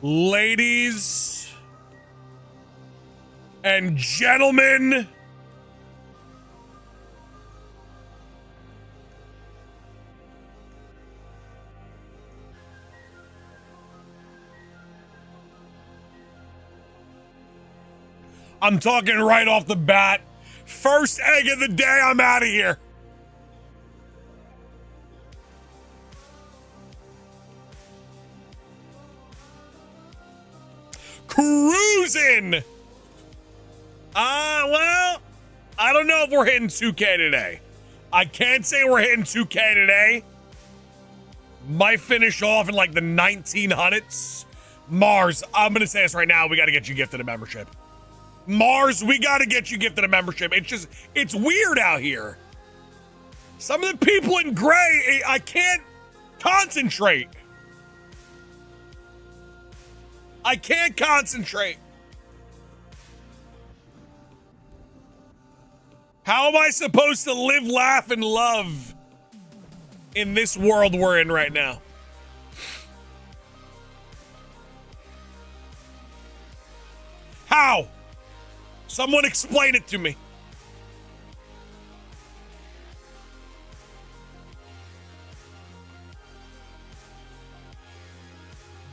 Ladies and gentlemen, I'm talking right off the bat. First egg of the day, I'm out of here. Cruising. Well, I don't know if we're hitting 2K today. I can't say we're hitting 2K today. Might finish off in like the 1900s. Mars, I'm going to say this right now. We got to get you gifted a membership. Mars, we got to get you gifted a membership. It's weird out here. Some of the people in gray, I can't concentrate. I can't concentrate. How am I supposed to live, laugh, and love in this world we're in right now? How? Someone explain it to me.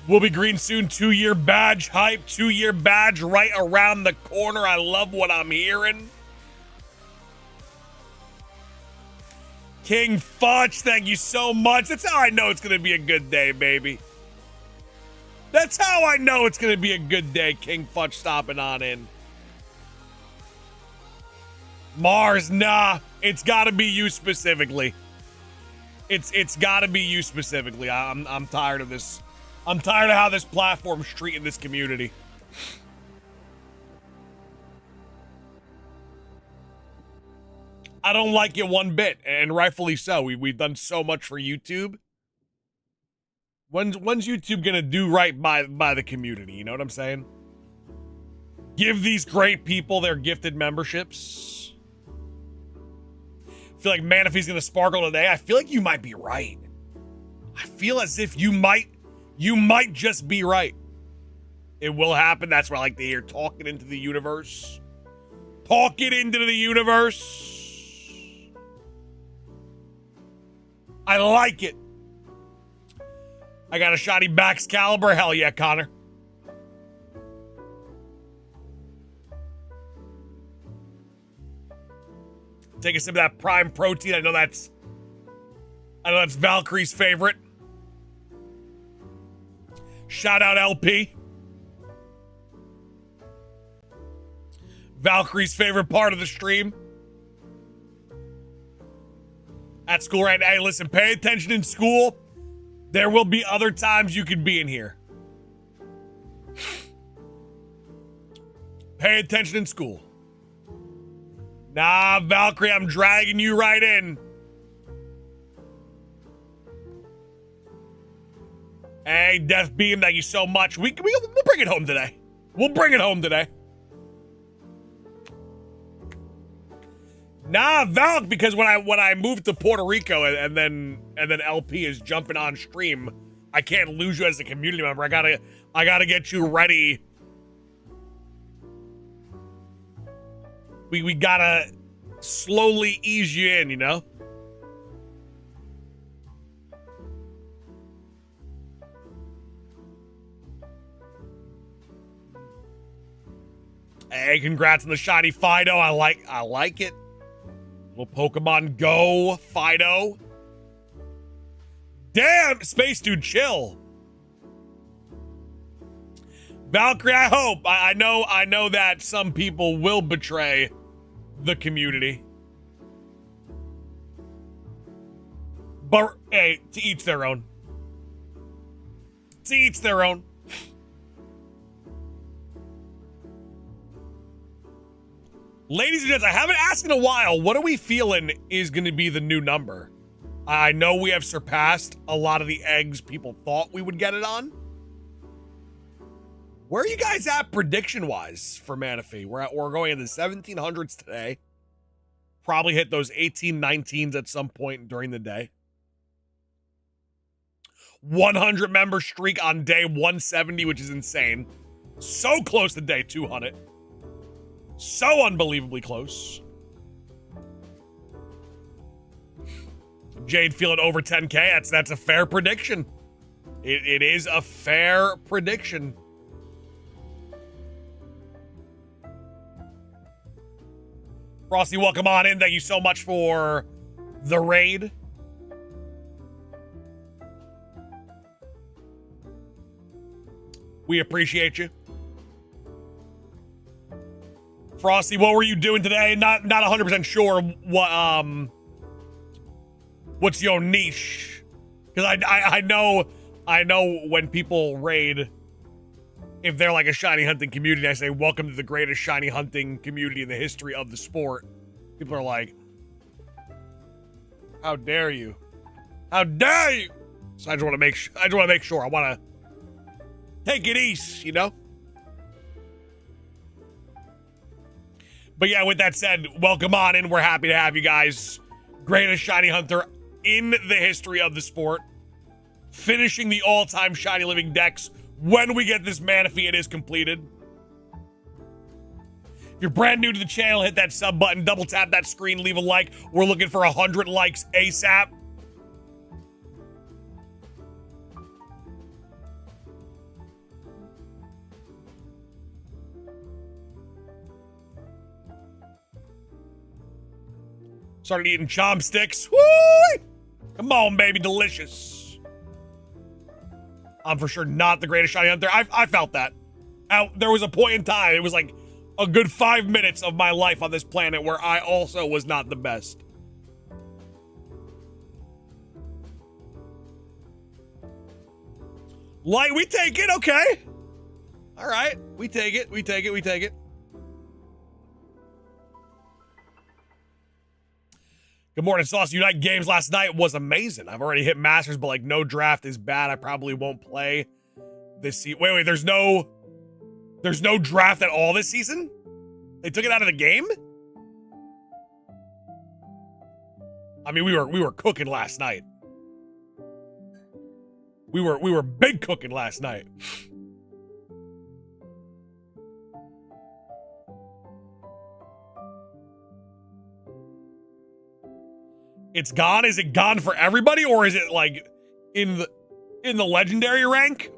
We'll be green soon. 2-year badge hype. 2-year badge right around the corner. I love what I'm hearing. King Fudge, thank you so much. That's how I know it's going to be a good day, baby. That's how I know it's going to be a good day. King Fudge stopping on in. Mars, nah. It's got to be you specifically. It's got to be you specifically. I'm tired of this. I'm tired of how this platform's treating this community. I don't like it one bit, and rightfully so. We've done so much for YouTube. When's YouTube gonna do right by the community? You know what I'm saying? Give these great people their gifted memberships. I feel like Manafy's gonna sparkle today. I feel like you might be right. I feel as if you might just be right. It will happen. That's what I like to hear. Talk it into the universe. Talk it into the universe. I like it. I got a Shiny Baxcalibur. Hell yeah, Connor. Take a sip of that Prime Protein. I know that's Valkyrie's favorite. Shout out LP. Valkyrie's favorite part of the stream. At school right now. Hey, listen, pay attention in school. There will be other times you could be in here. Pay attention in school. Nah, Valkyrie, I'm dragging you right in. Hey, Death Beam, thank you so much. We'll bring it home today. We'll bring it home today. Nah, Valk, because when I moved to Puerto Rico and then LP is jumping on stream, I can't lose you as a community member. I gotta get you ready. We gotta slowly ease you in, you know? Hey, congrats on the shiny Fido. I like it. Little Pokemon Go, Fido. Damn, Space Dude, chill. Valkyrie, I hope. I know that some people will betray the community. But hey, to each their own. To each their own. Ladies and gents, I haven't asked in a while, what are we feeling is going to be the new number? I know we have surpassed a lot of the eggs people thought we would get it on. Where are you guys at prediction-wise for Manafy? We're going in the 1700s today. Probably hit those 18, 19s at some point during the day. 100 member streak on day 170, which is insane. So close to day 200. So unbelievably close. Jade feeling over 10K. That's a fair prediction. It is a fair prediction. Frosty, welcome on in. Thank you so much for the raid. We appreciate you. Frosty, what were you doing today? Not 100% sure what what's your niche? Because I know when people raid, if they're like a shiny hunting community, I say, welcome to the greatest shiny hunting community in the history of the sport. People are like, how dare you? How dare you? So I just want to make sure. I want to take it easy, you know? But yeah, with that said, welcome on in. We're happy to have you guys. Greatest shiny hunter in the history of the sport. Finishing the all-time shiny living Dex when we get this Manafy. It is completed. If you're brand new to the channel, hit that sub button, double tap that screen, leave a like. We're looking for 100 likes ASAP. Started eating chopsticks. Woo! Come on, baby, delicious. I'm for sure not the greatest shiny hunter. I felt that. There was a point in time, it was like a good 5 minutes of my life on this planet where I also was not the best. Light, we take it, okay. All right, we take it, we take it, we take it. Good morning, Sauce. Unite Games last night was amazing. I've already hit Masters, but like no draft is bad. I probably won't play this season. Wait, there's no draft at all this season? They took it out of the game? I mean, we were cooking last night. We were big cooking last night. It's gone? Is it gone for everybody, or is it like in the legendary rank?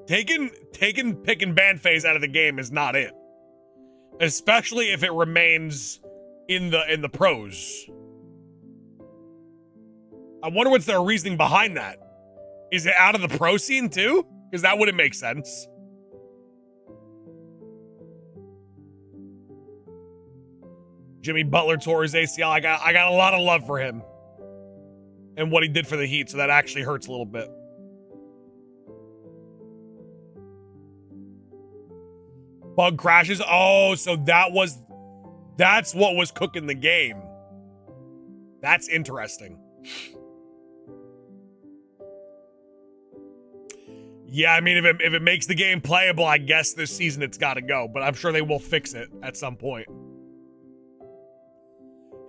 Taking pick and ban phase out of the game is not it. Especially if it remains in the pros. I wonder what's their reasoning behind that. Is it out of the pro scene too? Because that wouldn't make sense. Jimmy Butler tore his ACL. I got a lot of love for him and what he did for the Heat, so that actually hurts a little bit. Bug crashes. Oh, so that's what was cooking the game. That's interesting. Yeah, I mean, if it makes the game playable, I guess this season it's got to go, but I'm sure they will fix it at some point.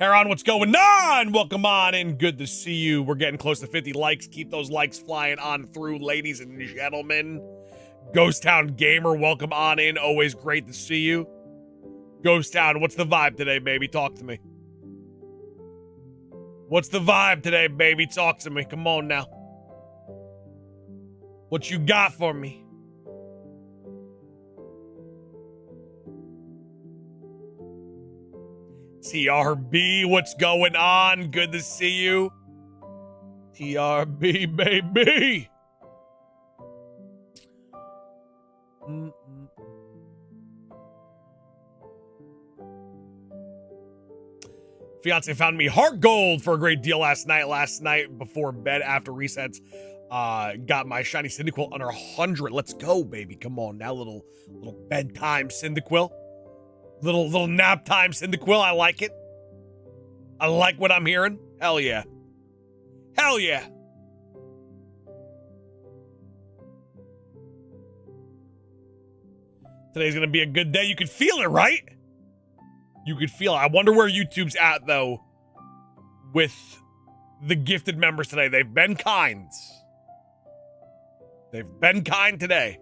Heron, what's going on? Welcome on in. Good to see you. We're getting close to 50 likes. Keep those likes flying on through, ladies and gentlemen. Ghost Town Gamer, welcome on in. Always great to see you. Ghost Town, what's the vibe today, baby? Talk to me. What's the vibe today, baby? Talk to me. Come on now. What you got for me? TRB, what's going on? Good to see you. TRB, baby. Fiance found me heart gold for a great deal last night before bed after resets. Got my shiny Cyndaquil under 100. Let's go, baby. Come on now, little bedtime Cyndaquil. Little nap time Cyndaquil. I like it. I like what I'm hearing. Hell yeah. Hell yeah. Today's gonna be a good day. You could feel it, right? You could feel it. I wonder where YouTube's at though with the gifted members today. They've been kind. They've been kind today.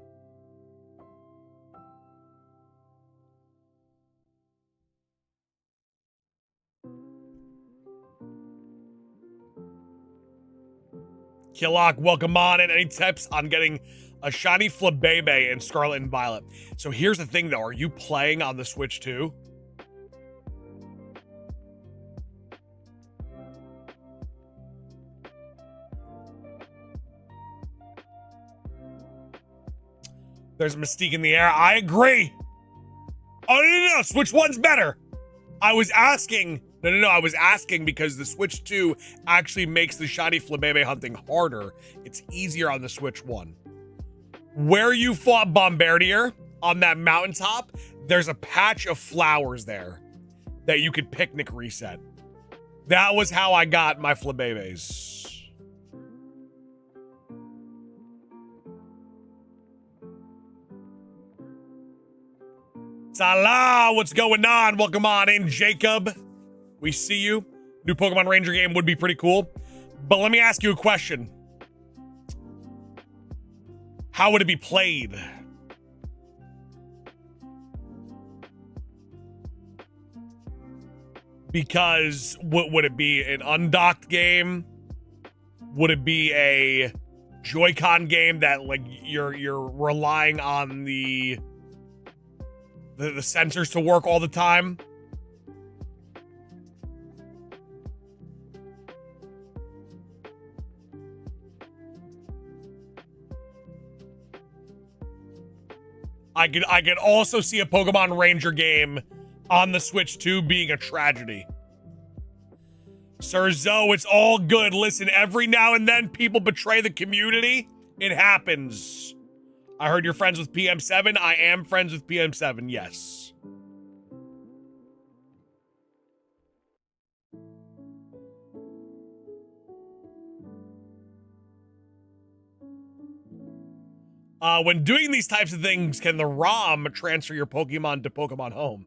Killock, welcome on. And any tips on getting a shiny Flabébé in Scarlet and Violet? So here's the thing, though. Are you playing on the Switch, too? There's a Mystique in the air. I agree. Oh, no. Switch 1's better. I was asking. No. I was asking because the Switch 2 actually makes the shiny Flabébé hunting harder. It's easier on the Switch 1. Where you fought Bombardier on that mountaintop, there's a patch of flowers there that you could picnic reset. That was how I got my Flabébés. Salah, what's going on? Welcome on in, Jacob. We see you. New Pokemon Ranger game would be pretty cool. But let me ask you a question. How would it be played? Because would it be an undocked game? Would it be a Joy-Con game that like you're relying on the sensors to work all the time? I could also see a Pokemon Ranger game on the Switch 2 being a tragedy. Sir Zoe, it's all good. Listen, every now and then people betray the community. It happens. I heard you're friends with PM7. I am friends with PM7, yes. When doing these types of things, can the ROM transfer your Pokemon to Pokemon Home?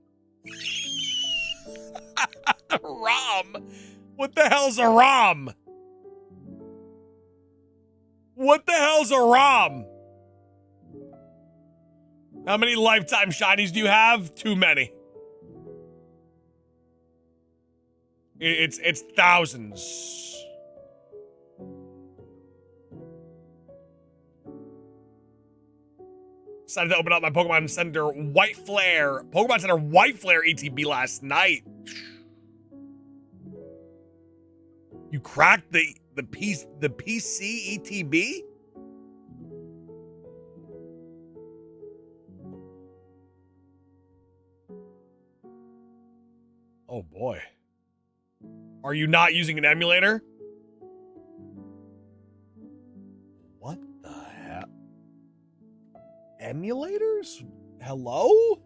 ROM? What the hell's a ROM? What the hell's a ROM? How many lifetime shinies do you have? Too many. It's thousands. Decided to open up my Pokemon Center White Flare. Pokemon Center White Flare ETB last night. You cracked the PC ETB? Oh boy. Are you not using an emulator? What the hell? Emulators? Hello?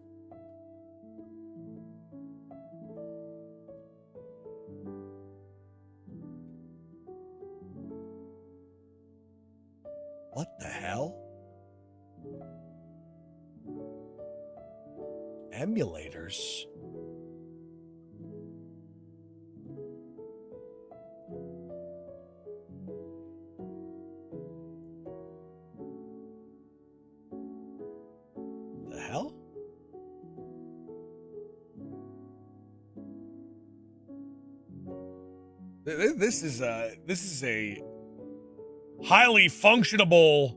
What the hell? Emulators? The hell? This is a highly functionable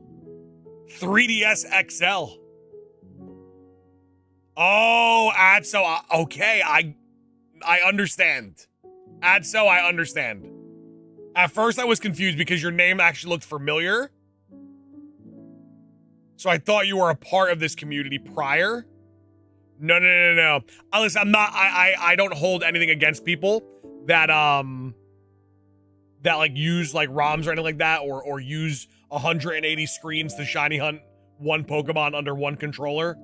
3DS XL. Oh, Adso. Okay, I understand. Adso, I understand. At first I was confused because your name actually looked familiar. So I thought you were a part of this community prior. No. Listen, I'm not, I don't hold anything against people that that like use like ROMs or anything like that, or use 180 screens to shiny hunt one Pokemon under one controller.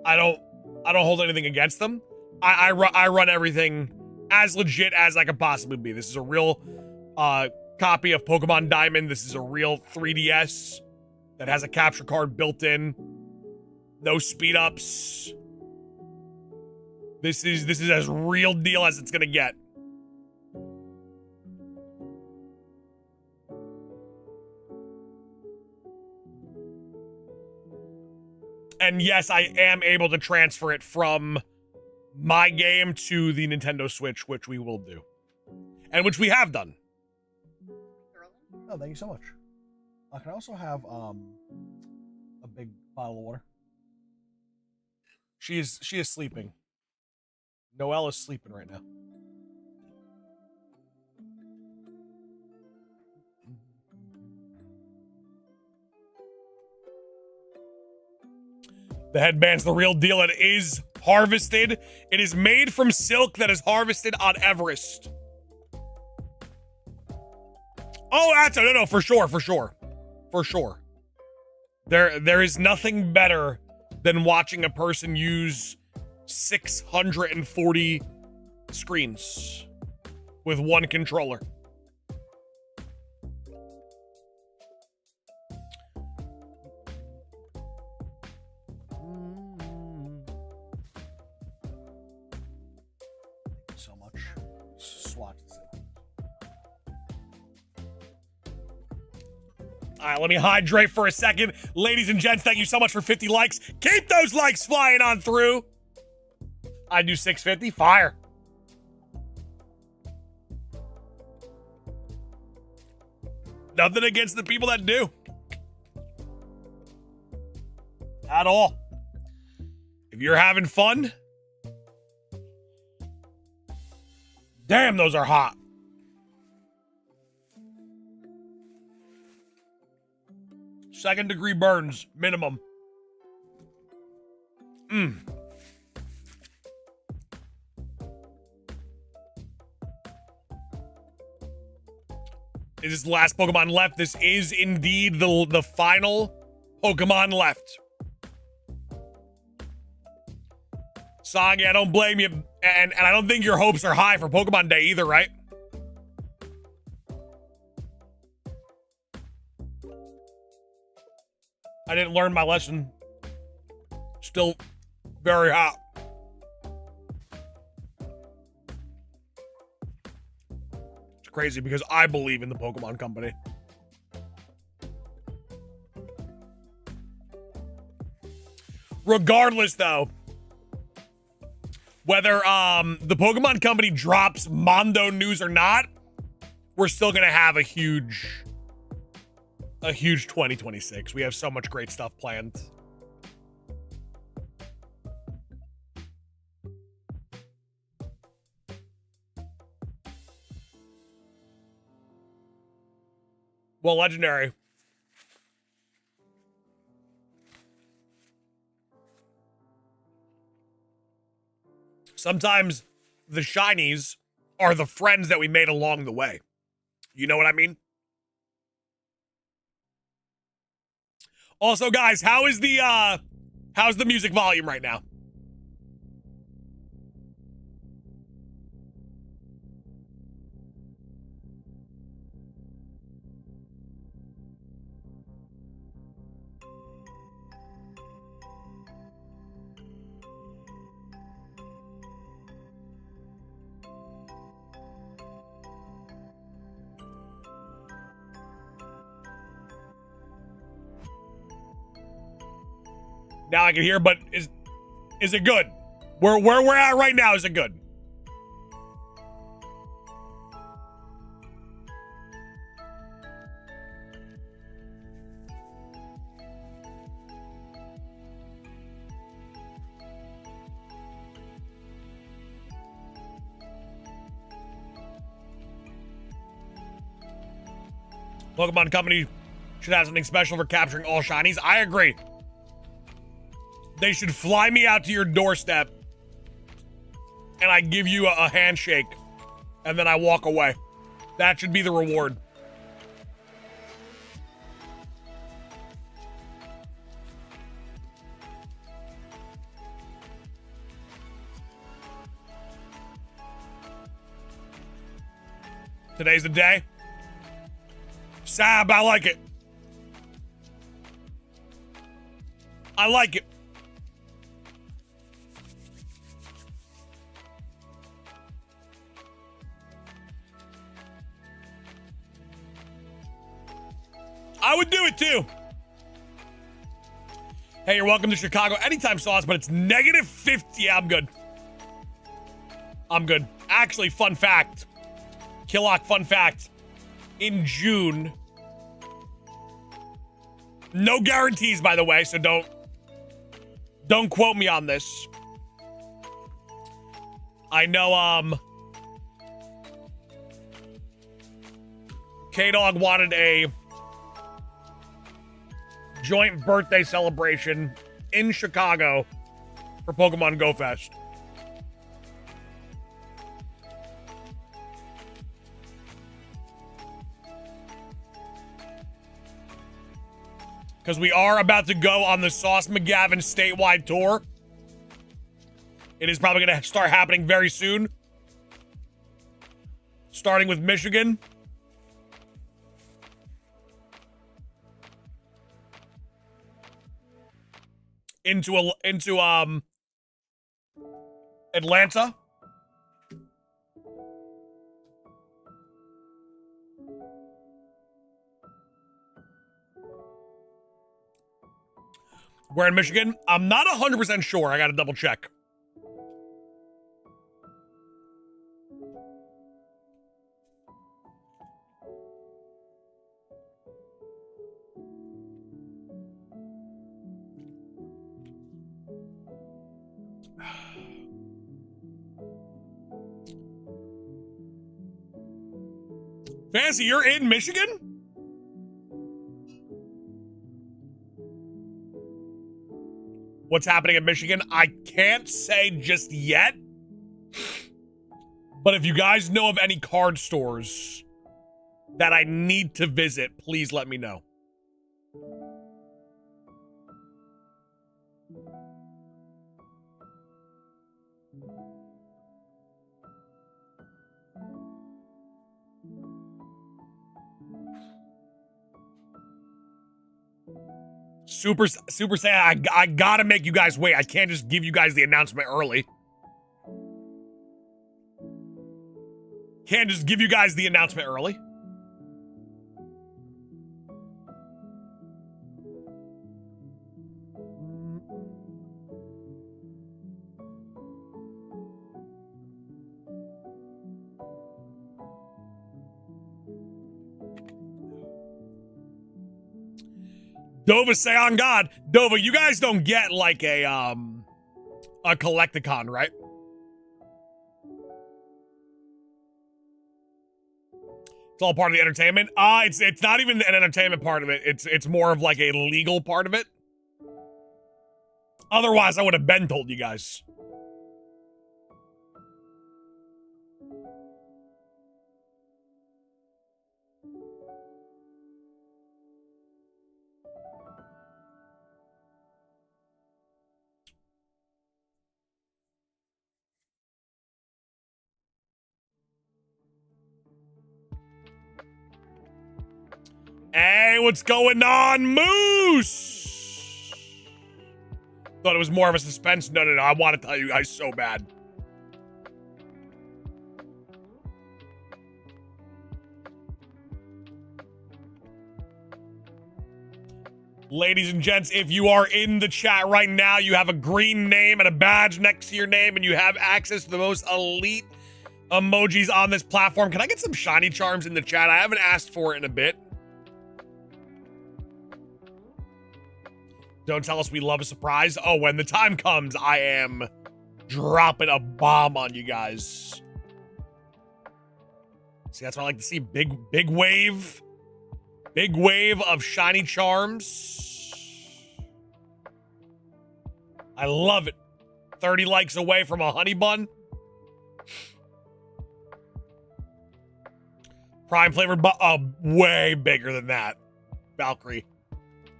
I don't hold anything against them. I run everything as legit as I could possibly be. This is a real copy of Pokemon Diamond. This is a real 3DS that has a capture card built in. No speed ups. This is as real deal as it's gonna get. And yes, I am able to transfer it from my game to the Nintendo Switch, which we will do. And which we have done. Oh, thank you so much. I can also have a big bottle of water. She is sleeping. Noelle is sleeping right now. The headband's the real deal. It is harvested. It is made from silk that is harvested on Everest. Oh, that's no, for sure. There is nothing better than watching a person use 640 screens with one controller. So much. Swatch this. All right, let me hydrate for a second. Ladies and gents, thank you so much for 50 likes. Keep those likes flying on through. I do 650. Fire. Nothing against the people that do. At all. If you're having fun, damn, those are hot. Second-degree burns, minimum. Is this the last Pokemon left? This is indeed the final Pokemon left. Soggy, I don't blame you. And I don't think your hopes are high for Pokemon Day either, right? I didn't learn my lesson. Still very hot. It's crazy because I believe in the Pokemon Company. Regardless, though, whether the Pokemon Company drops Mondo news or not, we're still gonna have a huge 2026. We have so much great stuff planned. Well, legendary. Sometimes the shinies are the friends that we made along the way. You know what I mean? Also, guys, how's the music volume right now? Now I can hear, but is it good? Where we're at right now, is it good? Pokemon Company should have something special for capturing all shinies. I agree. They should fly me out to your doorstep and I give you a handshake and then I walk away. That should be the reward. Today's the day. Sab, I like it. I like it. I would do it too. Hey, you're welcome to Chicago. Anytime, Sauce, but it's negative 50. Yeah, I'm good. I'm good. Actually, fun fact. Killock, fun fact. In June, no guarantees, by the way, so don't quote me on this. I know, K-Dog wanted a joint birthday celebration in Chicago for Pokemon Go Fest. Because we are about to go on the Sauce McGavin statewide tour. It is probably going to start happening very soon. Starting with Michigan. Into Atlanta. We're in Michigan. I'm not 100% sure. I got to double check. Fancy, you're in Michigan? What's happening in Michigan? I can't say just yet. But if you guys know of any card stores that I need to visit, please let me know. Super Saiyan, I gotta make you guys wait. I can't just give you guys the announcement early. Can't just give you guys the announcement early. Dova, say on God. Dova, you guys don't get like a collecticon, right? It's all part of the entertainment. It's not even an entertainment part of it. It's more of like a legal part of it. Otherwise, I would have been told you guys. Hey, what's going on, Moose? Thought it was more of a suspense. No. I want to tell you guys so bad. Ladies and gents, if you are in the chat right now, you have a green name and a badge next to your name, and you have access to the most elite emojis on this platform. Can I get some shiny charms in the chat? I haven't asked for it in a bit. Don't tell us we love a surprise. Oh, when the time comes, I am dropping a bomb on you guys. See, that's what I like to see. Big wave. Big wave of shiny charms. I love it. 30 likes away from a honey bun. Prime flavored, but way bigger than that. Valkyrie.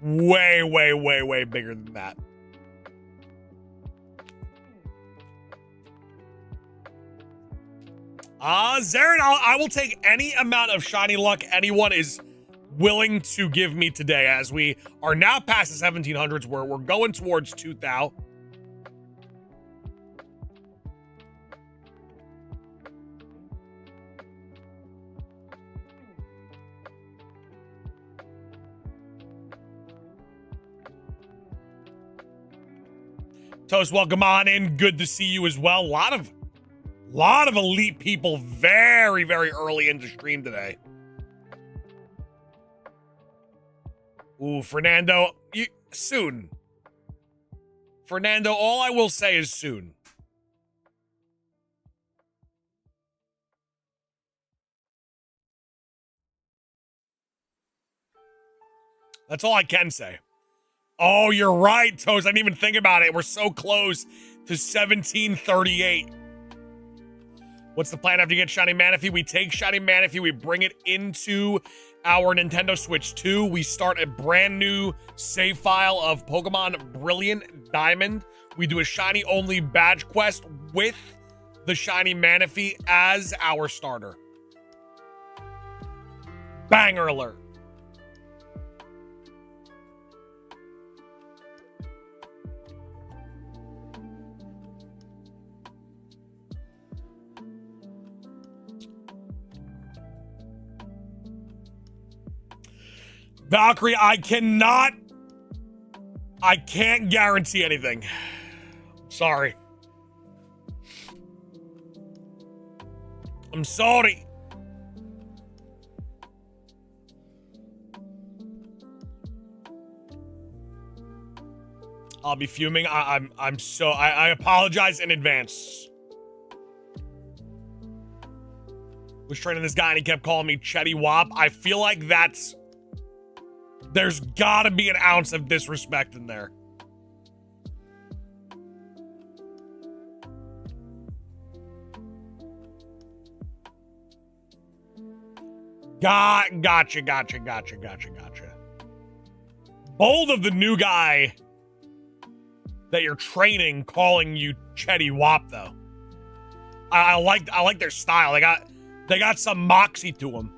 Way bigger than that. Zarin, I will take any amount of shiny luck anyone is willing to give me today, as we are now past the 1700s, where we're going towards 2000. Toast, welcome on in. Good to see you as well. A lot of elite people very, very early into stream today. Ooh, Fernando, soon. Fernando, all I will say is soon. That's all I can say. Oh, you're right, Toast. I didn't even think about it. We're so close to 1738. What's the plan after you get Shiny Manaphy? We take Shiny Manaphy, we bring it into our Nintendo Switch 2. We start a brand new save file of Pokemon Brilliant Diamond. We do a Shiny only badge quest with the Shiny Manaphy as our starter. Banger alert. Valkyrie, I can't guarantee anything. Sorry. I'm sorry. I'll be fuming. I apologize in advance. Was training this guy and he kept calling me Chetty Wop. I feel like there's gotta be an ounce of disrespect in there. Gotcha. Bold of the new guy that you're training calling you Chetty Wop, though. I like their style. They got some moxie to them.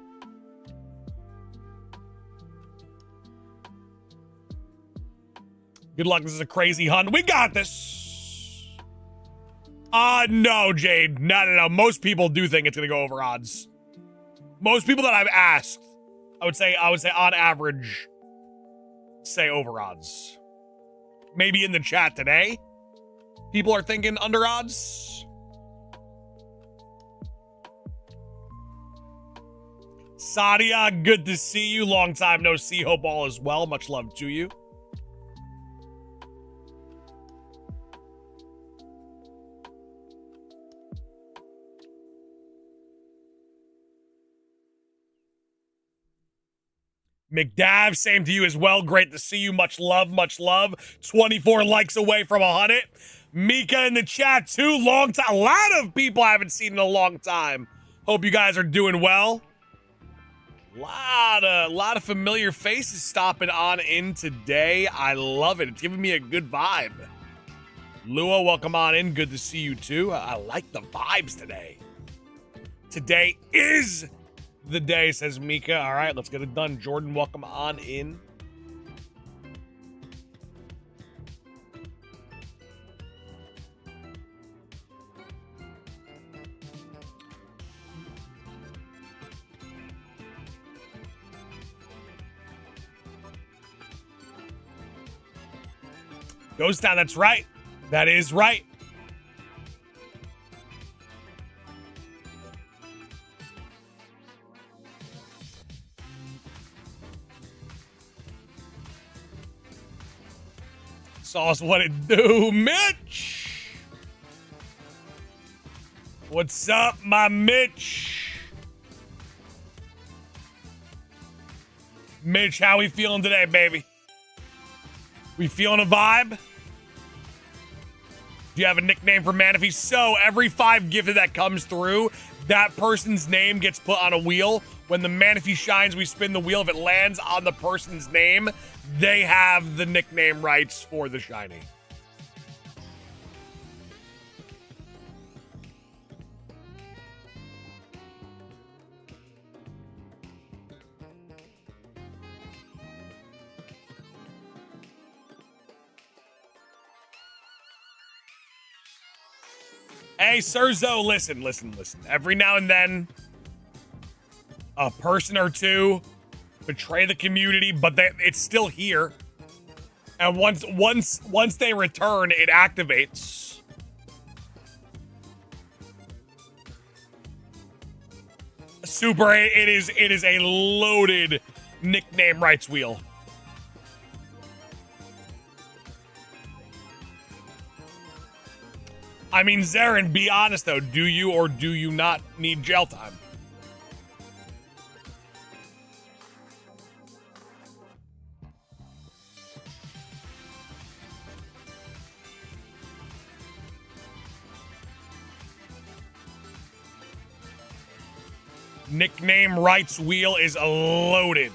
Good luck. This is a crazy hunt. We got this. No, Jade. No. Most people do think it's gonna go over odds. Most people that I've asked, I would say on average, say over odds. Maybe in the chat today, people are thinking under odds. Sadia, good to see you. Long time no see. Hope all is well. Much love to you. McDav, same to you as well. Great to see you. Much love, much love. 24 likes away from 100. Mika in the chat too. Long time. A lot of people I haven't seen in a long time. Hope you guys are doing well. Lot of familiar faces stopping on in today. I love it. It's giving me a good vibe. Lua, welcome on in. Good to see you too. I like the vibes today. Today is the day, says Mika. All right, let's get it done. Jordan, welcome on in. Goes down, that's right. That is right. Sauce, what it do, Mitch? What's up, my Mitch? Mitch, how we feeling today, baby? We feeling a vibe? Do you have a nickname for Manafy? So every 5 gifted that comes through, that person's name gets put on a wheel. When the Manafy shines, we spin the wheel. If it lands on the person's name, they have the nickname rights for the shiny. Hey, Sirzo, listen. Every now and then, a person or two betray the community, but it's still here. And once they return, it activates. Super, it is a loaded nickname rights wheel. I mean, Zarin, be honest though, do you or do you not need jail time? Nickname rights wheel is loaded.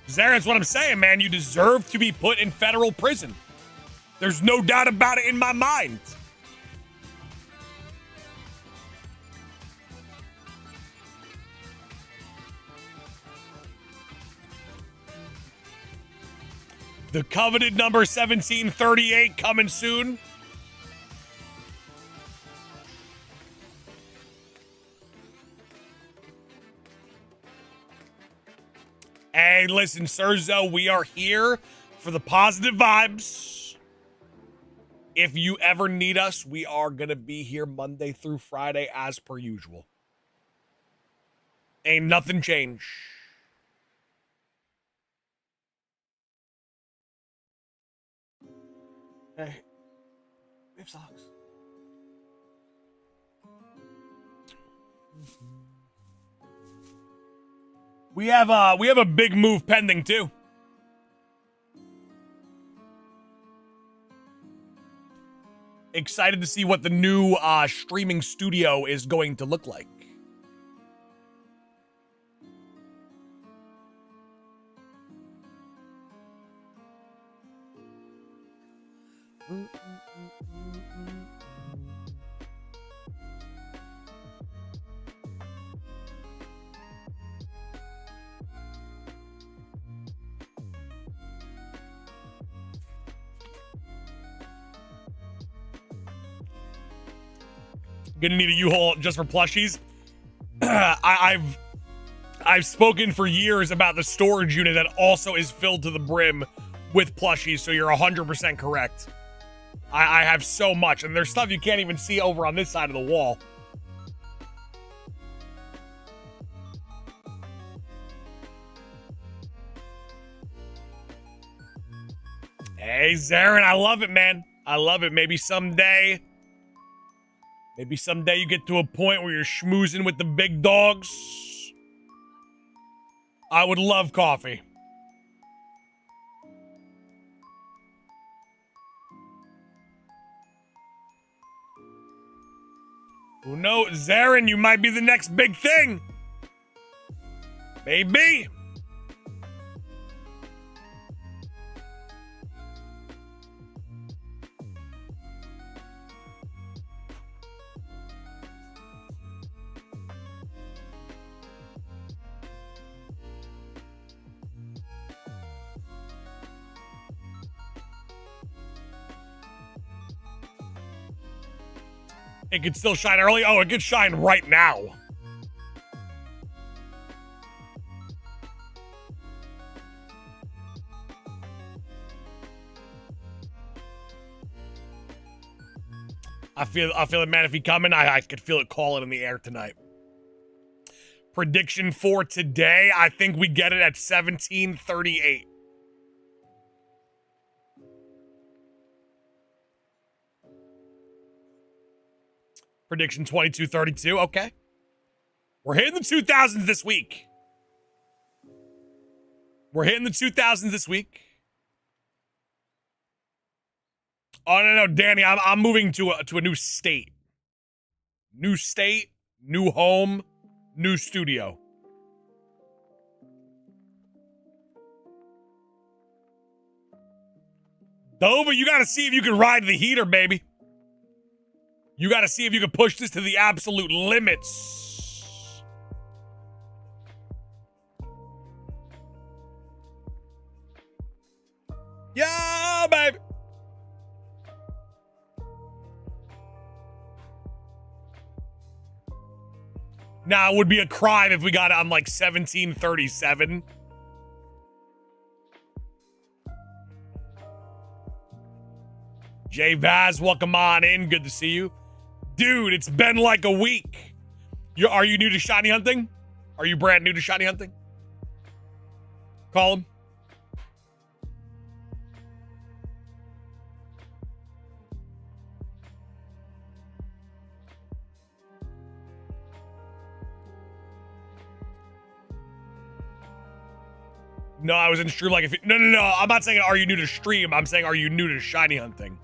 Zarin's what I'm saying, man. You deserve to be put in federal prison. There's no doubt about it in my mind. The coveted number 1738 coming soon. Hey, listen, Serzo, we are here for the positive vibes. If you ever need us, we are going to be here Monday through Friday as per usual. Ain't nothing changed. Hey, we have socks. We have a big move pending too. Excited to see what the new streaming studio is going to look like. Gonna need a U-Haul just for plushies. I've spoken for years about the storage unit that also is filled to the brim with plushies, so you're 100% correct. I have so much, and there's stuff you can't even see over on this side of the wall. Hey, Zarin, I love it, man. I love it. Maybe someday you get to a point where you're schmoozing with the big dogs. I would love coffee. Who knows? Zarin, you might be the next big thing. Maybe. It could still shine early. Oh, it could shine right now. I feel it, Manafy coming. I could feel it calling in the air tonight. Prediction for today, I think we get it at 1738. Prediction 2232. Okay. We're hitting the 2000s this week. We're hitting the 2000s this week. Oh, no, Danny, I'm moving to a new state. New state, new home, new studio. Dova, you got to see if you can ride the heater, baby. You got to see if you can push this to the absolute limits. Yeah, baby. Now, it would be a crime if we got it on like 1737. Jay Vaz, welcome on in. Good to see you. Dude, it's been like a week. Are you new to shiny hunting? Are you brand new to shiny hunting? Call him. No, I was in stream like no. I'm not saying are you new to stream. I'm saying are you new to shiny hunting?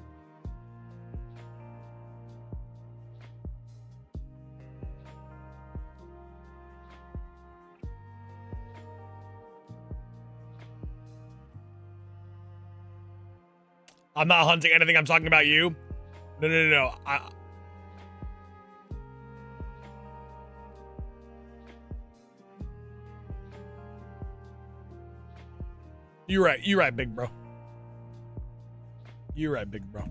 I'm not hunting anything. I'm talking about you. No. You're right, big bro. You're right, big bro.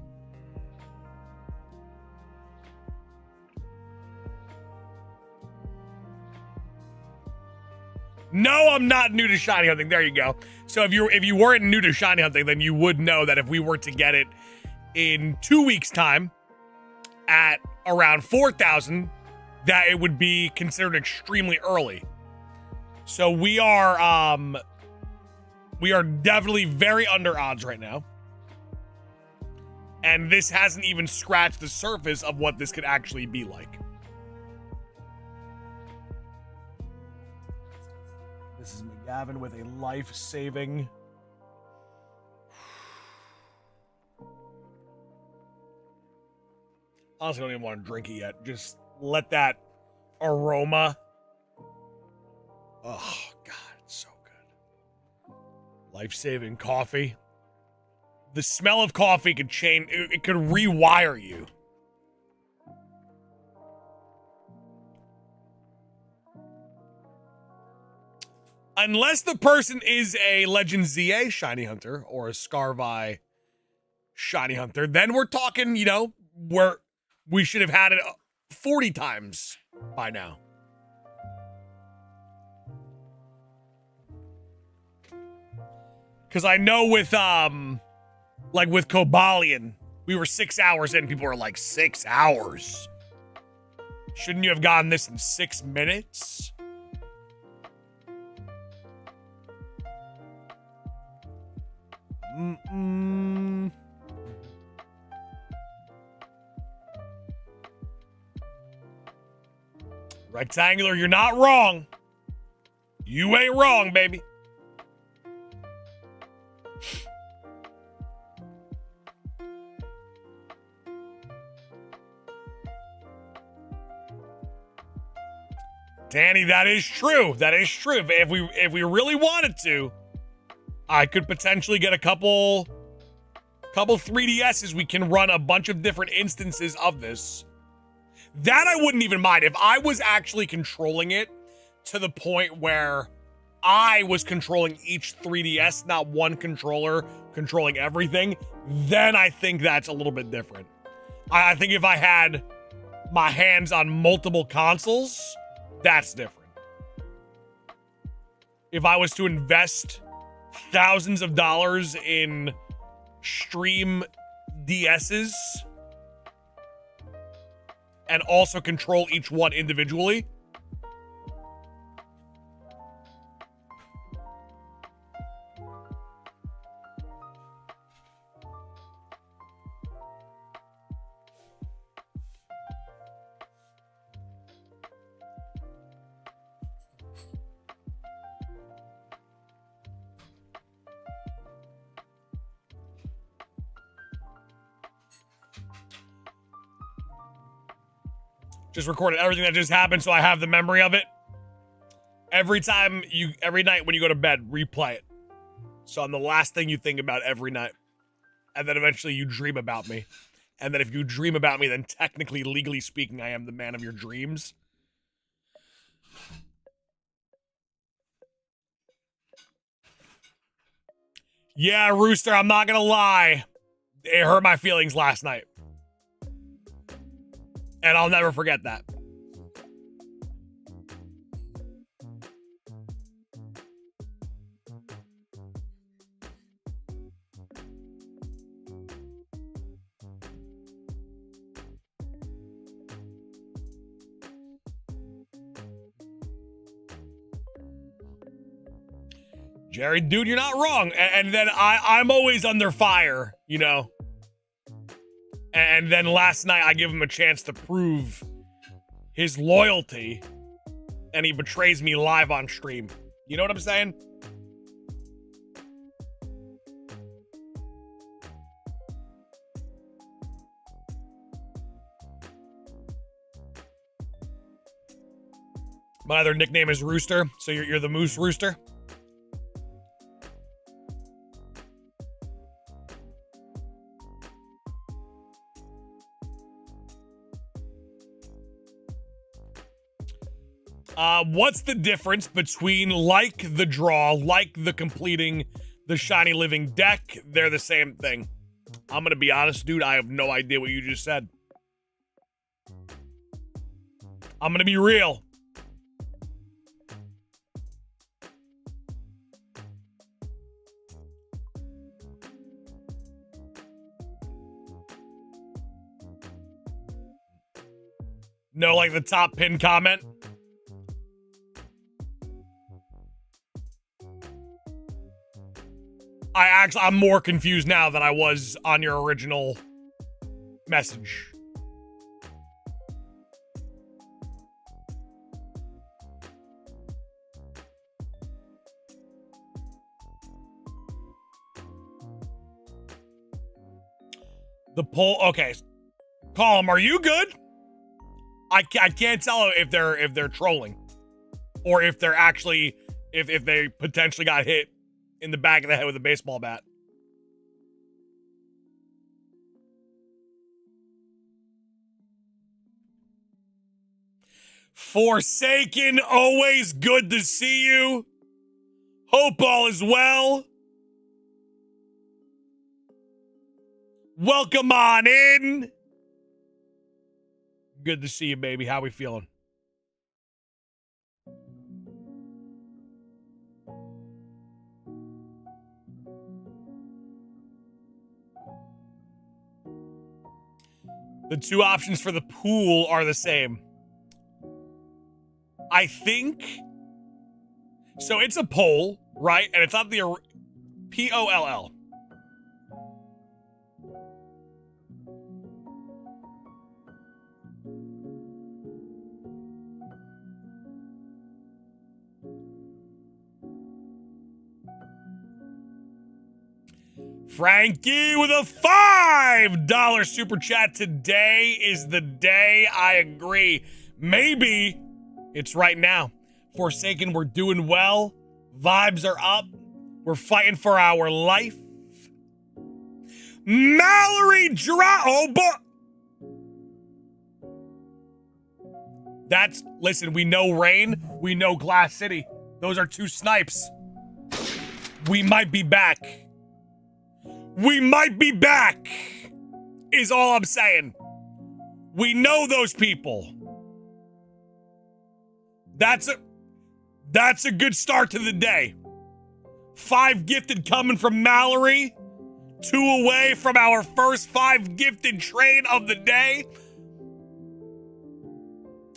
No, I'm not new to shiny hunting. There you go. So if you weren't new to shiny hunting, then you would know that if we were to get it in 2 weeks' time at around 4,000, that it would be considered extremely early. So we are definitely very under odds right now. And this hasn't even scratched the surface of what this could actually be like. This is McGavin with a life-saving. Honestly, I don't even want to drink it yet. Just let that aroma. Oh, God, it's so good. Life-saving coffee. The smell of coffee could change. It could rewire you. Unless the person is a Legend ZA shiny hunter or a Scarvi shiny hunter, then we're talking, where we should have had it 40 times by now. Because I know with, like with Cobalion, we were 6 hours in. People were like, 6 hours? Shouldn't you have gotten this in 6 minutes? Rectangular, you're not wrong. You ain't wrong, baby. Danny, that is true. That is true. If we really wanted to, I could potentially get a couple 3DSs. We can run a bunch of different instances of this. That I wouldn't even mind. If I was actually controlling it to the point where I was controlling each 3DS, not one controller controlling everything, then I think that's a little bit different. I think if I had my hands on multiple consoles, that's different. If I was to invest thousands of dollars in stream DSs and also control each one individually, just recorded everything that just happened so I have the memory of it. Every night when you go to bed, replay it. So I'm the last thing you think about every night. And then eventually you dream about me. And then if you dream about me, then technically, legally speaking, I am the man of your dreams. Yeah, Rooster, I'm not gonna lie. It hurt my feelings last night. And I'll never forget that. Jerry, dude, you're not wrong. And then I'm always under fire, you know? And then last night I give him a chance to prove his loyalty, and he betrays me live on stream. You know what I'm saying? My other nickname is Rooster, so you're the Moose Rooster. What's the difference between like the draw, like the completing the shiny living deck? They're the same thing. I'm gonna be honest, dude, I have no idea what you just said. I'm gonna be real. No, like the top pin comment? I'm more confused now than I was on your original message. The poll, okay. Column, are you good? I can't tell if they're trolling or if they're actually if they potentially got hit in the back of the head with a baseball bat. Forsaken, always good to see you. Hope all is well. Welcome on in. Good to see you, baby. How we feeling? The two options for the pool are the same. I think. So it's a poll, right? And it's not the POLL. Frankie with a $5 super chat. Today is the day. I agree. Maybe it's right now. Forsaken, we're doing well. Vibes are up. We're fighting for our life. Mallory oh, listen, we know Rain. We know Glass City. Those are two snipes. We might be back. We might be back, is all I'm saying. We know those people. That's a good start to the day. 5 gifted coming from Mallory. 2 away from our first 5 gifted trade of the day.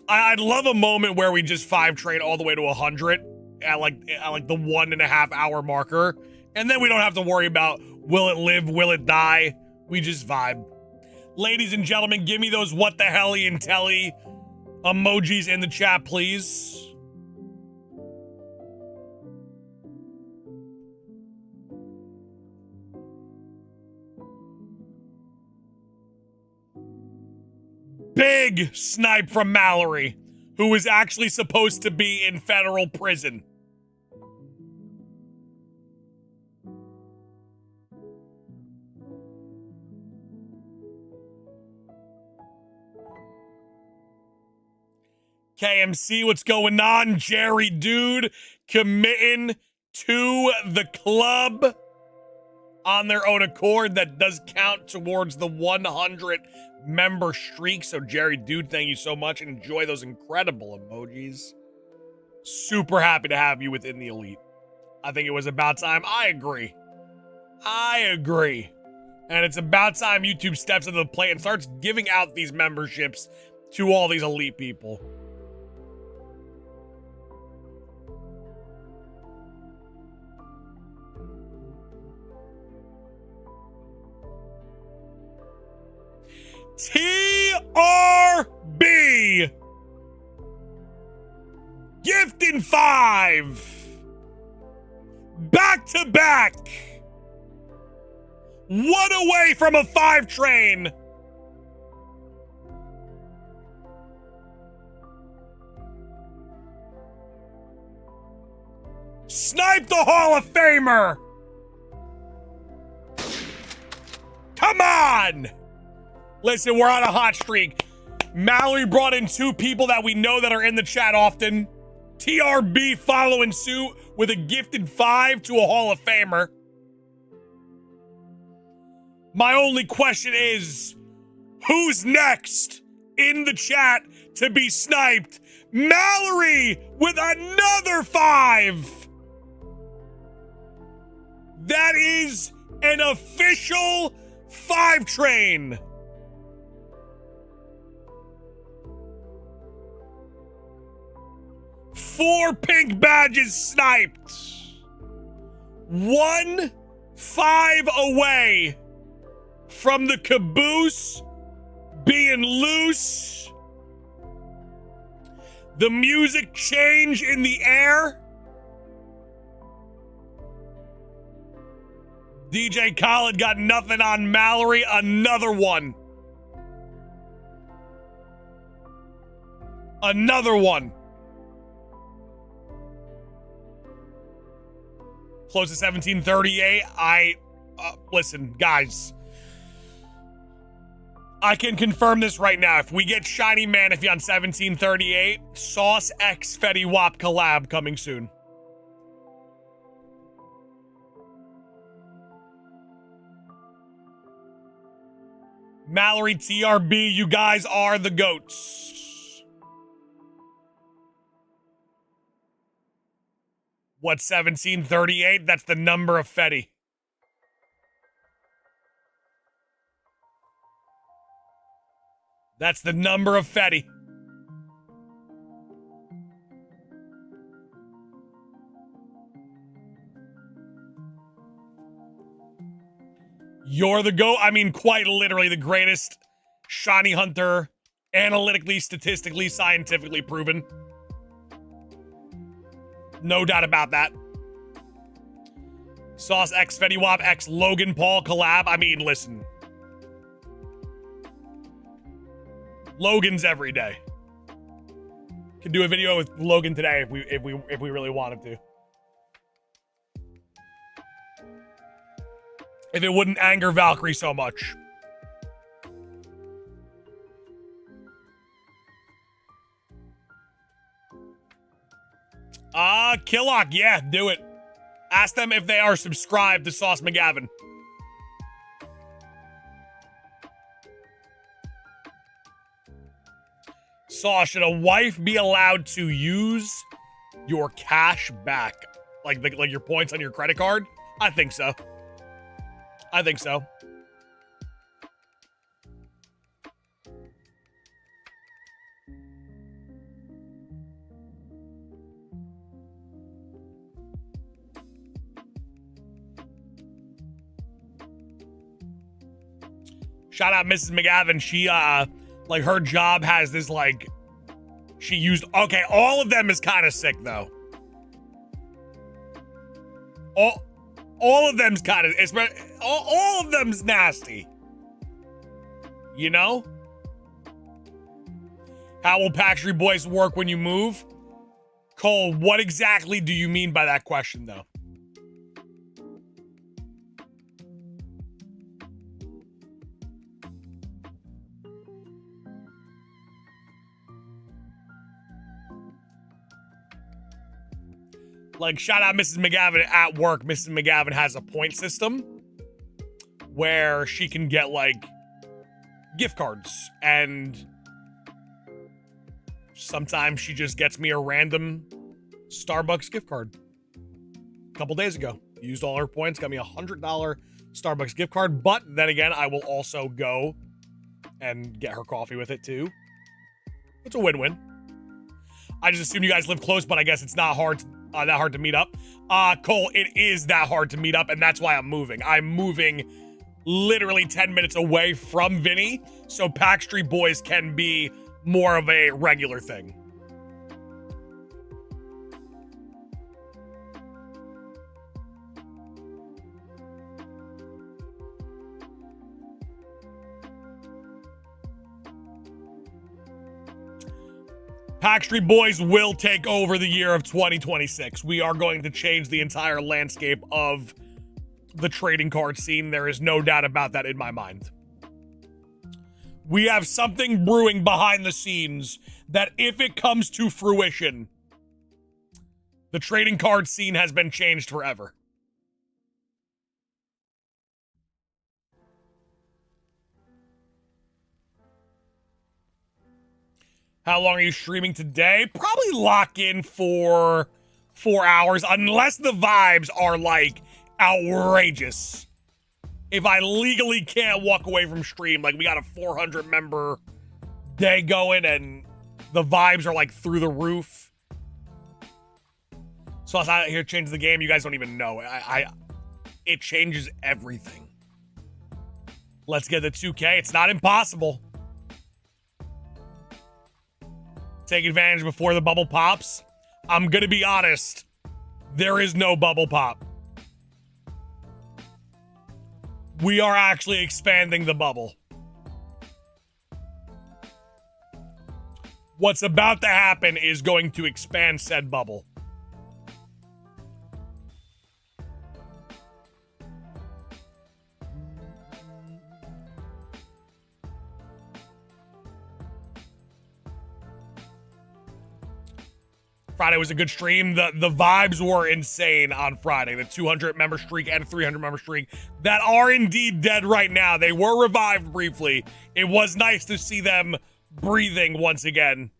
I'd love a moment where we just 5 trade all the way to 100 at like the 1.5 hour marker. And then we don't have to worry about will it live, will it die? We just vibe. Ladies and gentlemen, give me those what the helly and telly emojis in the chat, please. Big snipe from Mallory, who was actually supposed to be in federal prison. KMC, what's going on? Jerry, dude, committing to the club on their own accord. That does count towards the 100 member streak. So, Jerry, dude, thank you so much. Enjoy those incredible emojis. Super happy to have you within the elite. I think it was about time. I agree. And it's about time YouTube steps into the plate and starts giving out these memberships to all these elite people. TRB. Gifting 5. Back to back. One away from a 5 train. Snipe the Hall of Famer. Come on. Listen, we're on a hot streak. Mallory brought in 2 people that we know that are in the chat often. TRB following suit with a gifted 5 to a Hall of Famer. My only question is, who's next in the chat to be sniped? Mallory with another 5. That is an official 5 train. Four pink badges sniped. 1 5 away from the caboose being loose. The music change in the air. DJ Khaled got nothing on Mallory. Another one. Another one. Close to 1738. Listen, guys. I can confirm this right now. If we get Shiny Manaphy on 1738, Sauce X Fetty Wap collab coming soon. Mallory, TRB, you guys are the GOATs. What's 1738? That's the number of Fetty. That's the number of Fetty. You're the GOAT. I mean, quite literally the greatest shiny hunter, analytically, statistically, scientifically proven. No doubt about that. Sauce X Fetty Wap X Logan Paul collab. I mean, listen. Logan's every day. Can do a video with Logan today if we really wanted to. If it wouldn't anger Valkyrie so much. Killock, yeah, do it. Ask them if they are subscribed to Sauce McGavin. Sauce, should a wife be allowed to use your cash back? Like your points on your credit card? I think so. I think so. Shout out Mrs. McGavin. She, like, her job has this, like, she used, okay, all of them is kind of sick, though. All of them's kind of, all of them's nasty. You know? How will Patrick Boys work when you move? Cole, what exactly do you mean by that question, though? Like, shout out Mrs. McGavin at work. Mrs. McGavin has a point system where she can get, like, gift cards. And sometimes she just gets me a random Starbucks gift card. A couple days ago. Used all her points, got me a $100 Starbucks gift card. But then again, I will also go and get her coffee with it, too. It's a win-win. I just assume you guys live close, but I guess it's not hard that hard to meet up. Cole, it is that hard to meet up, and that's why I'm moving. I'm moving literally 10 minutes away from Vinny, so Pack Street Boys can be more of a regular thing. Pack Street Boys will take over the year of 2026. We are going to change the entire landscape of the trading card scene. There is no doubt about that in my mind. We have something brewing behind the scenes that if it comes to fruition, the trading card scene has been changed forever. How long are you streaming today? Probably lock in for 4 hours, unless the vibes are like outrageous. If I legally can't walk away from stream, like we got a 400 member day going and the vibes are like through the roof. So I was out here changing the game. You guys don't even know. It changes everything. Let's get the 2K. It's not impossible. Take advantage before the bubble pops. I'm gonna be honest. There is no bubble pop. We are actually expanding the bubble. What's about to happen is going to expand said bubble. Friday was a good stream. The vibes were insane on Friday. The 200 member streak and 300 member streak that are indeed dead right now. They were revived briefly. It was nice to see them breathing once again.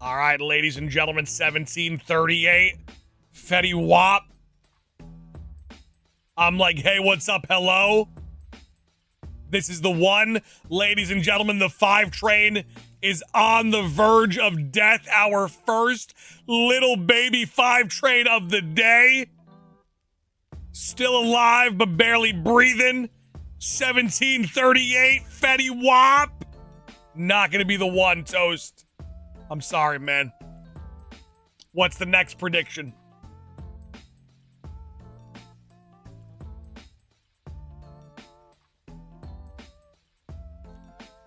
All right, ladies and gentlemen, 1738. Fetty Wap. I'm like, hey, what's up? Hello? This is the one. Ladies and gentlemen, the 5 train is on the verge of death. Our first little baby 5 train of the day. Still alive, but barely breathing. 1738, Fetty Wap. Not gonna be the one, Toast. I'm sorry, man. What's the next prediction?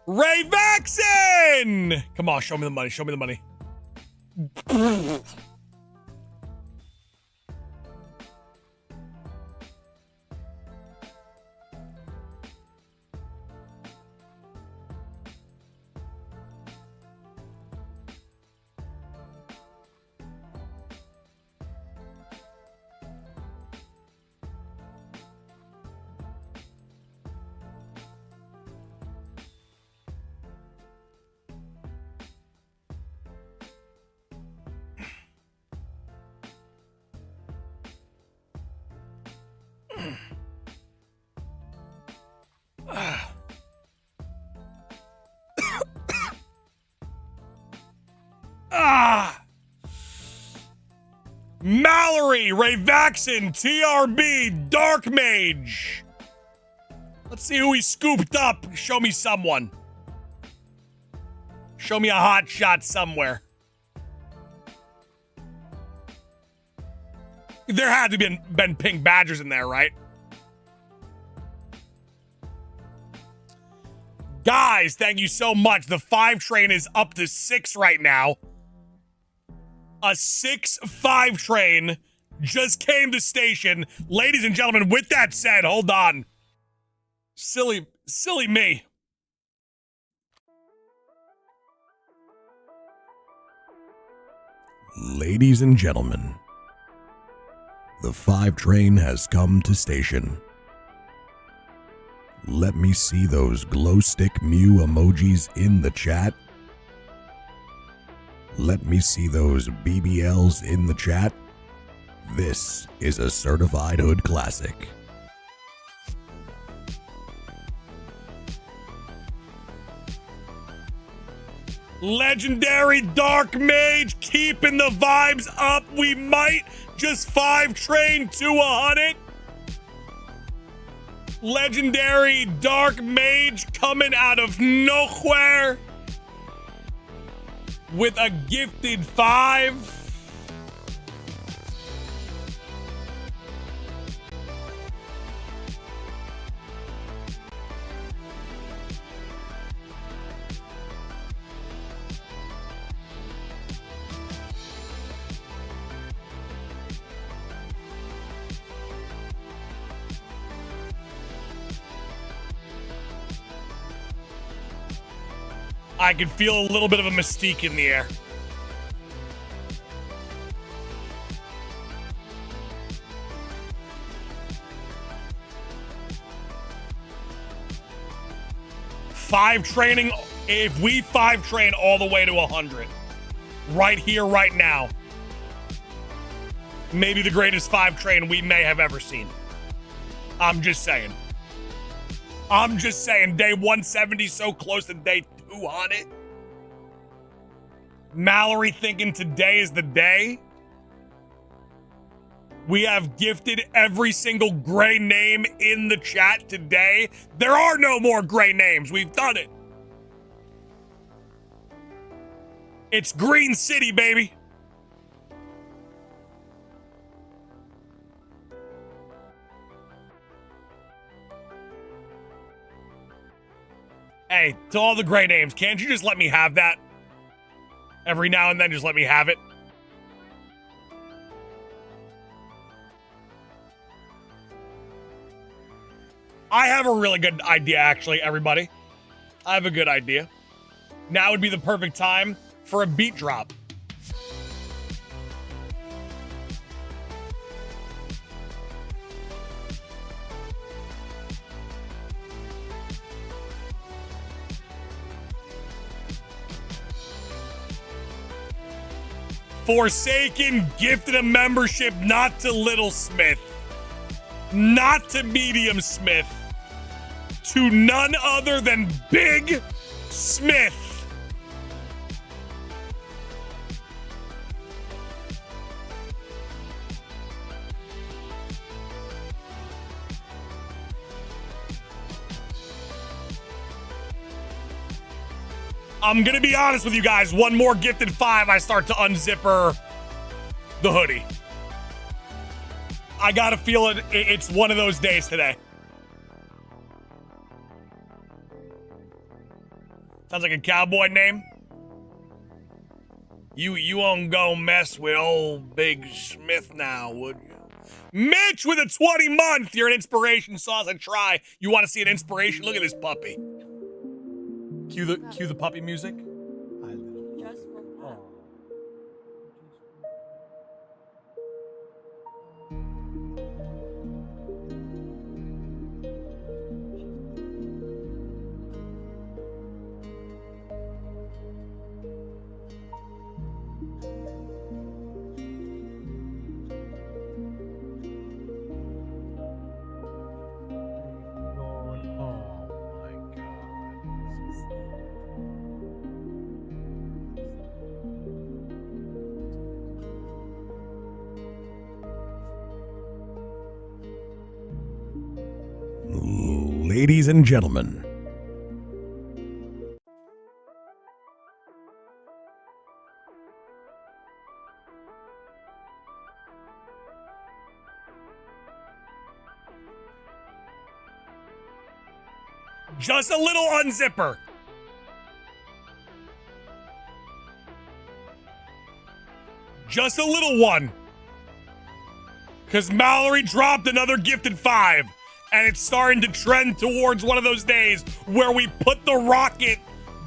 Ray Vaxon! Come on, show me the money. Show me the money. Mallory, Ray Vaxon, TRB, Dark Mage. Let's see who he scooped up. Show me someone. Show me a hot shot somewhere. There had to been Pink Badgers in there, right? Guys, thank you so much. The 5 train is up to 6 right now. A 6-5 train just came to station. Ladies and gentlemen, with that said, hold on. Silly me. Ladies and gentlemen, the 5 train has come to station. Let me see those glow stick Mew emojis in the chat. Let me see those BBLs in the chat. This is a certified hood classic. Legendary Dark Mage keeping the vibes up. We might just 5 train to 100. Legendary Dark Mage coming out of nowhere with a gifted 5. I can feel a little bit of a mystique in the air. Five training, if we 5 train all the way to 100, right here, right now, maybe the greatest 5 train we may have ever seen. I'm just saying. I'm just saying, day 170 so close to day 200. Mallory thinking today is the day. We have gifted every single gray name in the chat today. There are no more gray names. We've done it. It's Green City, baby. Hey, to all the gray names, can't you just let me have that? Every now and then, just let me have it. I have a really good idea, actually, everybody. I have a good idea. Now would be the perfect time for a beat drop. Forsaken gifted a membership not to Little Smith, not to Medium Smith, to none other than Big Smith. I'm gonna be honest with you guys. One more gifted 5, I start to unzipper the hoodie. I gotta feel it. It's one of those days today. Sounds like a cowboy name. You won't go mess with old Big Smith now, would you? Mitch with a 20 month. You're an inspiration sauce. I try. You want to see an inspiration? Look at this puppy. Cue the puppy music. Ladies and gentlemen, just a little unzipper. Just a little one. Because Mallory dropped another gifted 5. And it's starting to trend towards one of those days where we put the rocket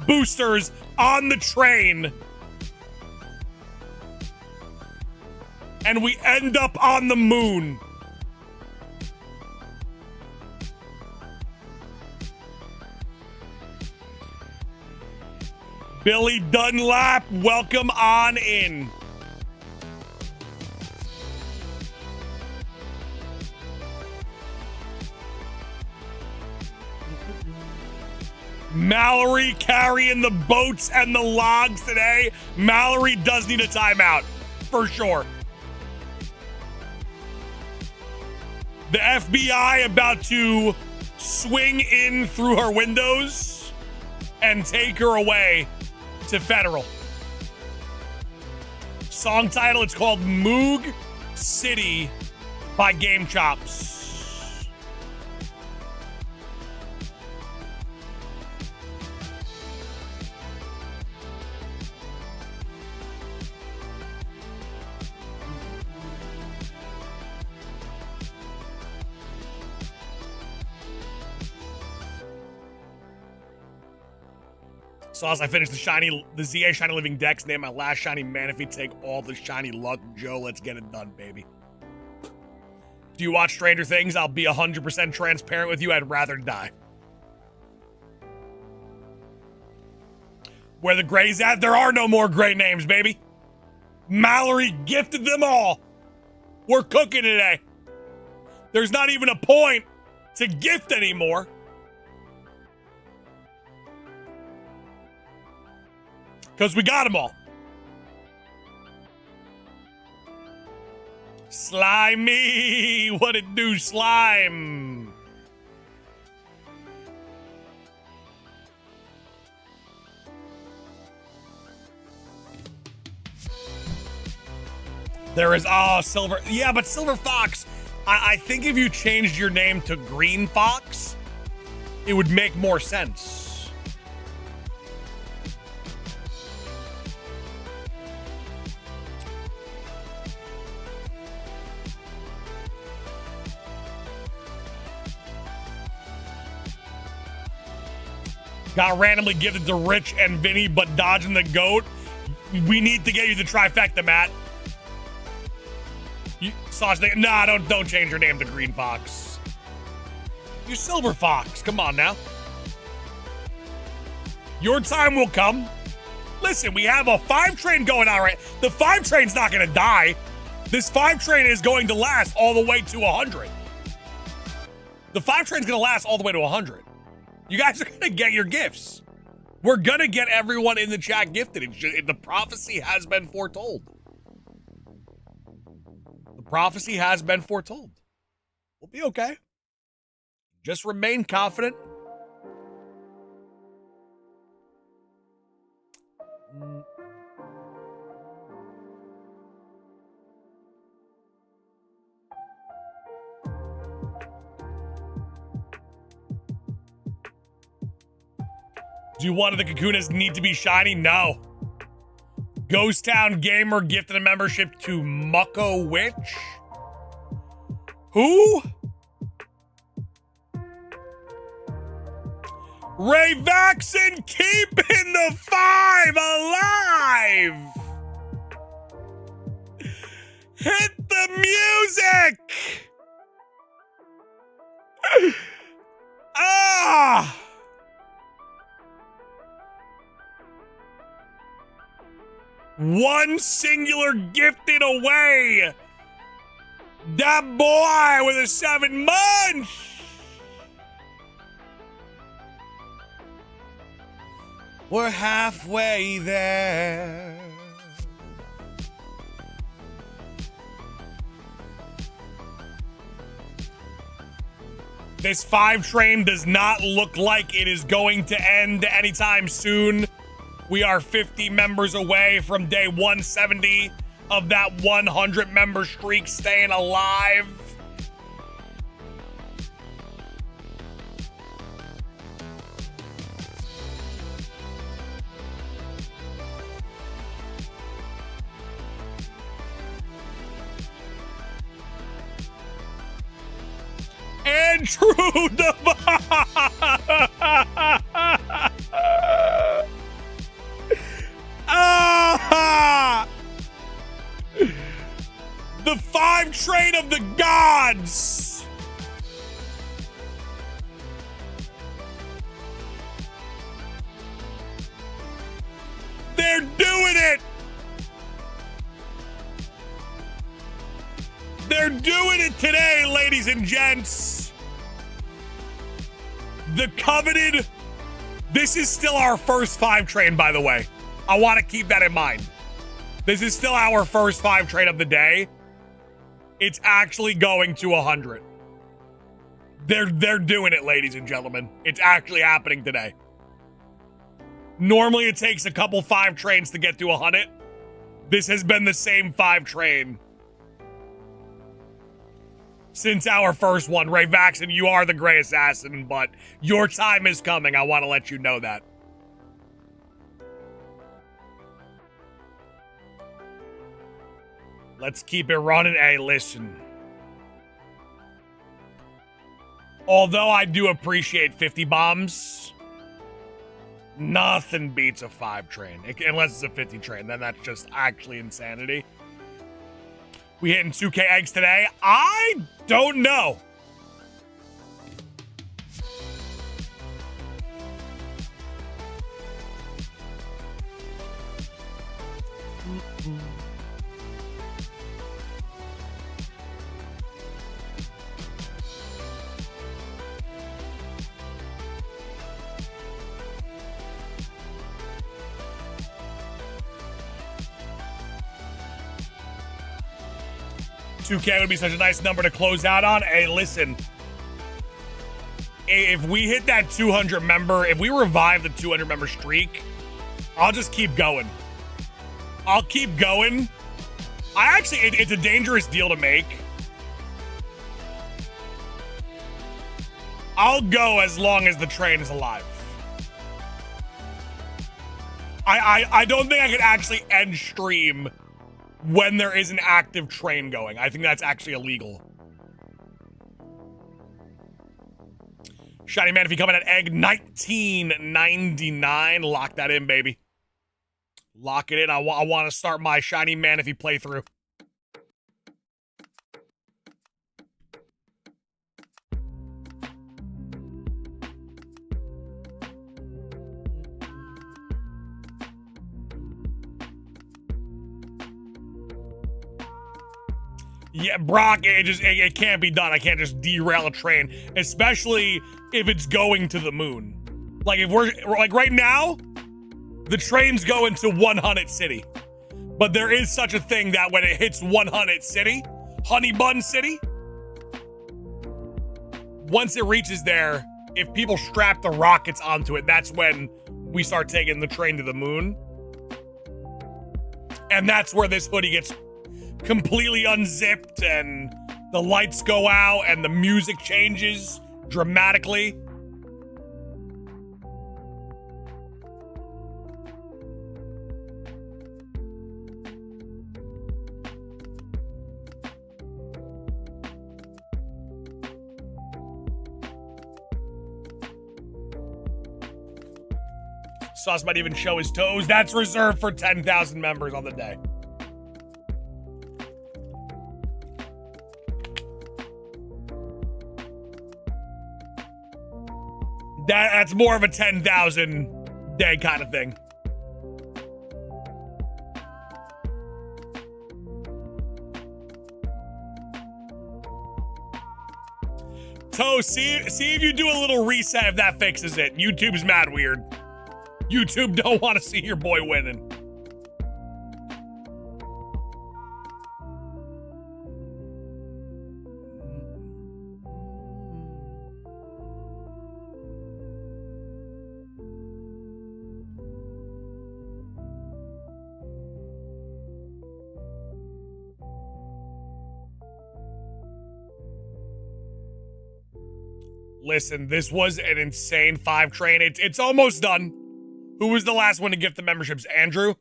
boosters on the train. And we end up on the moon. Billy Dunlap, welcome on in. Mallory carrying the boats and the logs today. Mallory does need a timeout, for sure. The FBI about to swing in through her windows and take her away to federal. Song title, it's called Moog City by Game Chops. Sauce, I finished the ZA Shiny Living Dex, named my last Shiny Manaphy, take all the shiny luck. Joe, let's get it done, baby. Do you watch Stranger Things? I'll be 100% transparent with you. I'd rather die. Where the Gray's at, there are no more Gray names, baby. Mallory gifted them all. We're cooking today. There's not even a point to gift anymore. Because we got them all. Slimy. What it do, slime? There is, oh, Silver. Yeah, but Silver Fox, I think if you changed your name to Green Fox, it would make more sense. Got randomly gifted to Rich and Vinny, but dodging the goat. We need to get you the trifecta, Matt. Nah, don't change your name to Green Fox. You Silver Fox. Come on now. Your time will come. Listen, we have a 5 train going on right. The 5 train's not going to die. This 5 train is going to last all the way to 100. The 5 train's going to last all the way to 100. You guys are going to get your gifts. We're going to get everyone in the chat gifted. The prophecy has been foretold. The prophecy has been foretold. We'll be okay. Just remain confident. Do one of the Kakunas need to be shiny? No. Ghost Town Gamer gifted a membership to Mucko Witch. Who? Ray Vaxon keeping the 5 alive. Hit the music. Ah. One singular gifted away. That boy with a 7 month. We're halfway there. This 5 train does not look like it is going to end anytime soon. We are 50 members away from day 170 of that 100 member streak staying alive. And True Divine. Ah! The 5 train of the gods. They're doing it. They're doing it today, ladies and gents. The coveted, This is still our first 5 train, by the way. I want to keep that in mind. This is still our first 5 train of the day. It's actually going to 100. They're doing it, ladies and gentlemen. It's actually happening today. Normally it takes a couple 5 trains to get to 100. This has been the same 5 train since our first one. Ray Vaxon, you are the Gray Assassin, but your time is coming. I want to let you know that. Let's keep it running. Hey, listen. Although I do appreciate 50 bombs, nothing beats a 5 train. Unless it's a 50 train, then that's just actually insanity. We hitting 2K eggs today? I don't know. $2K would be such a nice number to close out on. Hey, listen. If we hit that 200 member, if we revive the 200 member streak, I'll just keep going. I'll keep going. It's a dangerous deal to make. I'll go as long as the train is alive. I don't think I could actually end stream when there is an active train going. I think that's actually illegal. Shiny Manaphy coming at egg 1999. Lock that in, baby. Lock it in. I want to start my Shiny Manaphy playthrough. Yeah, Brock, it can't be done. I can't just derail a train, especially if it's going to the moon. Like, if we're like right now, the train's going to 100 City. But there is such a thing that when it hits 100 City, Honey Bun City, once it reaches there, if people strap the rockets onto it, that's when we start taking the train to the moon. And that's where this hoodie gets completely unzipped and the lights go out and the music changes dramatically. Sauce might even show his toes. That's reserved for 10,000 members on the day. That's more of a 10,000 day kind of thing. Toe, see if you do a little reset if that fixes it. YouTube's mad weird. YouTube don't want to see your boy winning. Listen, this was an insane 5 train. It's almost done. Who was the last one to gift the memberships? Andrew?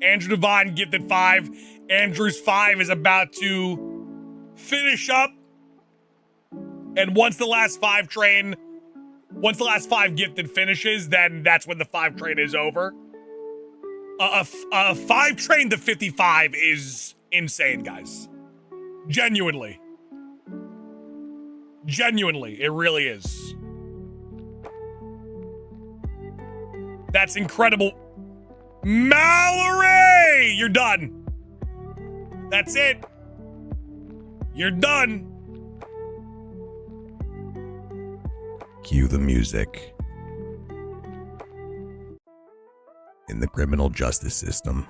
Andrew Devine gifted 5. Andrew's 5 is about to finish up. And once the last 5 gifted finishes, then that's when the 5 train is over. A 5 train to 55 is insane, guys. Genuinely. Genuinely, it really is. That's incredible. Mallory! You're done. That's it. You're done. Cue the music. in the criminal justice system.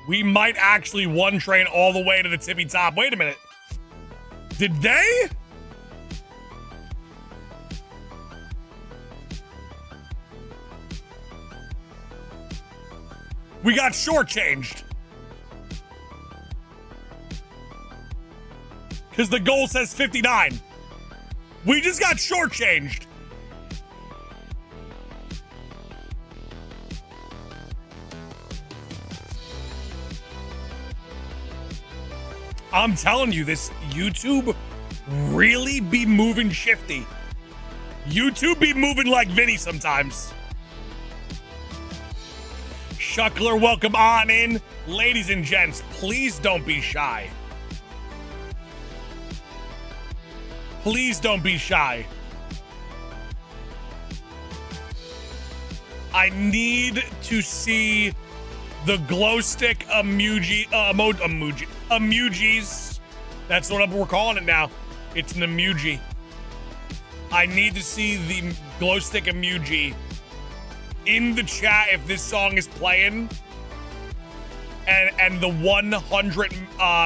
We might actually one train all the way to the tippy top. Wait a minute. Did they? We got shortchanged. Because the goal says 59. We just got shortchanged. I'm telling you, this YouTube really be moving shifty. YouTube be moving like Vinny sometimes. Shuckler, welcome on in. Ladies and gents, please don't be shy. Please don't be shy. I need to see the glow stick emojis. That's what we're calling it now. It's an emoji. I need to see the glow stick emoji in the chat if this song is playing. And the 100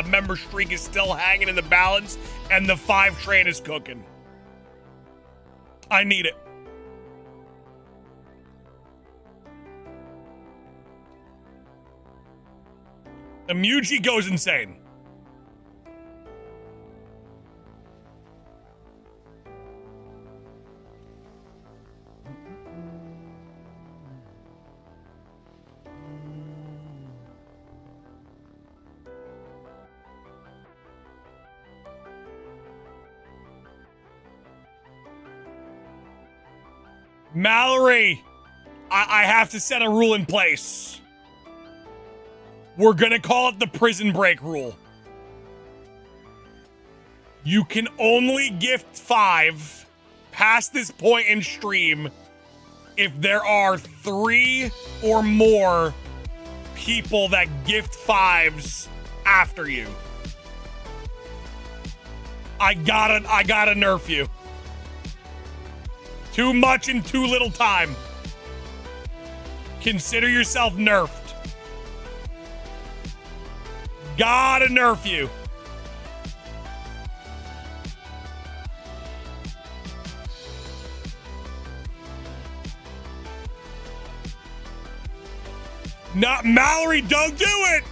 member streak is still hanging in the balance and the 5 train is cooking. I need it. Emoji goes insane. Mallory, I have to set a rule in place. We're gonna call it the prison break rule. You can only gift 5 past this point in stream if there are 3 or more people that gift 5s after you. I gotta nerf you. Too much in too little time. Consider yourself nerfed. Gotta nerf you. Not Mallory, don't do it!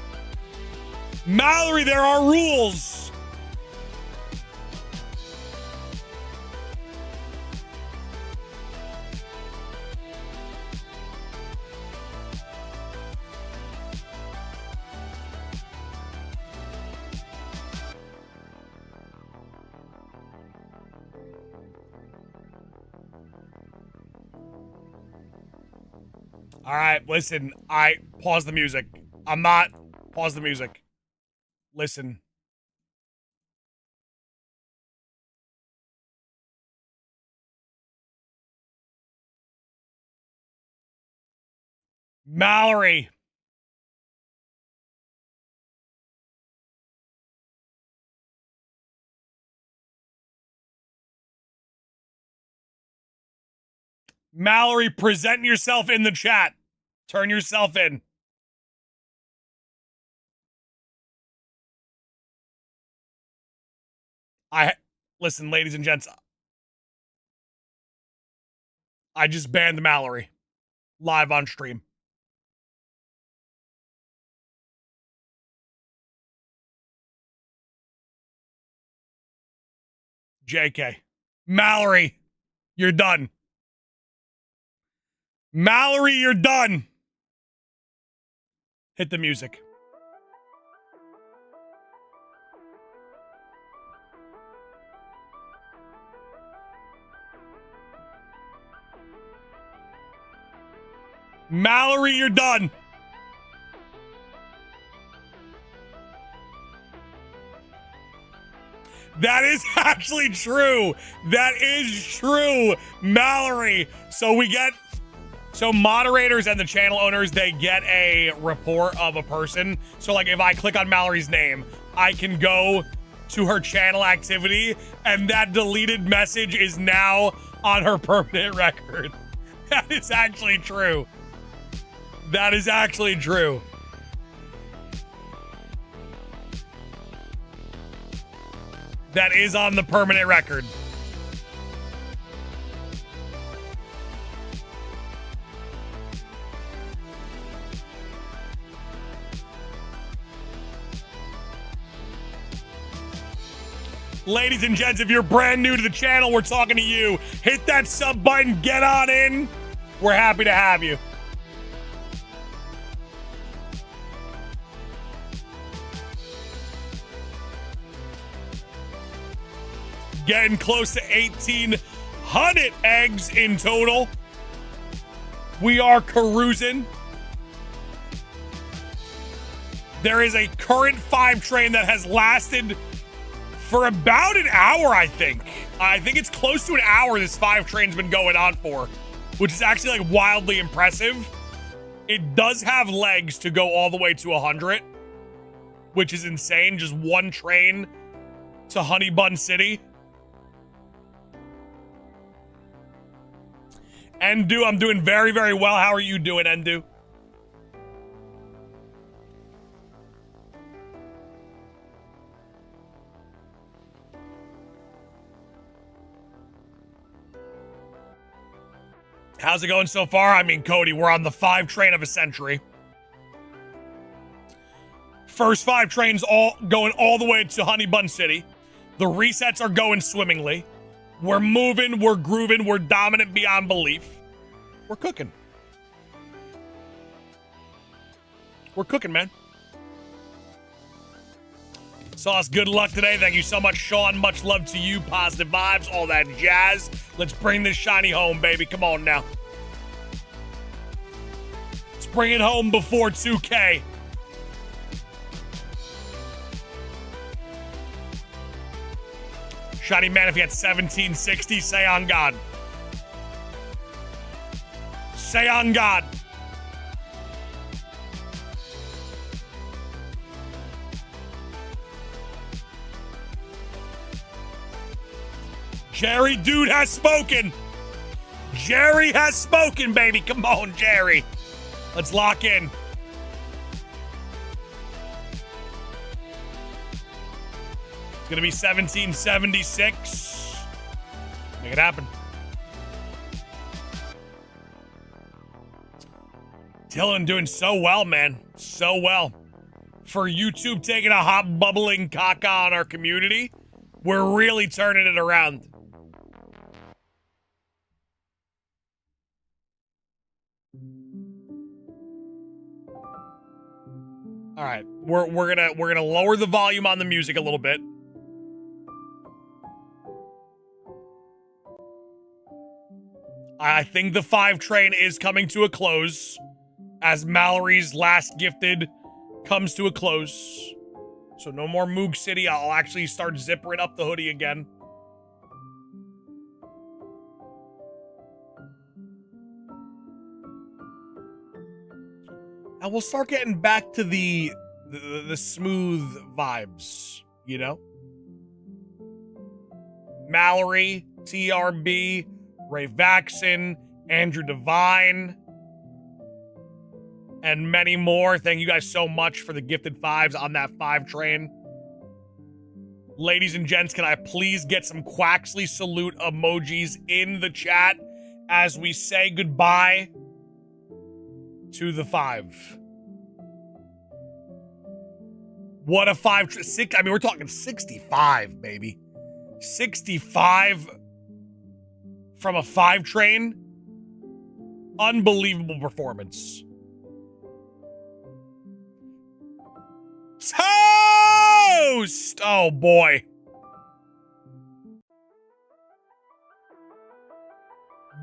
Mallory, there are rules. All right, listen, pause the music. Pause the music. Listen. Mallory. Mallory, present yourself in the chat. Turn yourself in. Listen, ladies and gents. I just banned Mallory. Live on stream. JK. Mallory, you're done. Mallory, you're done. Hit the music. Mallory, you're done. That is actually true. That is true, Mallory. So moderators and the channel owners, they get a report of a person. So like if I click on Mallory's name, I can go to her channel activity and that deleted message is now on her permanent record. That is actually true. That is actually true. That is on the permanent record. Ladies and gents, if you're brand new to the channel, we're talking to you. Hit that sub button, get on in. We're happy to have you. Getting close to 1,800 eggs in total. We are cruising. There is a current 5 train that has lasted for about an hour, I think. I think it's close to an hour this 5 train's been going on for, which is actually like wildly impressive. It does have legs to go all the way to 100, which is insane. Just one train to Honey Bun City. Endu, I'm doing very, very well. How are you doing, Endu? How's it going so far? I mean, Cody, we're on the 5 train of a century. First 5 trains all going all the way to Honey Bun City. The resets are going swimmingly. We're moving, we're grooving, we're dominant beyond belief. We're cooking. We're cooking, man. Sauce, good luck today. Thank you so much, Sean. Much love to you. Positive vibes, all that jazz. Let's bring this shiny home, baby. Come on now. Let's bring it home before 2K. Shiny Manaphy at 1760. Say on God. Say on God. Jerry Dude has spoken. Jerry has spoken, baby. Come on, Jerry. Let's lock in. It's going to be 1776. Make it happen. Dylan doing so well, man. So well. For YouTube taking a hot bubbling caca on our community, we're really turning it around. All right, we're gonna lower the volume on the music a little bit. I think the 5 train is coming to a close as Mallory's last gifted comes to a close. So no more Moog City. I'll actually start zippering up the hoodie again. And we'll start getting back to the smooth vibes, you know? Mallory, TRB, Ray Vaxon, Andrew Devine, and many more. Thank you guys so much for the gifted 5s on that 5 train. Ladies and gents, can I please get some Quaxley salute emojis in the chat as we say goodbye to the 5. What a 6, I mean, we're talking 65, baby. 65 from a 5 train. Unbelievable performance. Toast! Oh, boy.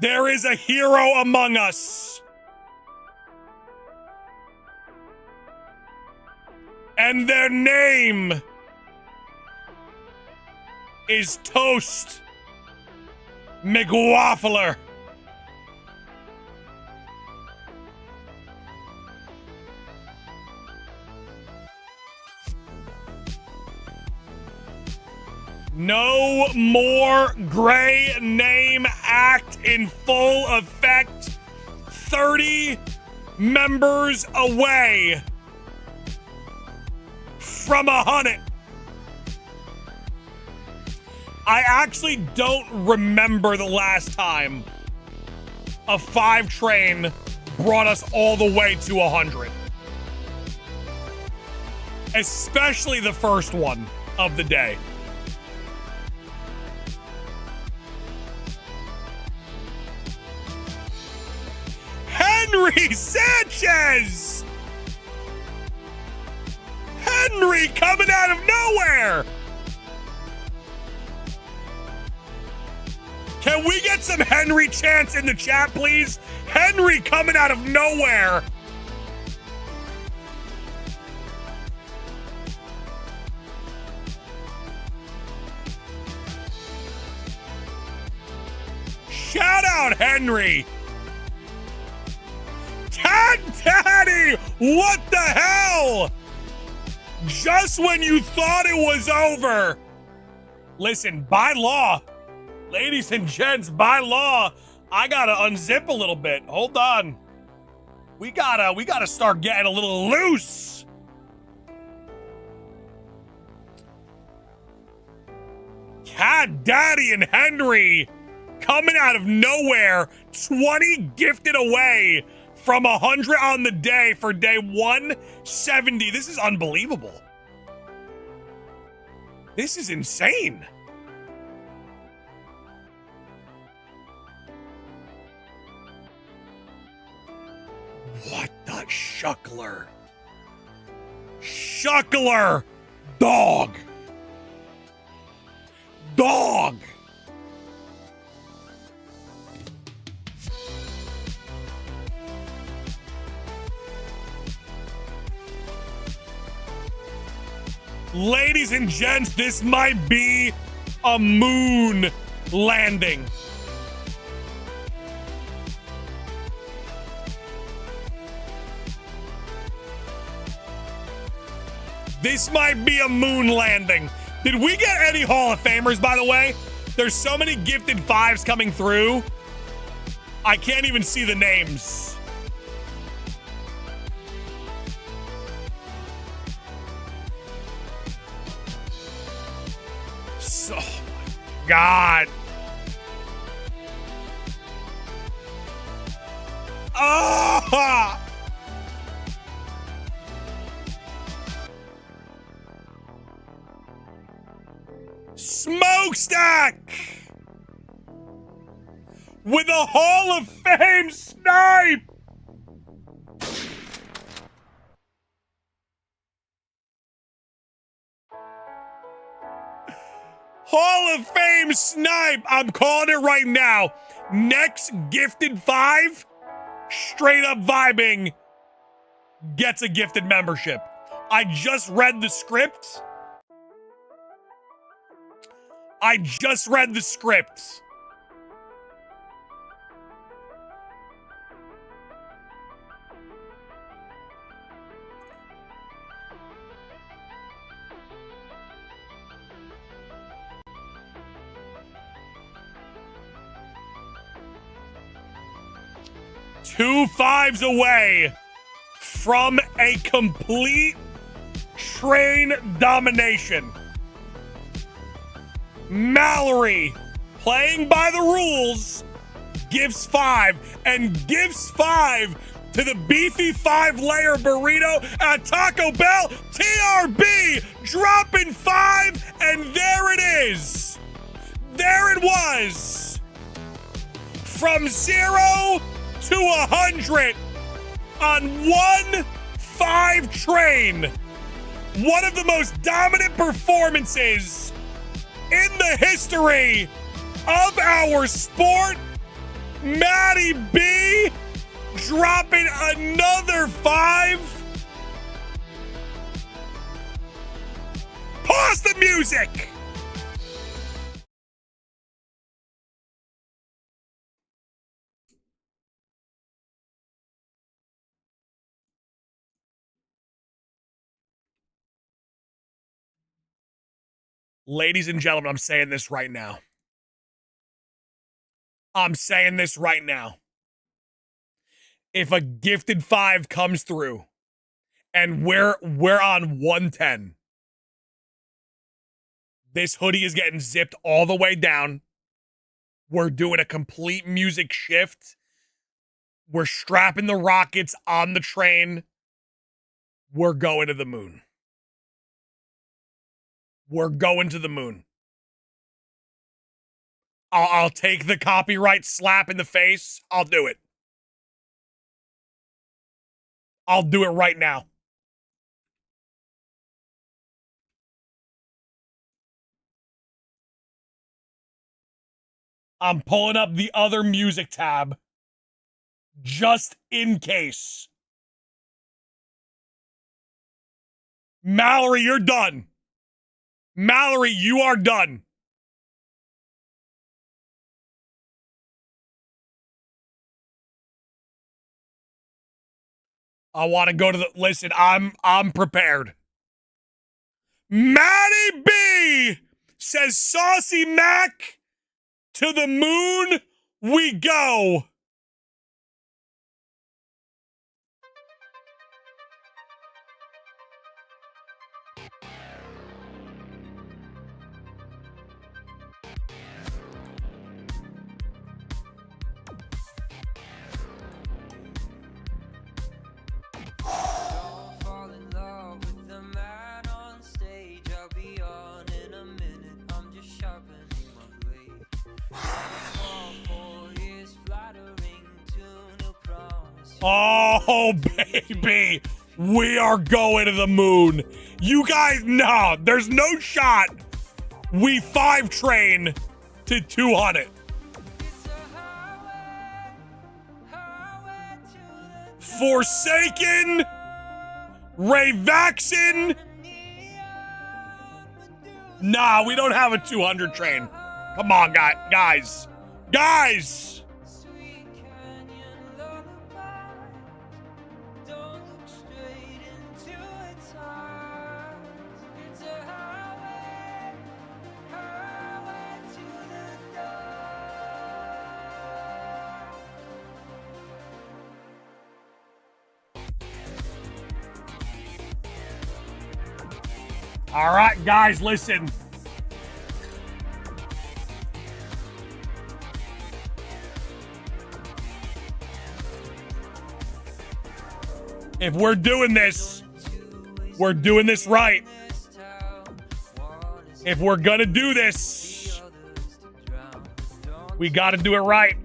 There is a hero among us. And their name is Toast McWaffler. No more gray name act in full effect. 30 members away from 100. I actually don't remember the last time a 5 train brought us all the way to 100. Especially the first one of the day. Henry Sanchez! Henry coming out of nowhere! Can we get some Henry chants in the chat, please? Henry coming out of nowhere! Shout out Henry! Cat Daddy! What the hell? Just when you thought it was over. Listen, by law, ladies and gents, by law, I gotta unzip a little bit. Hold on. We gotta start getting a little loose. Cat Daddy and Henry coming out of nowhere, 20 gifted away from 100 on the day for day 170. This is unbelievable. This is insane. What the shuckler? Shuckler! Dog! Dog! Ladies and gents, this might be a moon landing. This might be a moon landing. Did we get any Hall of Famers, by the way? There's so many gifted 5s coming through. I can't even see the names. Oh my God. Oh! Smokestack! With a Hall of Fame snipe! Hall of Fame snipe! I'm calling it right now. Next gifted 5, straight up vibing, gets a gifted membership. I just read the script. I just read the script. Two 5s away from a complete train domination. Mallory, playing by the rules, gives 5 and gives 5 to the beefy 5-layer burrito at Taco Bell. TRB dropping 5, and there it is. There it was. From 0 to 100 on one 5 train. One of the most dominant performances in the history of our sport. Matty B dropping another 5. Pause the music. Ladies and gentlemen, I'm saying this right now. I'm saying this right now. If a gifted 5 comes through and we're on 110, this hoodie is getting zipped all the way down. We're doing a complete music shift. We're strapping the rockets on the train. We're going to the moon. We're going to the moon. I'll take the copyright slap in the face. I'll do it. I'll do it right now. I'm pulling up the other music tab just in case. Mallory, you're done. Mallory, you are done. I want to go to the... Listen, I'm prepared. Maddie B says, Saucy Mac, to the moon we go. Oh, baby. We are going to the moon. You guys, no, there's no shot. We 5 train to 200. Forsaken. Ray Vaxon. Nah, we don't have a 200 train. Come on, guys. Guys. All right, guys, listen. If we're doing this right. If we're gonna do this, we gotta do it right.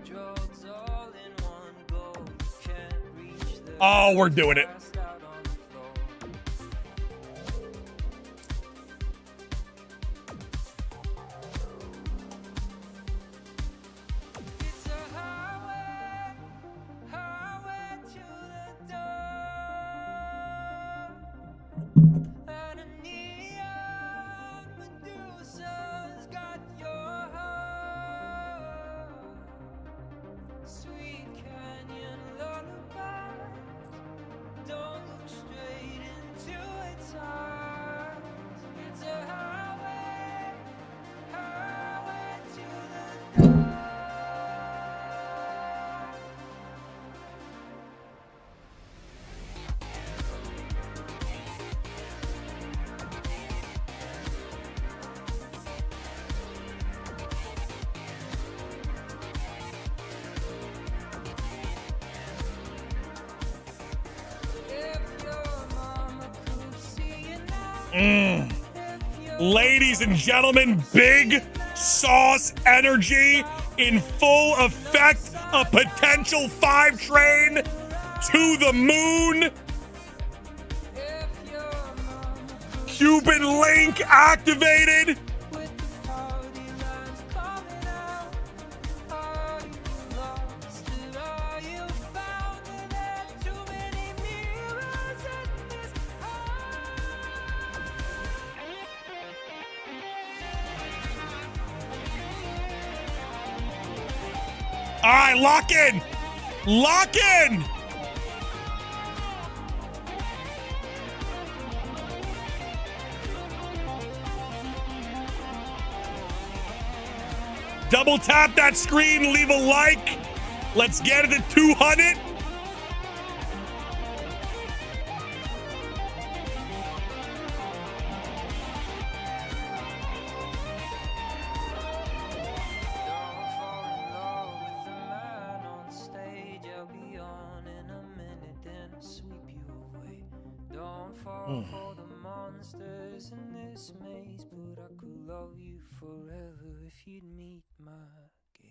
Oh, we're doing it. Ladies and gentlemen, big sauce energy in full effect. A potential 5 train to the moon. Cuban link activated. All right, lock in. Lock in. Double tap that screen, leave a like. Let's get it to 200. For the monsters in this maze, but I could love you forever if you'd meet my gaze.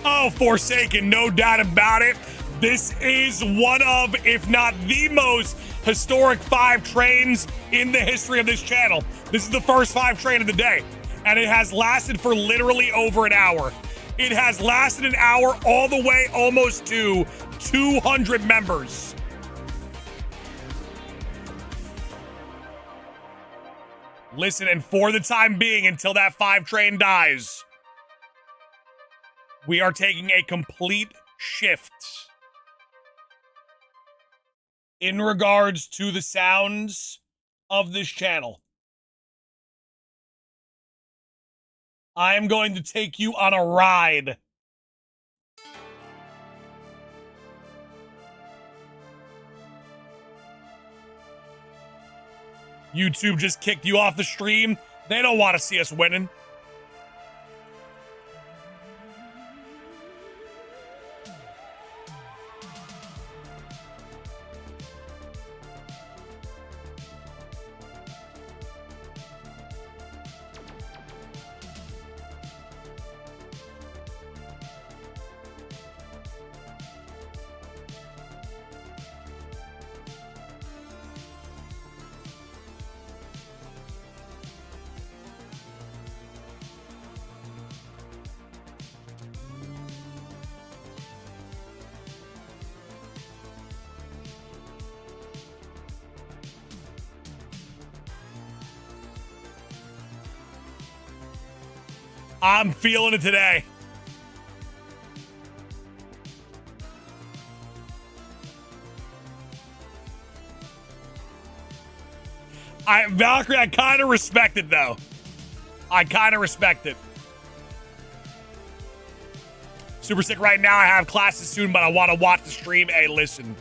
Oh, Forsaken, no doubt about it. This is one of, if not the most historic 5 trains in the history of this channel. This is the first 5 train of the day, and it has lasted for literally over an hour. It has lasted an hour all the way almost to 200 members. Listen, and for the time being, until that 5 train dies, we are taking a complete shift in regards to the sounds of this channel. I am going to take you on a ride. YouTube just kicked you off the stream. They don't want to see us winning. I'm feeling it today. Valkyrie, I kind of respect it, though. I kind of respect it. Super sick right now. I have classes soon, but I want to watch the stream. Hey, listen.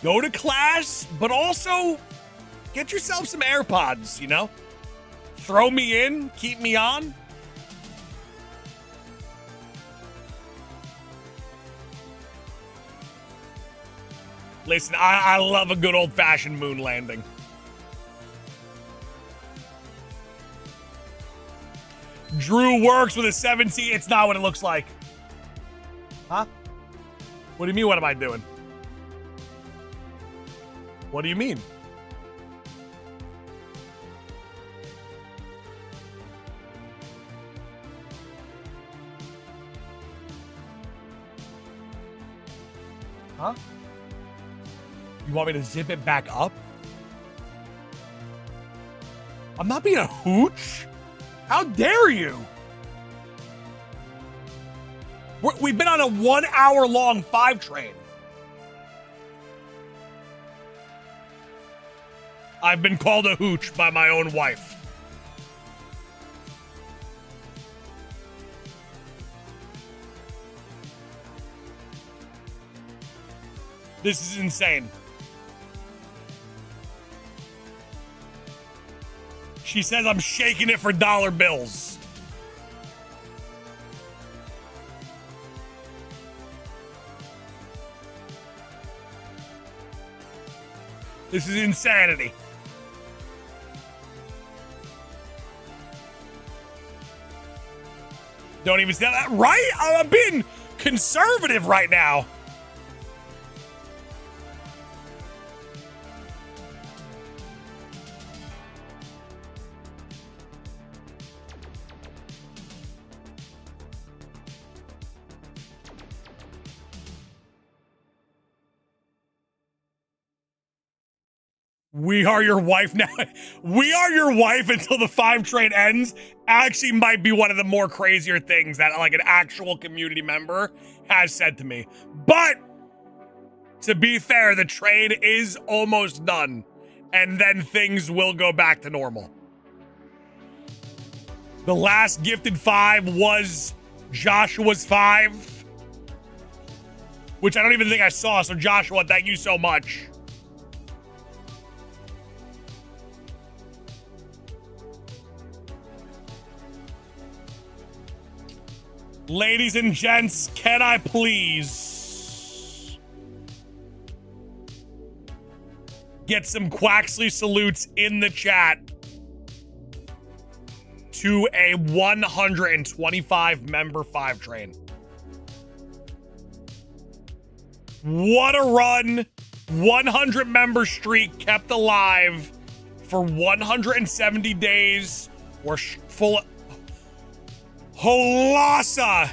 Go to class, but also get yourself some AirPods, you know? Throw me in, keep me on. Listen, I love a good old-fashioned moon landing. Drew works with a 17. It's not what it looks like. Huh? What do you mean, what am I doing? What do you mean? Huh? You want me to zip it back up? I'm not being a hooch. How dare you? We've been on a 1 hour long 5 train. I've been called a hooch by my own wife. This is insane. She says I'm shaking it for dollar bills. This is insanity. Don't even say that, right? I'm being conservative right now. We are your wife now. We are your wife until the 5 train ends actually might be one of the more crazier things that like an actual community member has said to me. But to be fair, the train is almost done and then things will go back to normal. The last gifted 5 was Joshua's 5, which I don't even think I saw. So Joshua, thank you so much. Ladies and gents, can I please get some Quaxley salutes in the chat to a 125 member 5 train? What a run. 100 member streak kept alive for 170 days. We're full of Holasa.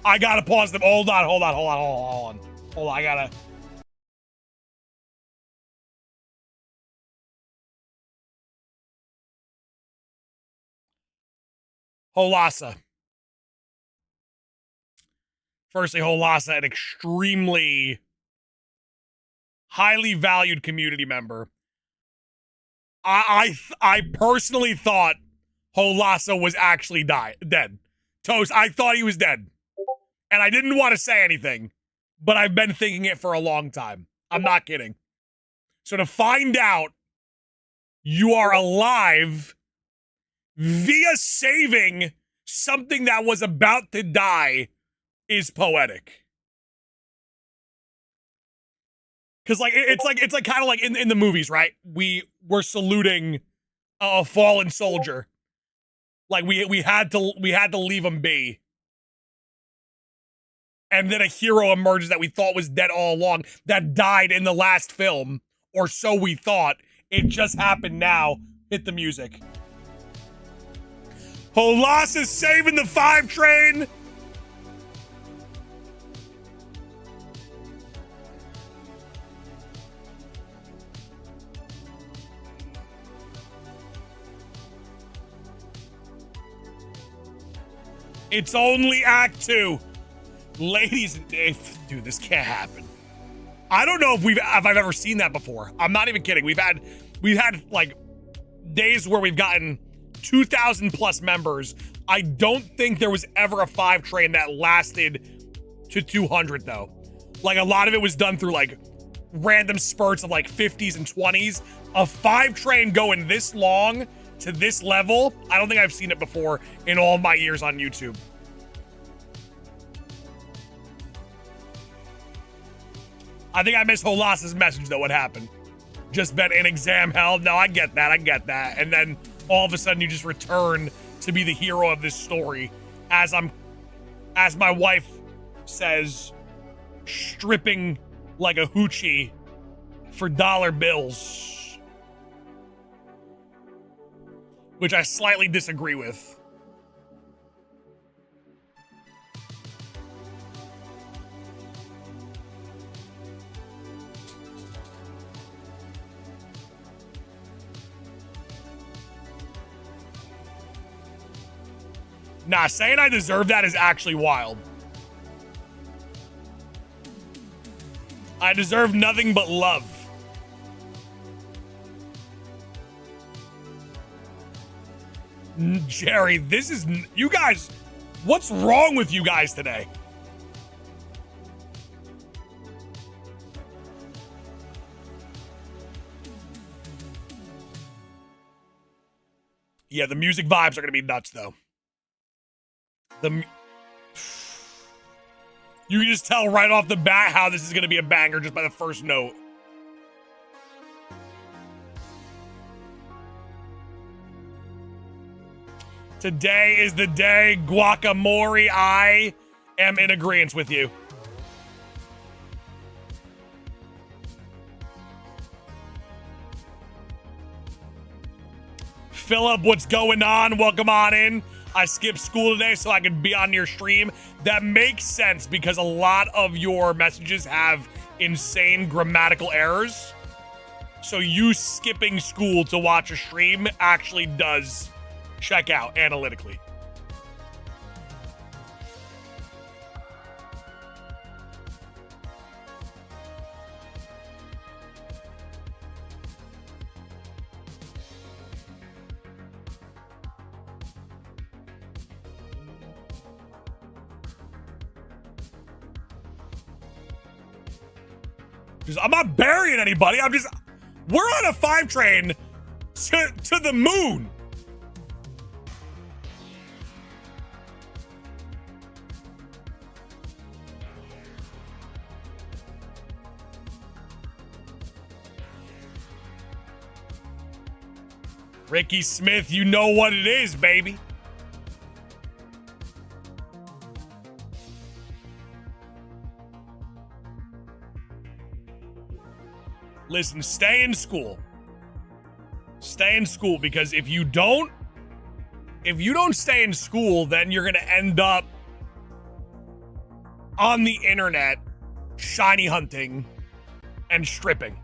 I gotta pause them. Hold on. I gotta. Holasa. Firstly, Holasa, an extremely highly valued community member. I personally thought Holasa was actually dead. Toast, I thought he was dead. And I didn't want to say anything, but I've been thinking it for a long time. I'm not kidding. So to find out you are alive via saving something that was about to die is poetic. Cause like it's like kind of like in the movies, right? We're saluting a fallen soldier. Like we had to leave him be. And then a hero emerges that we thought was dead all along that died in the last film, or so we thought. It just happened now. Hit the music. Holas is saving the 5 train. It's only Act 2. Ladies and dude, this can't happen. I don't know if I've ever seen that before. I'm not even kidding. We've had like days where we've gotten 2,000 plus members. I don't think there was ever a 5 train that lasted to 200 though. Like a lot of it was done through like random spurts of like 50s and 20s. A 5 train going this long to this level, I don't think I've seen it before in all my years on YouTube. I think I missed Holas's message though. What happened? Just been in exam hell. No, I get that. And then all of a sudden you just return to be the hero of this story as my wife says, stripping like a hoochie for dollar bills. Which I slightly disagree with. Nah, saying I deserve that is actually wild. I deserve nothing but love. Jerry, this is... You guys... What's wrong with you guys today? Yeah, the music vibes are going to be nuts, though. You can just tell right off the bat how this is going to be a banger just by the first note. Today is the day, Guacamole. I am in agreement with you. Philip, what's going on? Welcome on in. I skipped school today so I could be on your stream. That makes sense because a lot of your messages have insane grammatical errors. So you skipping school to watch a stream actually does check out analytically. I'm not burying anybody. We're on a 5 train to the moon. Ricky Smith, you know what it is, baby. Listen, stay in school. Stay in school, because if you don't stay in school, then you're going to end up on the internet shiny hunting and stripping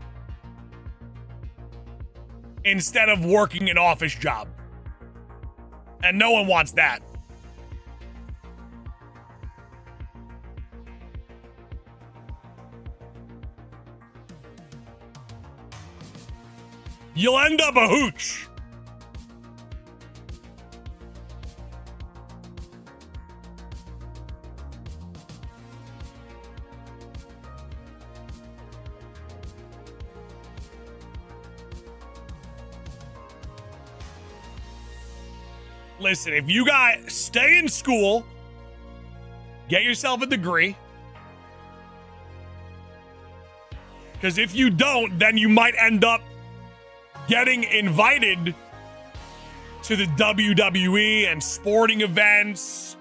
instead of working an office job. And no one wants that. You'll end up a hooch. Listen, if you guys stay in school, get yourself a degree. Because if you don't, then you might end up getting invited to the WWE and sporting events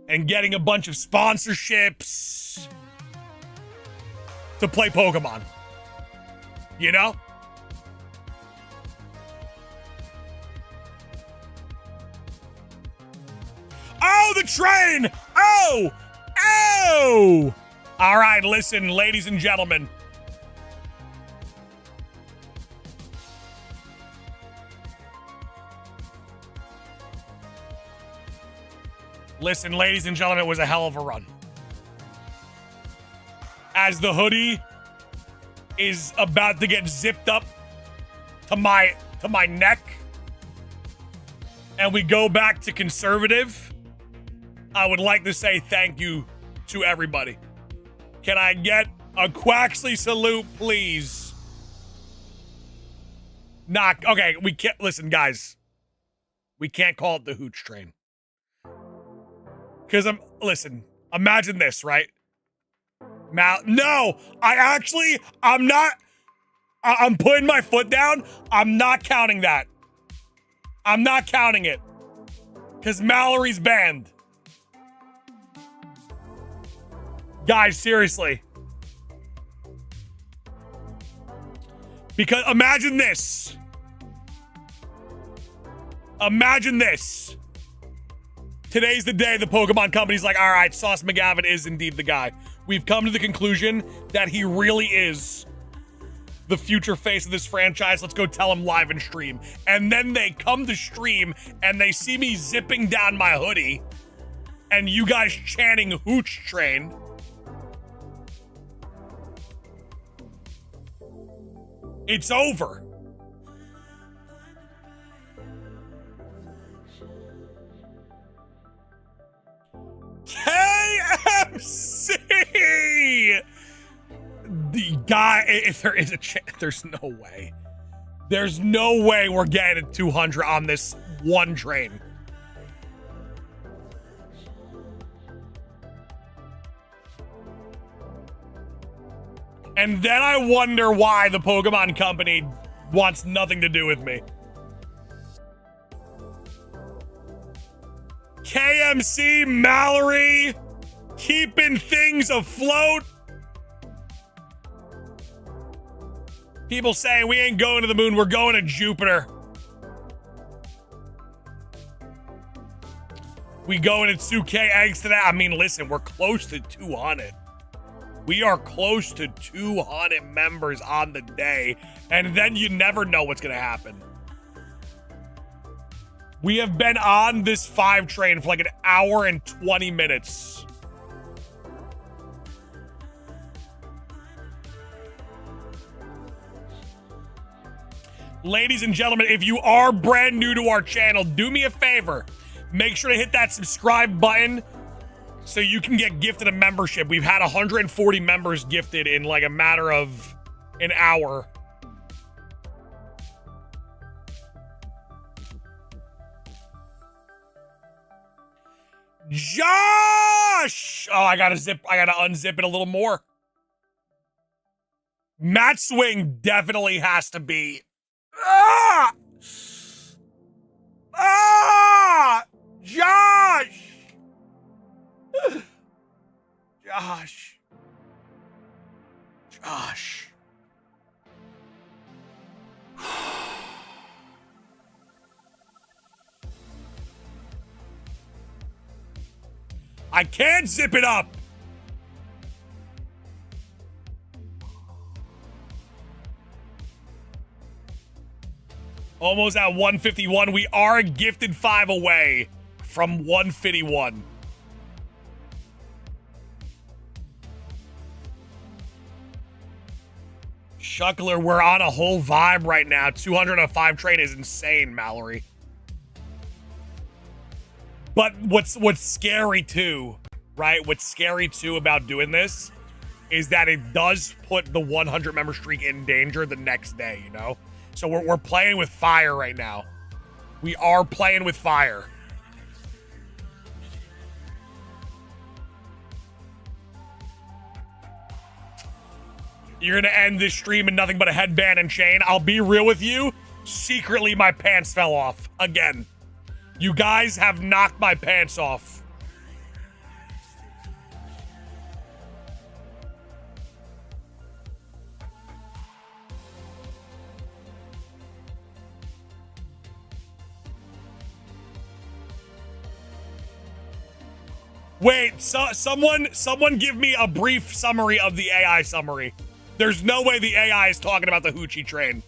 and getting a bunch of sponsorships to play Pokemon. You know? Oh, the train! Oh! Oh! All right, listen, ladies and gentlemen. Listen, ladies and gentlemen, it was a hell of a run. As the hoodie is about to get zipped up to my neck, and we go back to conservative, I would like to say thank you to everybody. Can I get a Quaxley salute, please? Okay, we can't, listen, guys. We can't call it the hooch train. Because listen, imagine this, right? No, I'm putting my foot down. I'm not counting that. I'm not counting it. Because Mallory's banned. Guys, seriously. Because imagine this. Imagine this. Today's the day the Pokemon company's like, all right, Sauce McGavin is indeed the guy. We've come to the conclusion that he really is the future face of this franchise. Let's go tell him live and stream. And then they come to stream and they see me zipping down my hoodie and you guys chanting hooch train. It's over. KMC! The guy, if there is a chance, there's no way. There's no way we're getting to 200 on this one train. And then I wonder why the Pokemon company wants nothing to do with me. KMC, Mallory, keeping things afloat. People saying we ain't going to the moon, we're going to Jupiter. We going to 2K eggs to that. I mean, listen, we're close to 200. We are close to 200 members on the day, and then you never know what's going to happen. We have been on this 5 train for like an hour and 20 minutes. Ladies and gentlemen, if you are brand new to our channel, do me a favor. Make sure to hit that subscribe button so you can get gifted a membership. We've had 140 members gifted in like a matter of an hour. Josh! Oh, I gotta unzip it a little more. Matt Swing definitely has to be. Ah! Ah! Josh! Josh. Josh. I can't zip it up. Almost at 151. We are a gifted 5 away from 151. Shuckler, we're on a whole vibe right now. 205 train is insane, Mallory. But what's scary too, right? What's scary too about doing this is that it does put the 100 member streak in danger the next day, you know? So we're playing with fire right now. We are playing with fire. You're gonna end this stream in nothing but a headband and chain. I'll be real with you. Secretly, my pants fell off again. You guys have knocked my pants off. Wait, someone give me a brief summary of the AI summary. There's no way the AI is talking about the Hoochie train.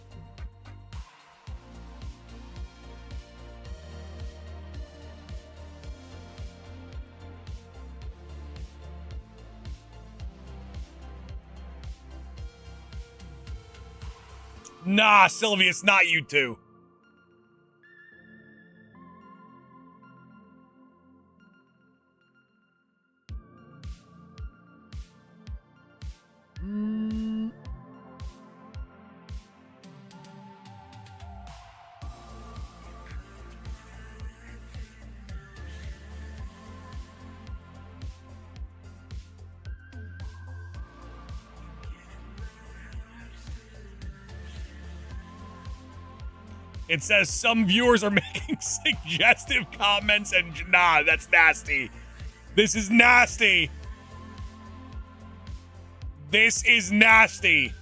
Nah, Sylvia, it's not you two. It says some viewers are making suggestive comments and nah, that's nasty. This is nasty. This is nasty.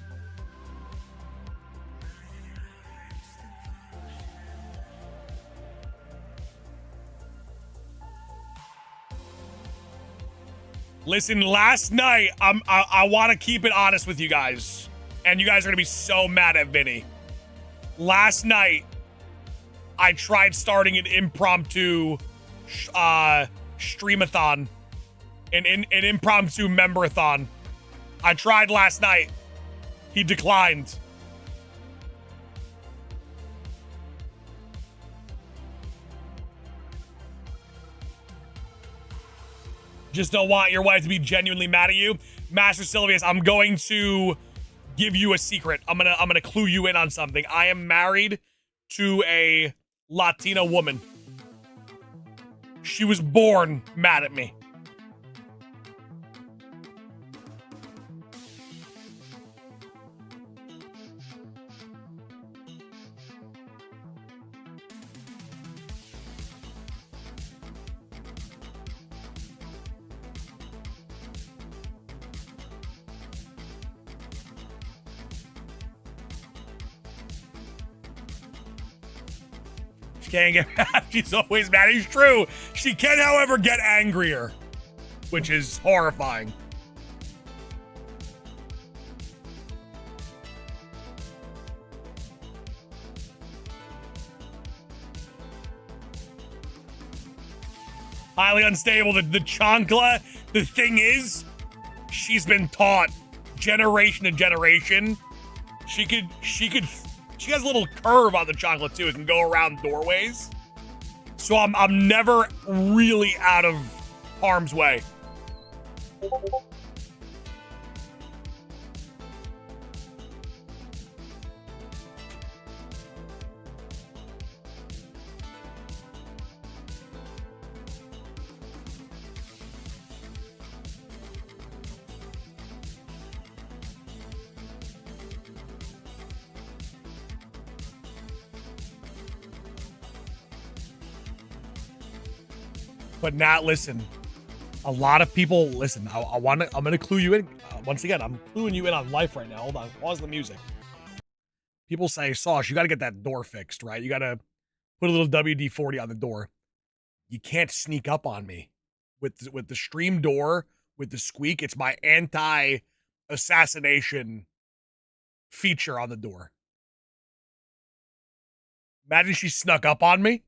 Listen, last night, I want to keep it honest with you guys, and you guys are gonna be so mad at Vinny. Last night, I tried starting an impromptu streamathon, an impromptu memberathon. I tried last night. He declined. Just don't want your wife to be genuinely mad at you. Master Sylvius, I'm going to give you a secret. I'm gonna clue you in on something. I am married to a Latina woman. She was born mad at me. Can't get mad. She's always mad. It's true. She can, however, get angrier, which is horrifying. Highly unstable. The chancla, the thing is, she's been taught generation to generation. She has a little curve on the chancla too. It can go around doorways. So I'm never really out of harm's way. But now, listen, a lot of people, listen, I'm going to clue you in. Once again, I'm cluing you in on life right now. Hold on, pause the music. People say, Sauce, you got to get that door fixed, right? You got to put a little WD-40 on the door. You can't sneak up on me. With the stream door, with the squeak, it's my anti-assassination feature on the door. Imagine she snuck up on me.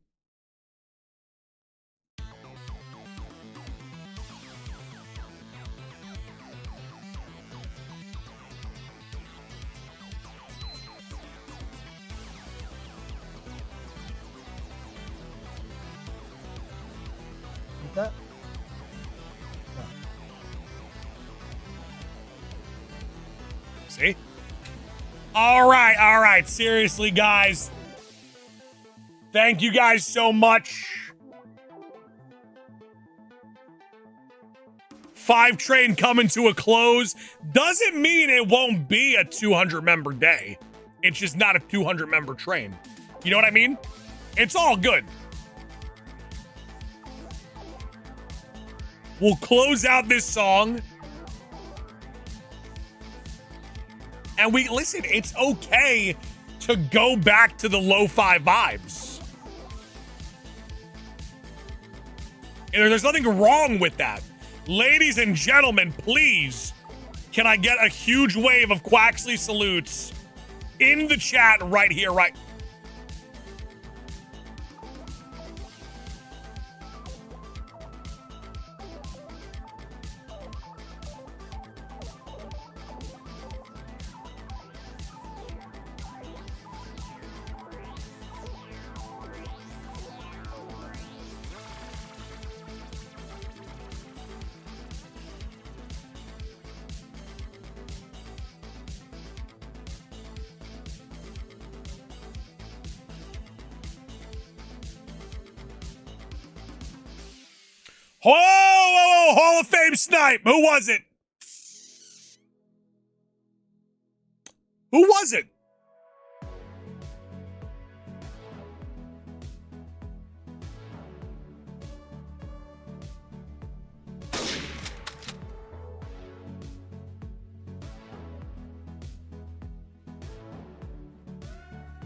That? See? All right. Seriously, guys. Thank you guys so much. 5 train coming to a close. Doesn't mean it won't be a 200 member day. It's just not a 200 member train. You know what I mean? It's all good. We'll close out this song. And listen, it's okay to go back to the lo-fi vibes. There's nothing wrong with that. Ladies and gentlemen, please, can I get a huge wave of Quaxley salutes in the chat right here, right? Whoa, Hall of Fame snipe. Who was it? Who was it?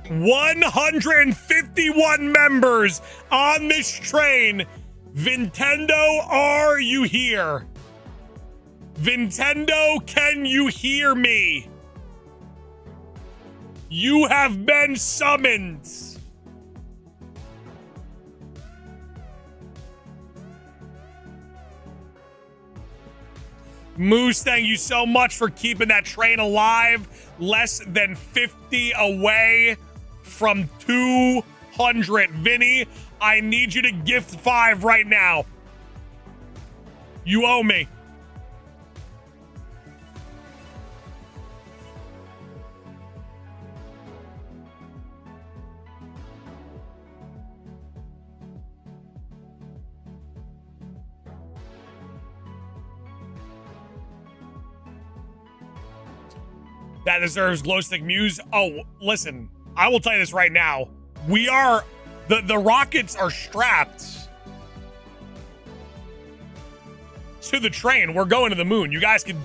$151 members on this train. Nintendo, are you here? Nintendo, can you hear me? You have been summoned. Moose, thank you so much for keeping that train alive. Less than 50 away from 200. Vinny, I need you to gift 5 right now. You owe me. That deserves glow stick muse. Oh, listen, I will tell you this right now. We are, the rockets are strapped to the train. We're going to the moon. You guys can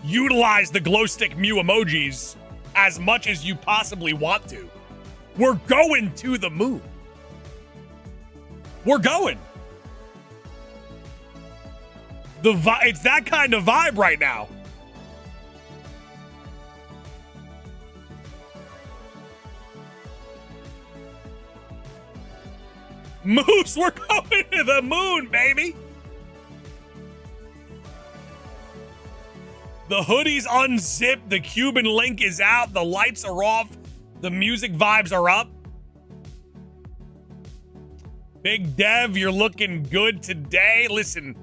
utilize the glow stick Mew emojis as much as you possibly want to. We're going to the moon. We're going. It's that kind of vibe right now. Moose, we're going to the moon, baby. The hoodies unzipped. The Cuban link is out. The lights are off. The music vibes are up. Big Dev, you're looking good today. Listen,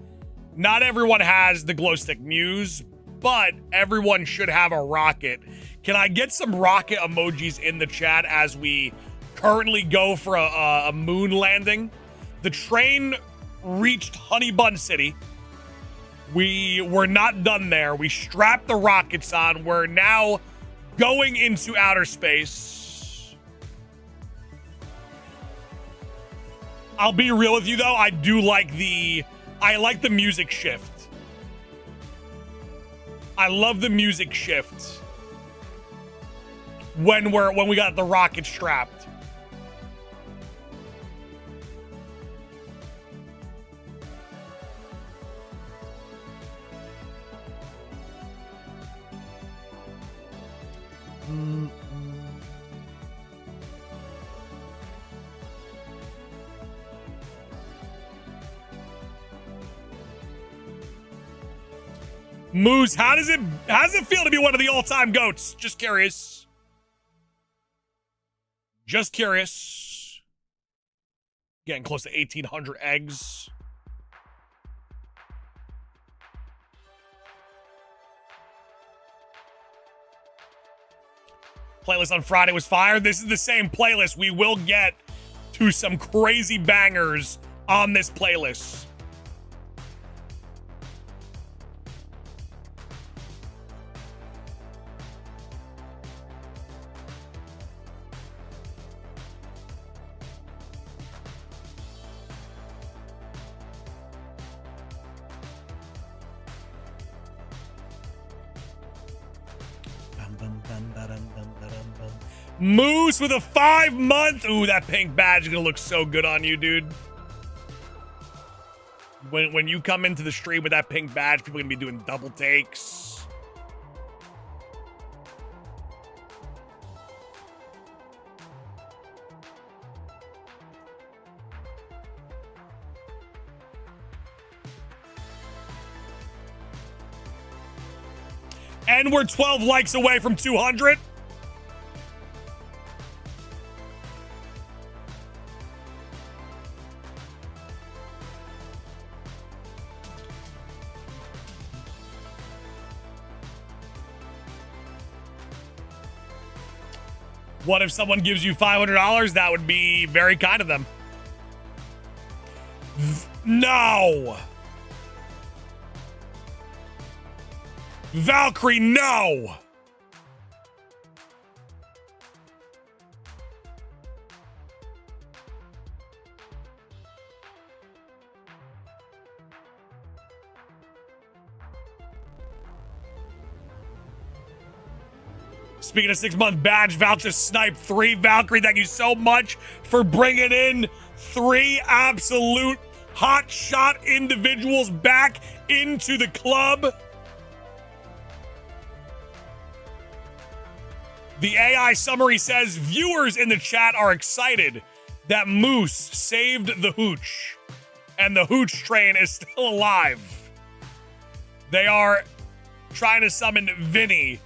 not everyone has the glow stick muse, but everyone should have a rocket. Can I get some rocket emojis in the chat as we currently go for a moon landing? The train reached Honey Bun City. We were not done there. We strapped the rockets on. We're now going into outer space. I'll be real with you though. I like the music shift. I love the music shift when we got the rocket strapped. Moose, how does it feel to be one of the all-time GOATs? Just curious. Just curious. Getting close to 1,800 eggs. Playlist on Friday was fire. This is the same playlist. We will get to some crazy bangers on this playlist. Moose with a 5-month. Ooh, that pink badge is gonna look so good on you, dude. When you come into the stream with that pink badge, people are gonna be doing double takes. And we're 12 likes away from 200. What if someone gives you $500? That would be very kind of them. No. Valkyrie, no. Speaking of 6-month badge, Val just sniped 3. Valkyrie, thank you so much for bringing in 3 absolute hot shot individuals back into the club. The AI summary says viewers in the chat are excited that Moose saved the hooch and the hooch train is still alive. They are trying to summon Vinny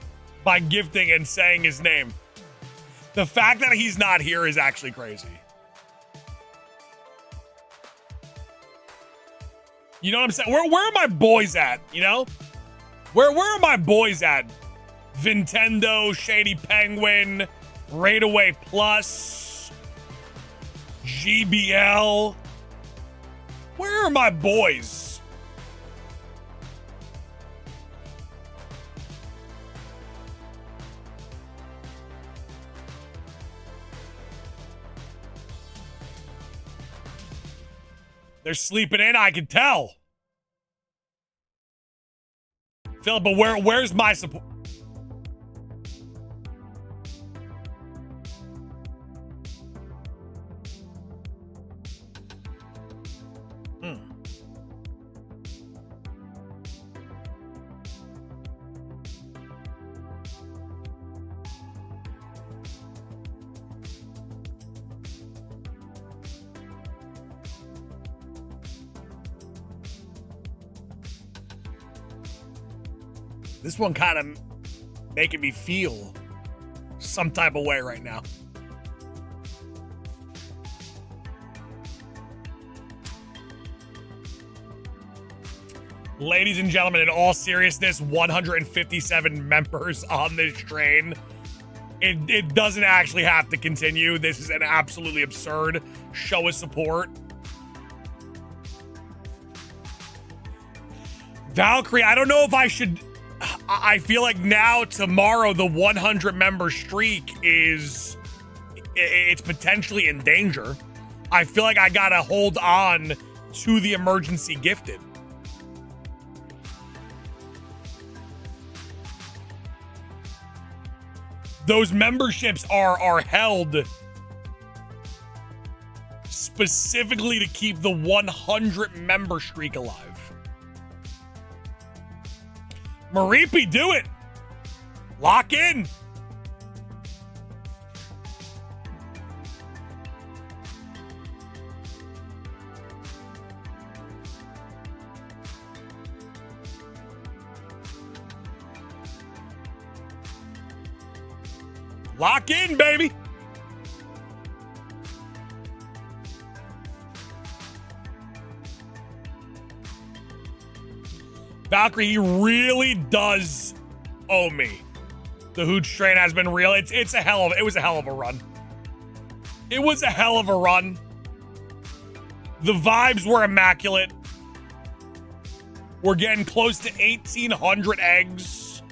by gifting and saying his name. The fact that he's not here is actually crazy. You know what I'm saying? Where are my boys at? You know? Where are my boys at? Nintendo, Shady Penguin, Raidaway Plus, GBL. Where are my boys? They're sleeping in, I can tell. Phil, but where's my support? This one kind of making me feel some type of way right now. Ladies and gentlemen, in all seriousness, 157 members on this train. It doesn't actually have to continue. This is an absolutely absurd show of support. Valkyrie, I don't know if I should... I feel like now, tomorrow, the 100 member streak is... It's potentially in danger. I feel like I gotta hold on to the emergency gifted. Those memberships are held specifically to keep the 100 member streak alive. Manaphy, do it. Lock in. Lock in, baby. Valkyrie, he really does owe me. The hooch train has been real. It was a hell of a run. It was a hell of a run. The vibes were immaculate. We're getting close to 1,800 eggs.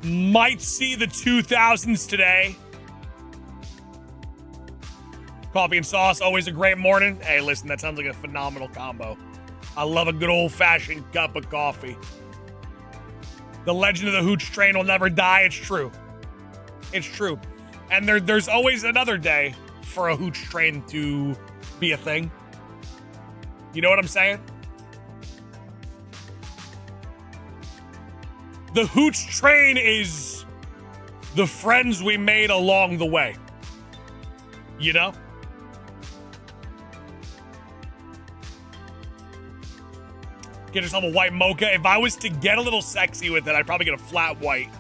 Might see the 2000s today. Coffee and sauce, always a great morning. Hey, listen, that sounds like a phenomenal combo. I love a good old-fashioned cup of coffee. The legend of the hooch train will never die. It's true. It's true. And there's always another day for a hooch train to be a thing. You know what I'm saying? The hooch train is the friends we made along the way. You know? Get yourself a white mocha. If I was to get a little sexy with it, I'd probably get a flat white.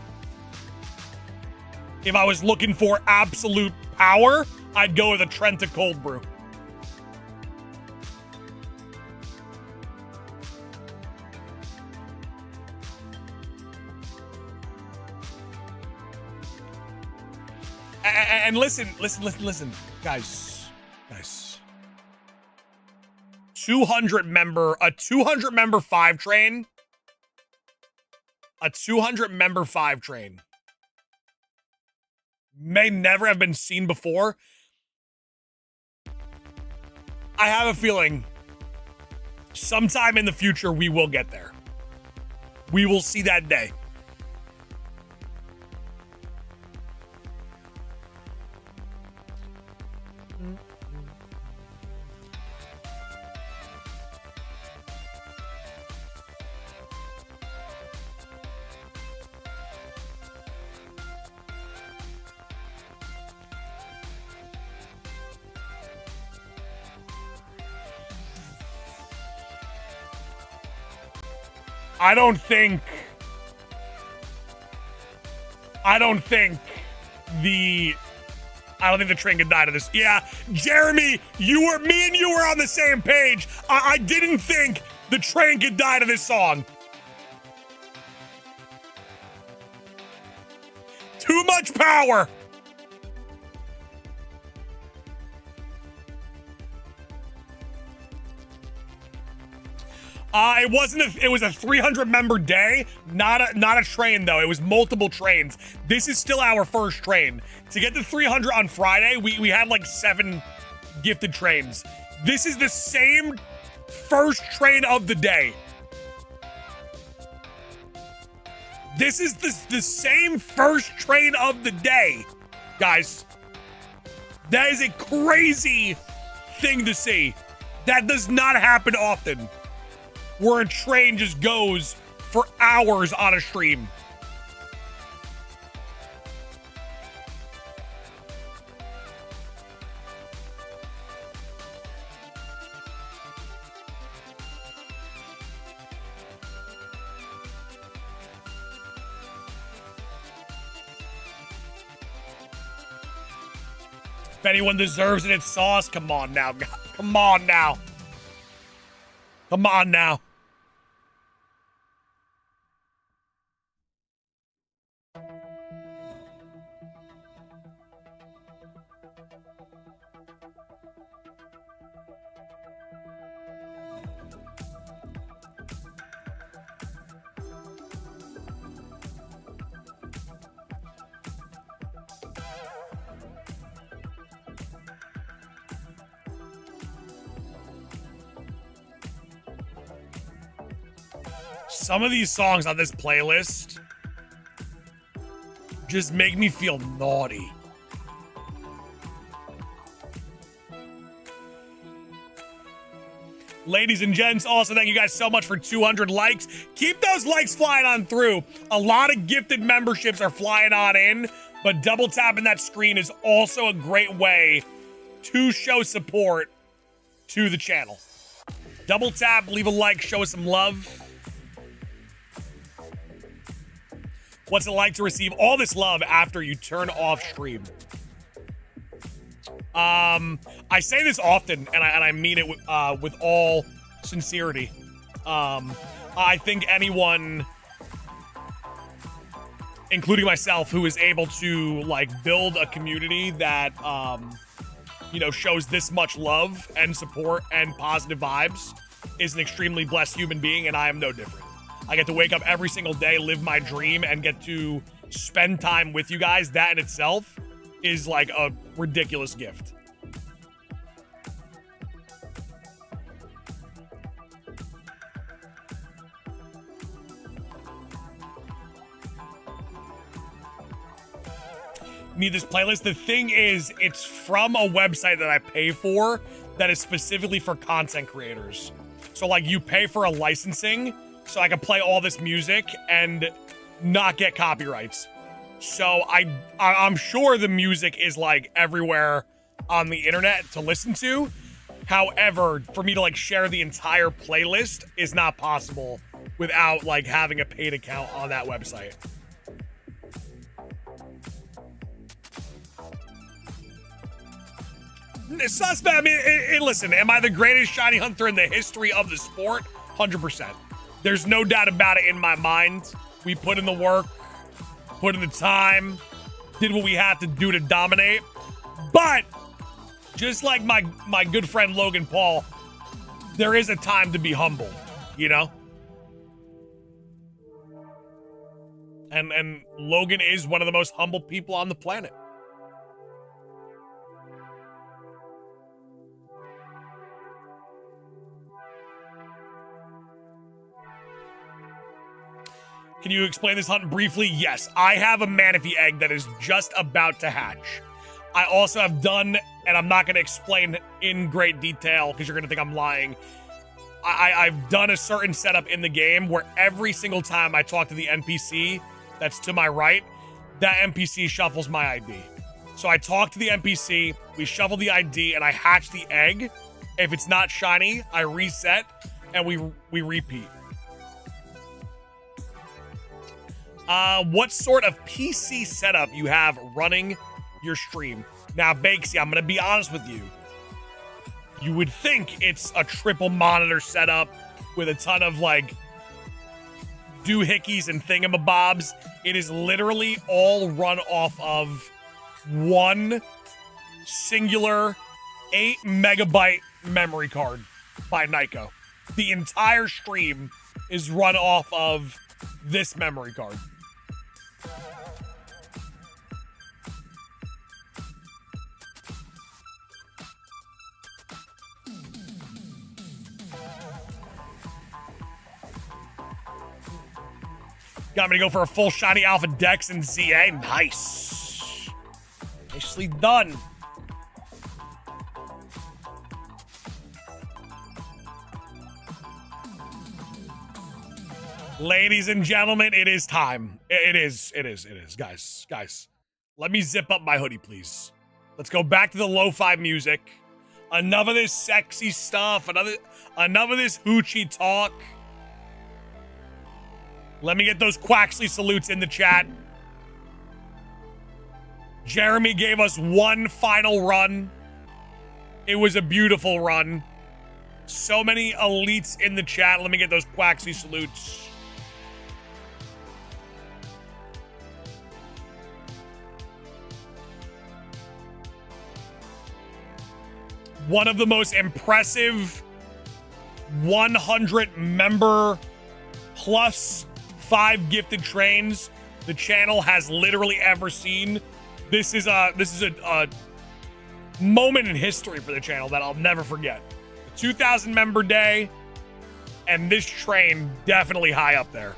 If I was looking for absolute power, I'd go with a Trenta cold brew. And listen, guys. 200 member 5 train. A 200 member 5 train may never have been seen before. I have a feeling sometime in the future we will get there. We will see that day. I don't think the train could die to this. Yeah, Jeremy, me and you were on the same page. I didn't think the train could die to this song. Too much power. It was a 300 member day, not a train though. It was multiple trains. This is still our first train. To get to 300 on Friday, we had like 7 gifted trains. This is the same first train of the day. This is the same first train of the day, guys. That is a crazy thing to see. That does not happen often, where a train just goes for hours on a stream. If anyone deserves it, it's Sauce. Come on now. Come on now. Come on now. Some of these songs on this playlist just make me feel naughty. Ladies and gents, also thank you guys so much for 200 likes. Keep those likes flying on through. A lot of gifted memberships are flying on in, but double tapping that screen is also a great way to show support to the channel. Double tap, leave a like, show us some love. What's it like to receive all this love after you turn off stream? I say this often, and I mean it with all sincerity. I think anyone, including myself, who is able to like build a community that you know, shows this much love and support and positive vibes is an extremely blessed human being, and I am no different. I get to wake up every single day, live my dream, and get to spend time with you guys. That in itself is like a ridiculous gift. Need this playlist? The thing is, it's from a website that I pay for that is specifically for content creators. So like you pay for a licensing so I can play all this music and not get copyrights. So I'm sure the music is like everywhere on the internet to listen to. However, for me to like share the entire playlist is not possible without like having a paid account on that website. Suspect, I mean, listen, am I the greatest shiny hunter in the history of the sport? 100%. There's no doubt about it in my mind. We put in the work, put in the time, did what we had to do to dominate. But just like my good friend Logan Paul, there is a time to be humble, you know? And Logan is one of the most humble people on the planet. Can you explain this hunt briefly? Yes, I have a Manaphy egg that is just about to hatch. I also have done, and I'm not going to explain in great detail because you're going to think I'm lying. I've done a certain setup in the game where every single time I talk to the NPC that's to my right, that NPC shuffles my ID. So I talk to the NPC, we shuffle the ID, and I hatch the egg. If it's not shiny, I reset, and we repeat. What sort of PC setup you have running your stream? Now, Bakesy, I'm gonna be honest with you. You would think it's a triple monitor setup with a ton of like doohickeys and thingamabobs. It is literally all run off of one singular 8 megabyte memory card by Nyko. The entire stream is run off of this memory card. Got me to go for a full shiny alpha Dex and ZA. Nice. Nicely done. Ladies and gentlemen, it is time. It is. Guys. Let me zip up my hoodie, please. Let's go back to the lo-fi music. Enough of this sexy stuff. Enough of this hoochie talk. Let me get those Quaxley salutes in the chat. Jeremy gave us one final run. It was a beautiful run. So many elites in the chat. Let me get those Quaxy salutes. One of the most impressive 100 member plus 5 gifted trains the channel has literally ever seen. This is a moment in history for the channel that I'll never forget. 2,000 member day, and this train definitely high up there.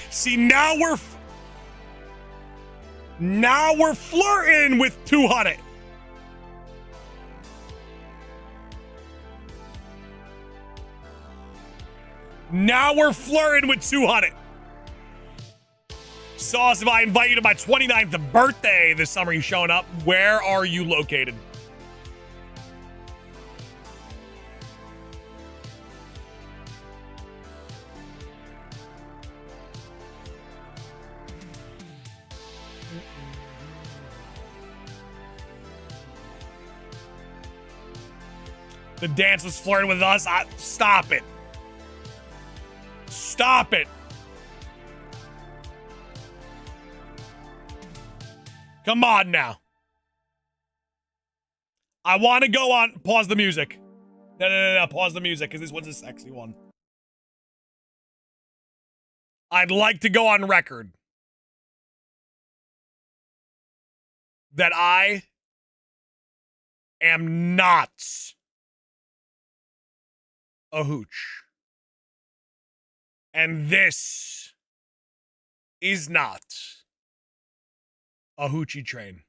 See, now we're flirting with 200. Now we're flirting with 200. Sauce, if I invite you to my 29th birthday this summer, you showing up? Where are you located? The dance was flirting with us. Stop it. Stop it. Come on now. I want to go on. Pause the music. No. Pause the music because this one's a sexy one. I'd like to go on record that I am not a hooch. And this is not a hoochie train.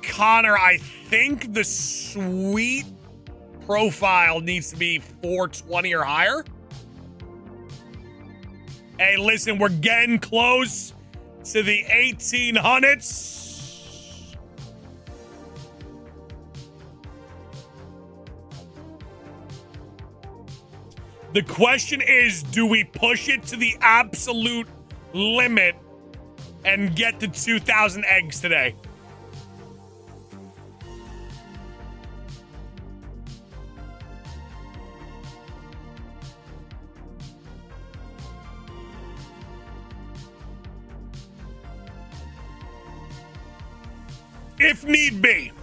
Connor, I think the sweet profile needs to be 420 or higher. Hey, listen, we're getting close to the 1800s. The question is, do we push it to the absolute limit and get to 2,000 eggs today? If need be.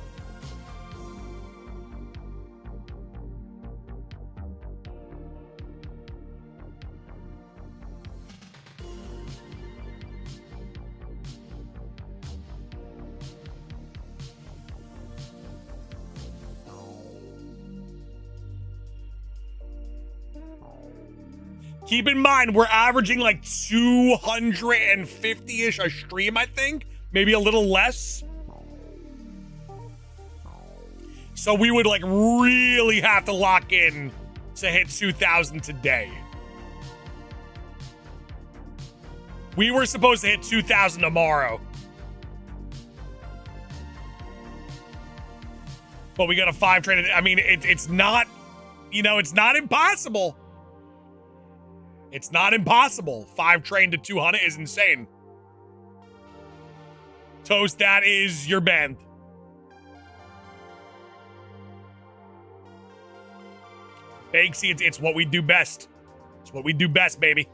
Keep in mind, we're averaging like 250-ish a stream, I think. Maybe a little less. So we would like really have to lock in to hit 2,000 today. We were supposed to hit 2,000 tomorrow. But we got a 5 train. I mean, it's not, you know, it's not impossible. It's not impossible. 5 train to 200 is insane. Toast, that is your band. Bakesy, it's what we do best. It's what we do best, baby.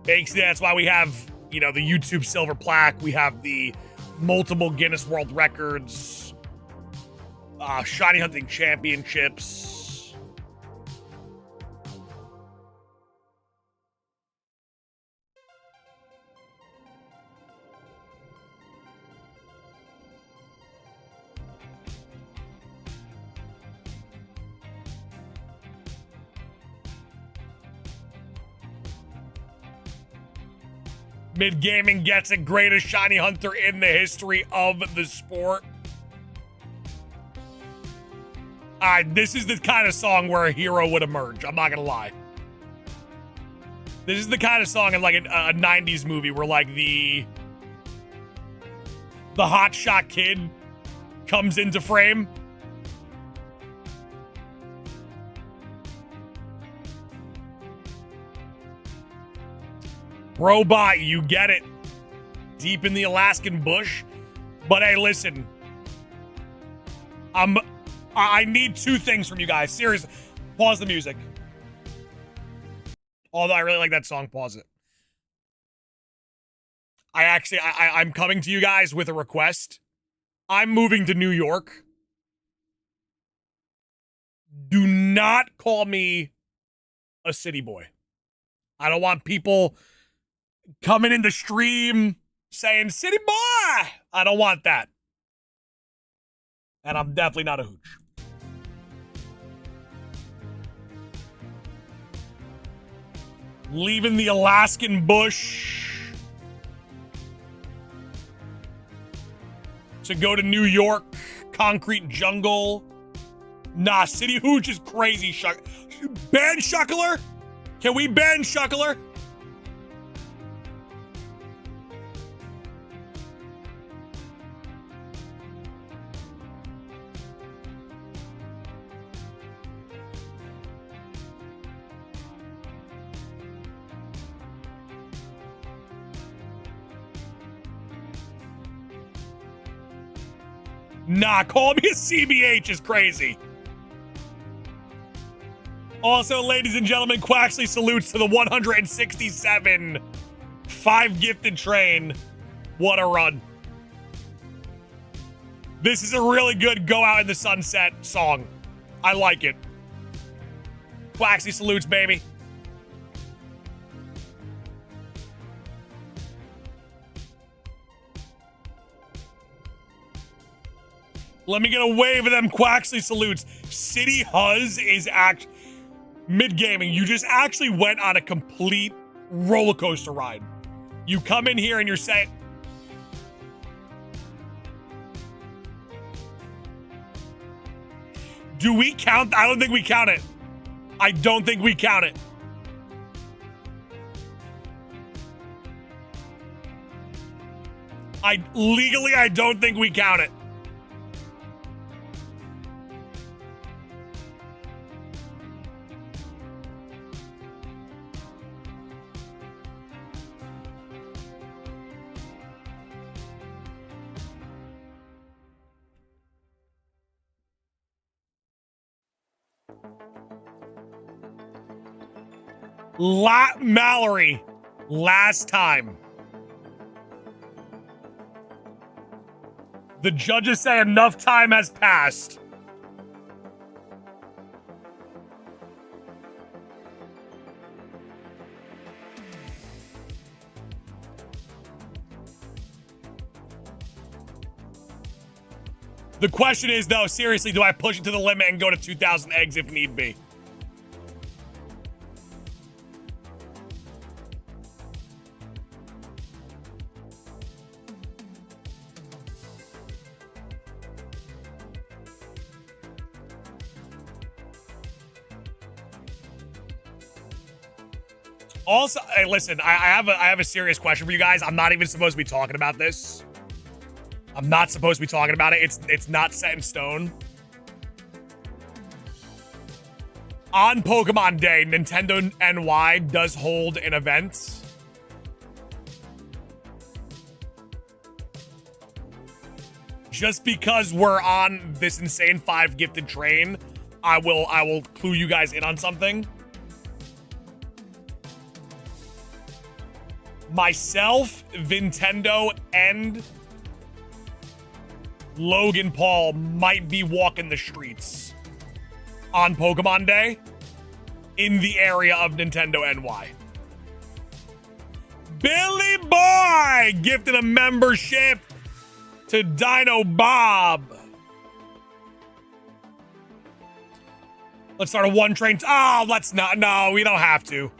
Bakesy, that's why we have, you know, the YouTube silver plaque. We have the multiple Guinness World Records, Shiny Hunting Championships. Mid Gaming gets it, greatest shiny hunter in the history of the sport. This is the kind of song where a hero would emerge. I'm not gonna lie. This is the kind of song in like a 90s movie where like the hotshot kid comes into frame. Robot, you get it. Deep in the Alaskan bush. But hey, listen. I need 2 things from you guys. Seriously. Pause the music. Although I really like that song, pause it. I'm coming to you guys with a request. I'm moving to New York. Do not call me a city boy. I don't want people coming in the stream saying city boy. I don't want that. And I'm definitely not a hooch. Leaving the Alaskan bush to go to New York, concrete jungle. Nah, city hooch is crazy. Ban Shuckler? Can we ban Shuckler? Nah, call me a CBH is crazy. Also, ladies and gentlemen, Quaxley salutes to the 167 5 gifted train. What a run. This is a really good go out in the sunset song. I like it. Quaxley salutes, baby. Let me get a wave of them Quaxley salutes. City Huzz is mid-gaming. You just actually went on a complete roller coaster ride. You come in here and you're saying... Do we count? I don't think we count it. I don't think we count it. Legally, I don't think we count it. Mallory, last time. The judges say enough time has passed. The question is, though, seriously, do I push it to the limit and go to 2,000 eggs if need be? Also, hey, listen, I have a serious question for you guys. I'm not even supposed to be talking about this. I'm not supposed to be talking about it. It's not set in stone. On Pokemon Day, Nintendo NY does hold an event. Just because we're on this insane 5 gifted train, I will clue you guys in on something. Myself, Nintendo, and Logan Paul might be walking the streets on Pokemon Day in the area of Nintendo NY. Billy Boy gifted a membership to Dino Bob. Let's start a 1 train. Oh, let's not. No, we don't have to.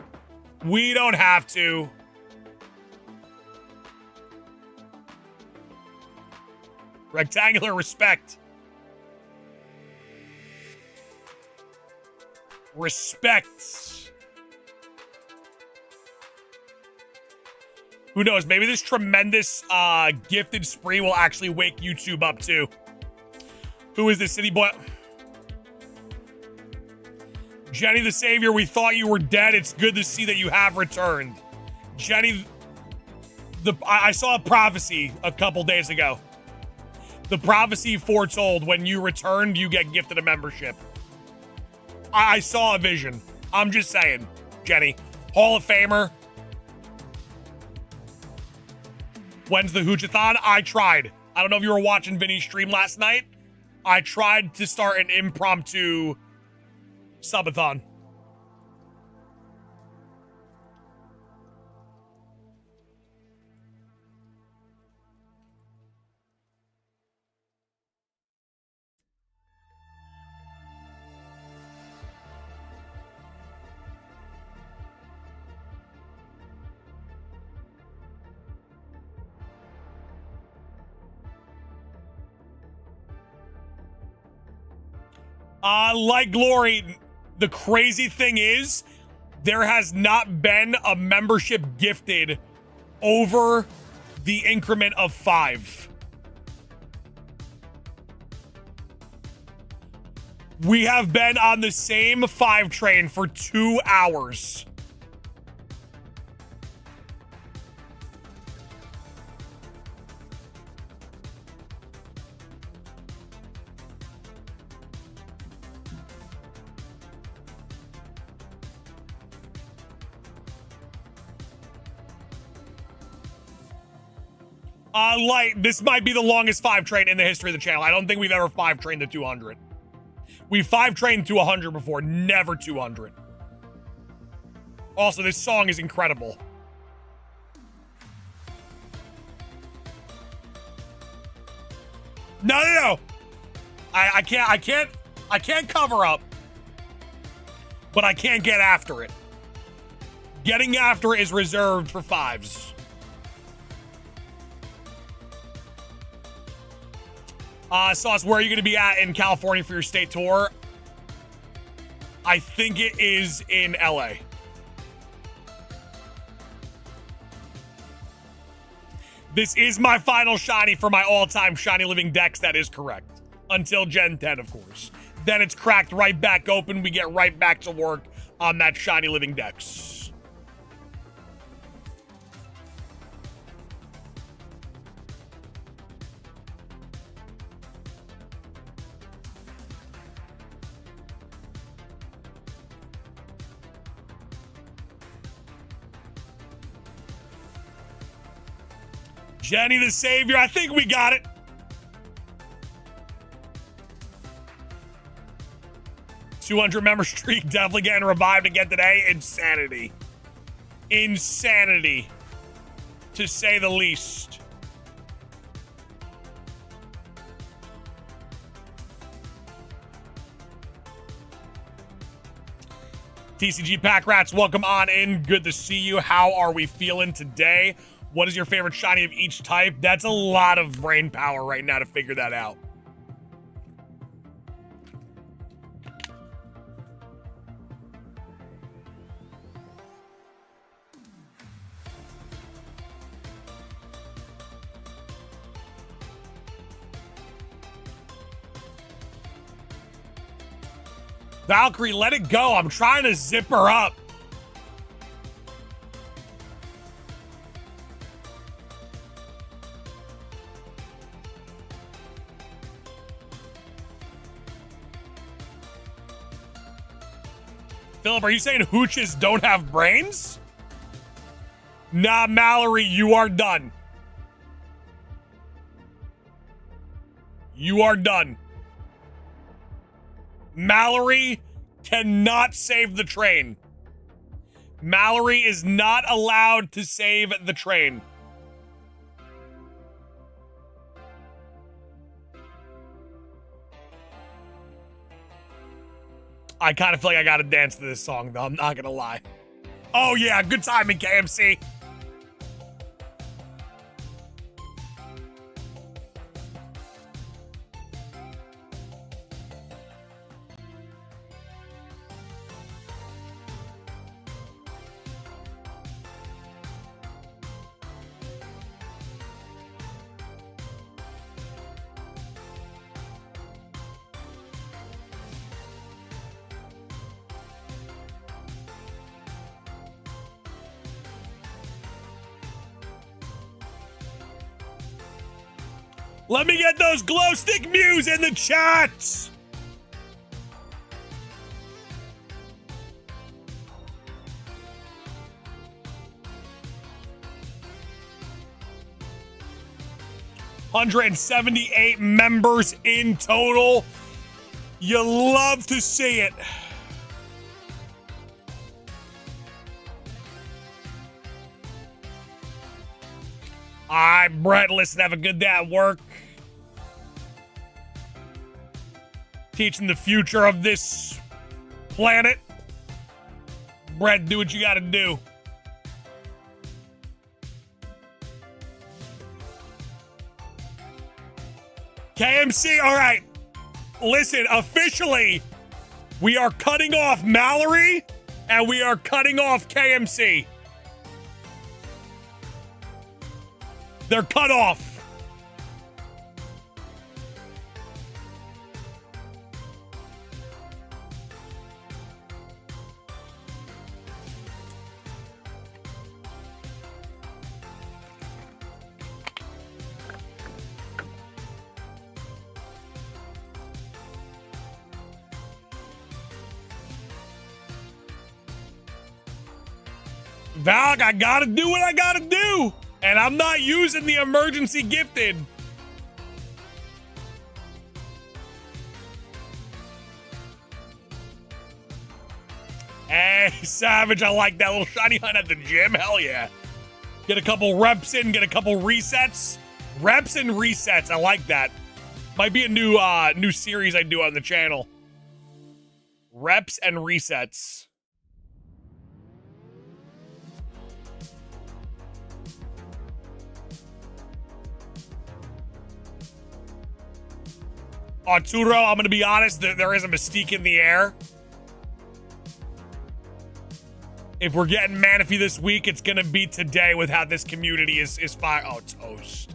We don't have to. Rectangular respect. Respect. Who knows? Maybe this tremendous gifted spree will actually wake YouTube up too. Who is this city boy? Jenny the Savior, we thought you were dead. It's good to see that you have returned. Jenny, I saw a prophecy a couple days ago. The prophecy foretold when you returned, you get gifted a membership. I saw a vision. I'm just saying, Jenny. Hall of Famer. When's the Hoochathon? I tried. I don't know if you were watching Vinny's stream last night. I tried to start an impromptu subathon. Like Glory, the crazy thing is, there has not been a membership gifted over the increment of 5. We have been on the same 5 train for 2 hours. Light, this might be the longest 5 train in the history of the channel. I don't think we've ever 5 trained to 200. We've 5 trained to 100 before, never 200. Also, this song is incredible. No. I can't cover up, but I can't get after it. Getting after it is reserved for 5s. Sauce, where are you going to be at in California for your state tour? I think it is in LA. This is my final shiny for my all-time shiny living Dex. That is correct. Until Gen 10, of course. Then it's cracked right back open. We get right back to work on that shiny living Dex. Jenny the Savior, I think we got it. $200 member streak definitely getting revived again today. Insanity. Insanity, to say the least. TCG Pack Rats, welcome on in. Good to see you. How are we feeling today? What is your favorite shiny of each type? That's a lot of brain power right now to figure that out. Valkyrie, let it go. I'm trying to zip her up. Philip, are you saying hooches don't have brains? Nah, Mallory, you are done. You are done. Mallory cannot save the train. Mallory is not allowed to save the train. I kind of feel like I gotta dance to this song, though. I'm not gonna lie. Oh, yeah, good timing, KMC. Let me get those glow stick mews in the chat. $178 members in total. You love to see it. All right, Brett, listen, have a good day at work. Teaching the future of this planet. Brett, do what you gotta do. KMC, all right. Listen, officially, we are cutting off Mallory and we are cutting off KMC. They're cut off. Valk, I gotta do what I gotta do. And I'm not using the emergency gifted. Hey, Savage, I like that little shiny hunt at the gym. Hell yeah. Get a couple reps in, get a couple resets. Reps and resets, I like that. Might be a new series I do on the channel. Reps and resets. Arturo, I'm going to be honest, there is a mystique in the air. If we're getting Manafy this week, it's going to be today with how this community is fire. Oh, toast.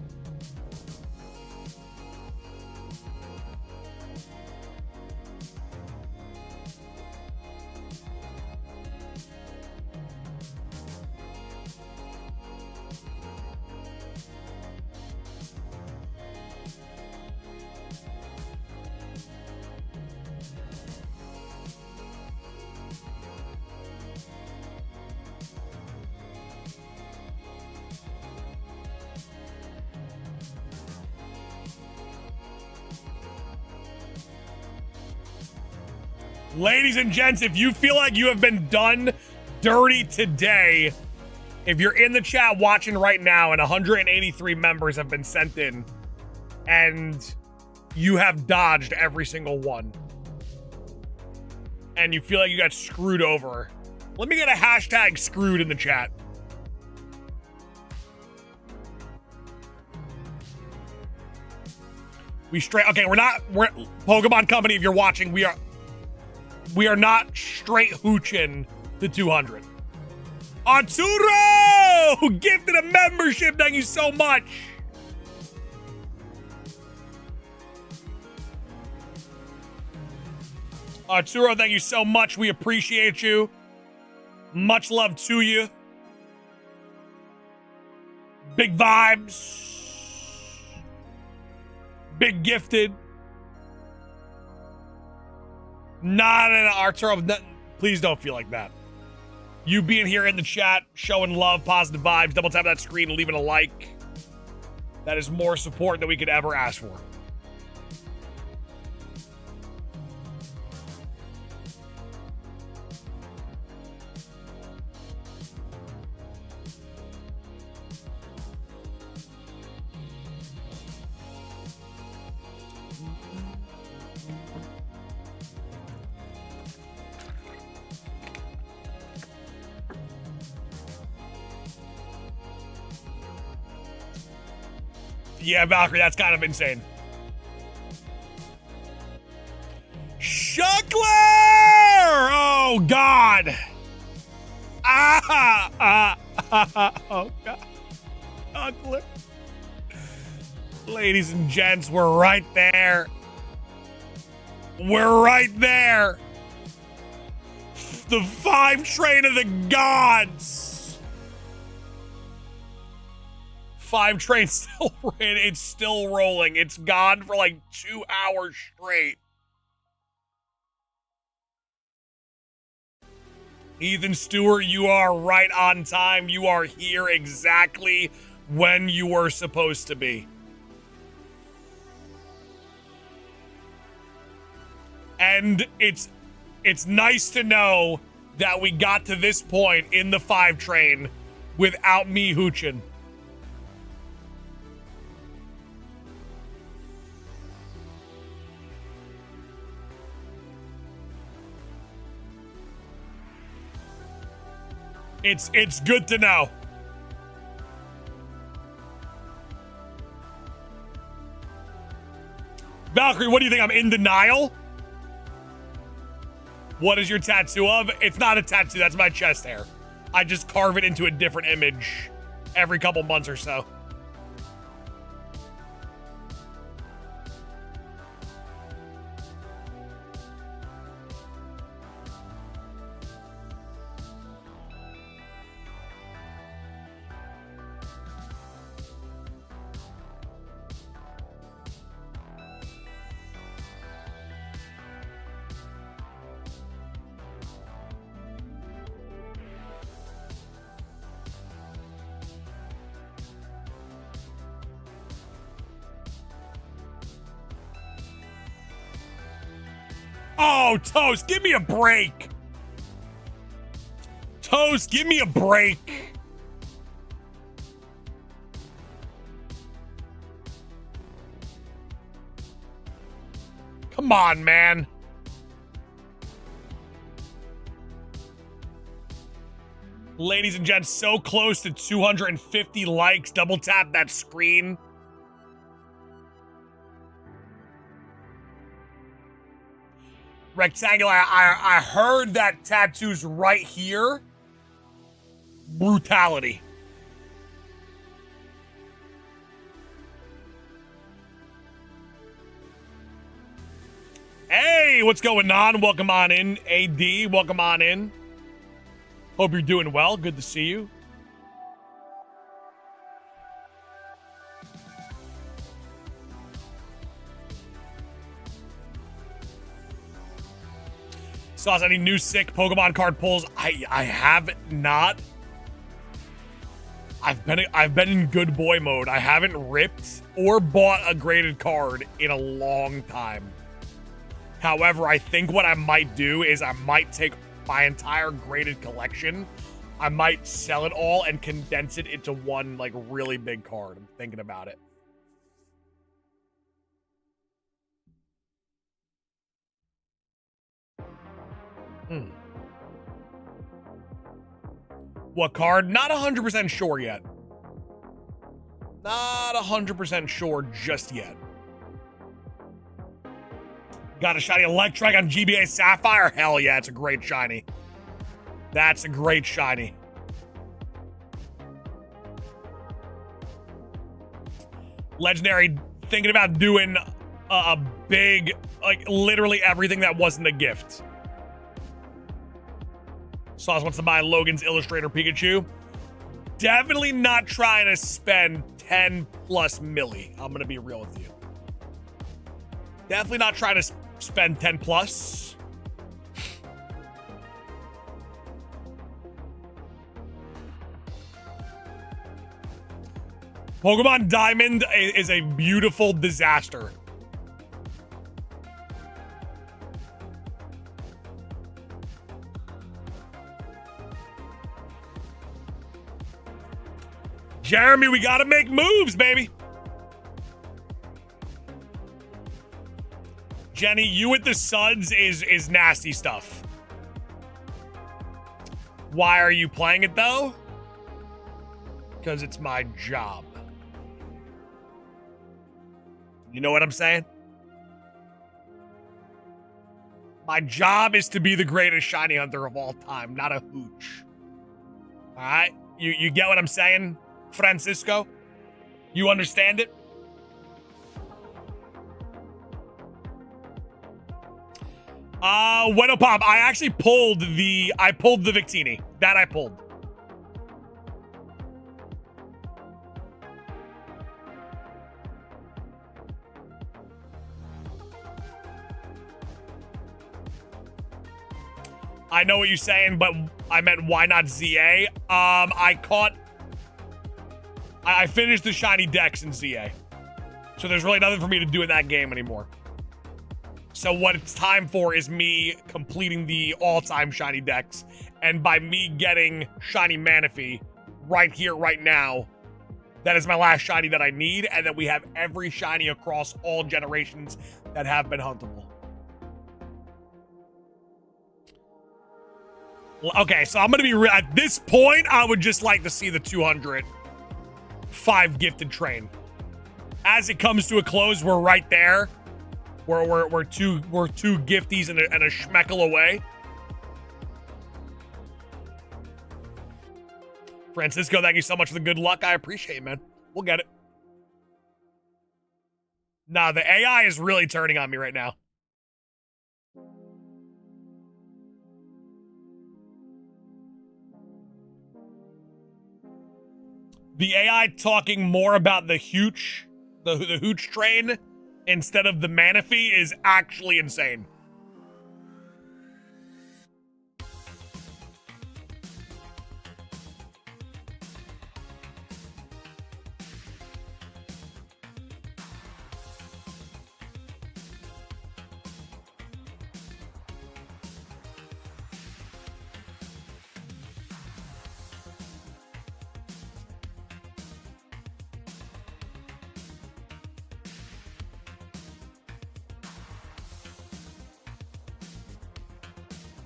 Ladies and gents, if you feel like you have been done dirty today, if you're in the chat watching right now and 183 members have been sent in and you have dodged every single one and you feel like you got screwed over, let me get a hashtag screwed in the chat. Okay, we're Pokemon Company, if you're watching, we are not straight hooching the 200. Arturo! Who gifted a membership, thank you so much. Arturo, thank you so much. We appreciate you. Much love to you. Big vibes. Big gifted. Not an Arturo. Please don't feel like that. You being here in the chat, showing love, positive vibes, double tap that screen, leaving a like. That is more support than we could ever ask for. Yeah, Valkyrie, that's kind of insane. Shuckler! Oh, God. Oh, God. Shuckler. Ladies and gents, we're right there. We're right there. The 5 train of the gods. 5 trains still ran. It's still rolling. It's gone for like 2 hours straight. Ethan Stewart, you are right on time. You are here exactly when you were supposed to be. And it's nice to know that we got to this point in the 5 train without me hooching. It's good to know. Valkyrie, what do you think? I'm in denial? What is your tattoo of? It's not a tattoo, that's my chest hair. I just carve it into a different image every couple months or so. Oh, Toast, give me a break. Toast, give me a break. Come on, man. Ladies and gents, so close to 250 likes. Double tap that screen. Rectangular, I heard that tattoo's right here. Brutality. Hey, what's going on? Welcome on in, AD. Welcome on in. Hope you're doing well. Good to see you. Sauce, any new sick Pokemon card pulls? I have not. I've been in good boy mode. I haven't ripped or bought a graded card in a long time. However, I think what I might do is I might take my entire graded collection. I might sell it all and condense it into one like really big card. I'm thinking about it. What card? Not 100% sure yet. Not 100% sure just yet. Got a shiny Electrike on GBA Sapphire? Hell yeah, it's a great shiny. That's a great shiny. Legendary, thinking about doing a big, like literally everything that wasn't a gift. Sauce wants to buy Logan's Illustrator Pikachu. Definitely not trying to spend 10 plus milli. I'm gonna be real with you. Definitely not trying to spend 10 plus. Pokemon Diamond is a beautiful disaster. Jeremy, we gotta make moves, baby. Jenny, you with the suds is nasty stuff. Why are you playing it though? Because it's my job. You know what I'm saying? My job is to be the greatest shiny hunter of all time, not a hooch. All right? You get what I'm saying, Francisco? You understand it? Wenopop, I actually pulled the Victini. That I pulled. I know what you're saying, but I meant why not ZA? I finished the Shiny Dex in ZA. So there's really nothing for me to do in that game anymore. So what it's time for is me completing the all-time Shiny Dex. And by me getting Shiny Manaphy right here, right now, that is my last Shiny that I need. And then we have every Shiny across all generations that have been huntable. Okay, so I'm going to be real. At this point, I would just like to see the 205 gifted train. As it comes to a close, we're right there. We're two gifties and a schmeckle away. Francisco, thank you so much for the good luck. I appreciate it, man. We'll get it. Nah, the AI is really turning on me right now. The AI talking more about the hooch train instead of the Manafy is actually insane.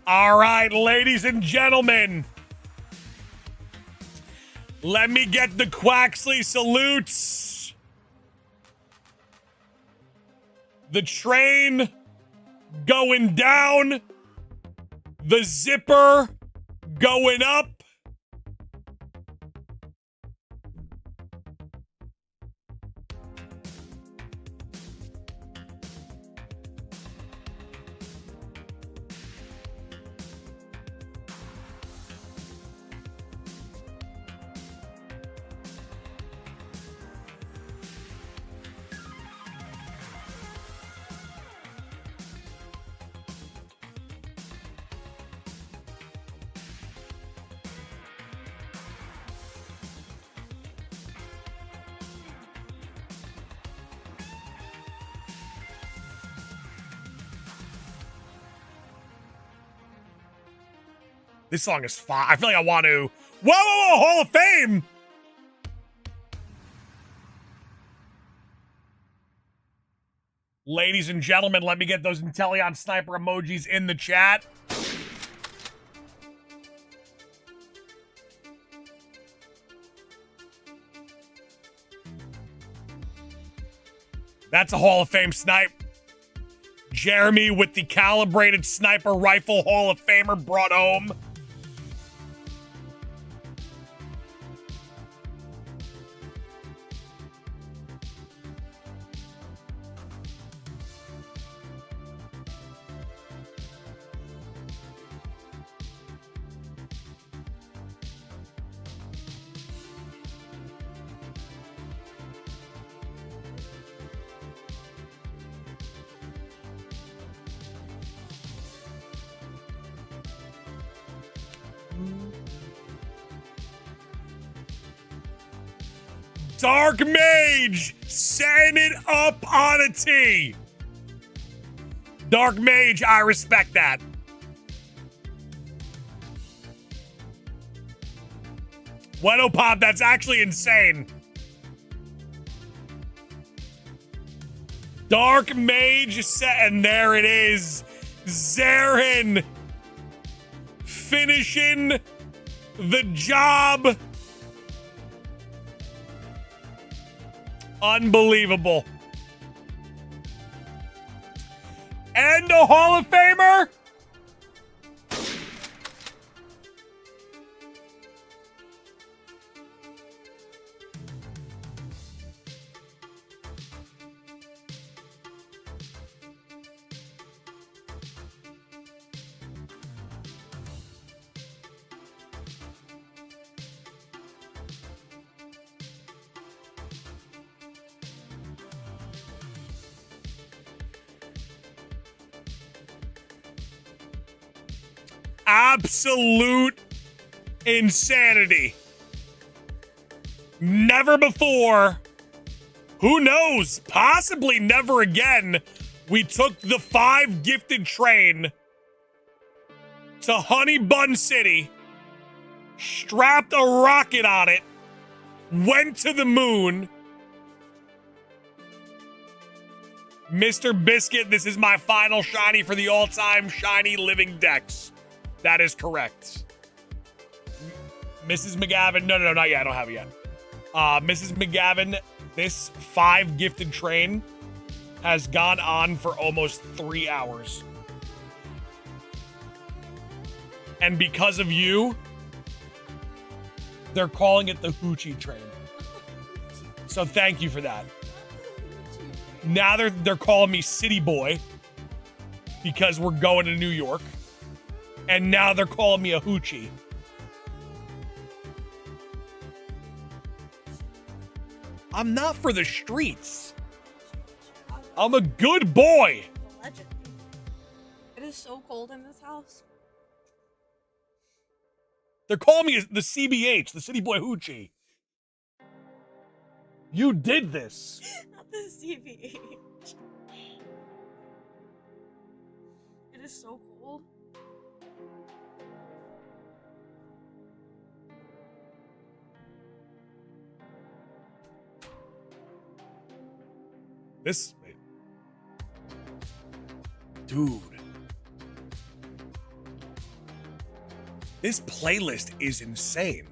All right, ladies and gentlemen. Let me get the Quaxley salutes. The train going down. The zipper going up. This song is fire. I feel like I want to. Whoa, Hall of Fame! Ladies and gentlemen, let me get those Inteleon sniper emojis in the chat. That's a Hall of Fame snipe. Jeremy with the calibrated sniper rifle Hall of Famer brought home. Dark Mage setting it up on a tee. Dark Mage, I respect that. Bueno Pop, that's actually insane. Dark Mage set, and there it is. Zarin finishing the job. Unbelievable. And a Hall of Famer. Absolute insanity. Never before, who knows, possibly never again, we took the 5 gifted train to Honey Bun City, strapped a rocket on it, went to the moon. Mr. Biscuit, this is my final shiny for the all-time shiny living Dex. That is correct. Mrs. McGavin, no, not yet. I don't have it yet. Mrs. McGavin, this 5 gifted train has gone on for almost 3 hours. And because of you, they're calling it the Hoochie train. So thank you for that. Now they're calling me City Boy because we're going to New York. And now they're calling me a hoochie. I'm not for the streets. I'm a good boy. Legend. It is so cold in this house. They're calling me the CBH, the City Boy Hoochie. You did this. Not the CVH. It is so cold. This, dude, this playlist is insane.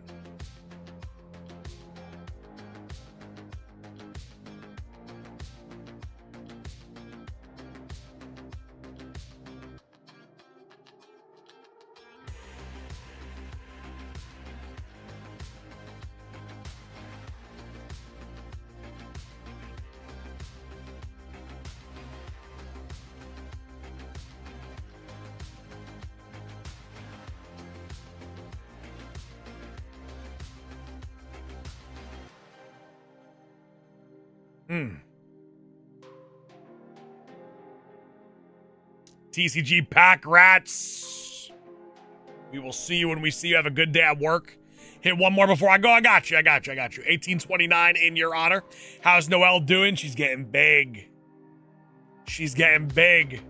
TCG Pack Rats. We will see you when we see you. Have a good day at work. Hit one more before I go. I got you. 1829 in your honor. How's Noelle doing? She's getting big. She's getting big.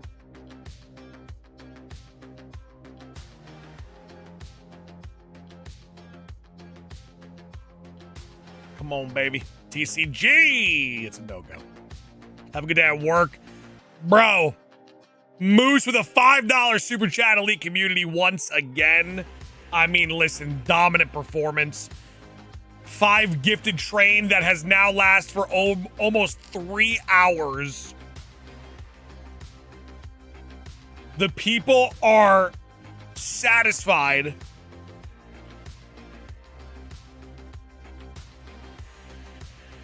Come on, baby. TCG. It's a no-go. Have a good day at work. Bro. Moose with a $5 super chat, elite community once again. I mean, listen, dominant performance. 5 gifted train that has now lasted for almost 3 hours. The people are satisfied.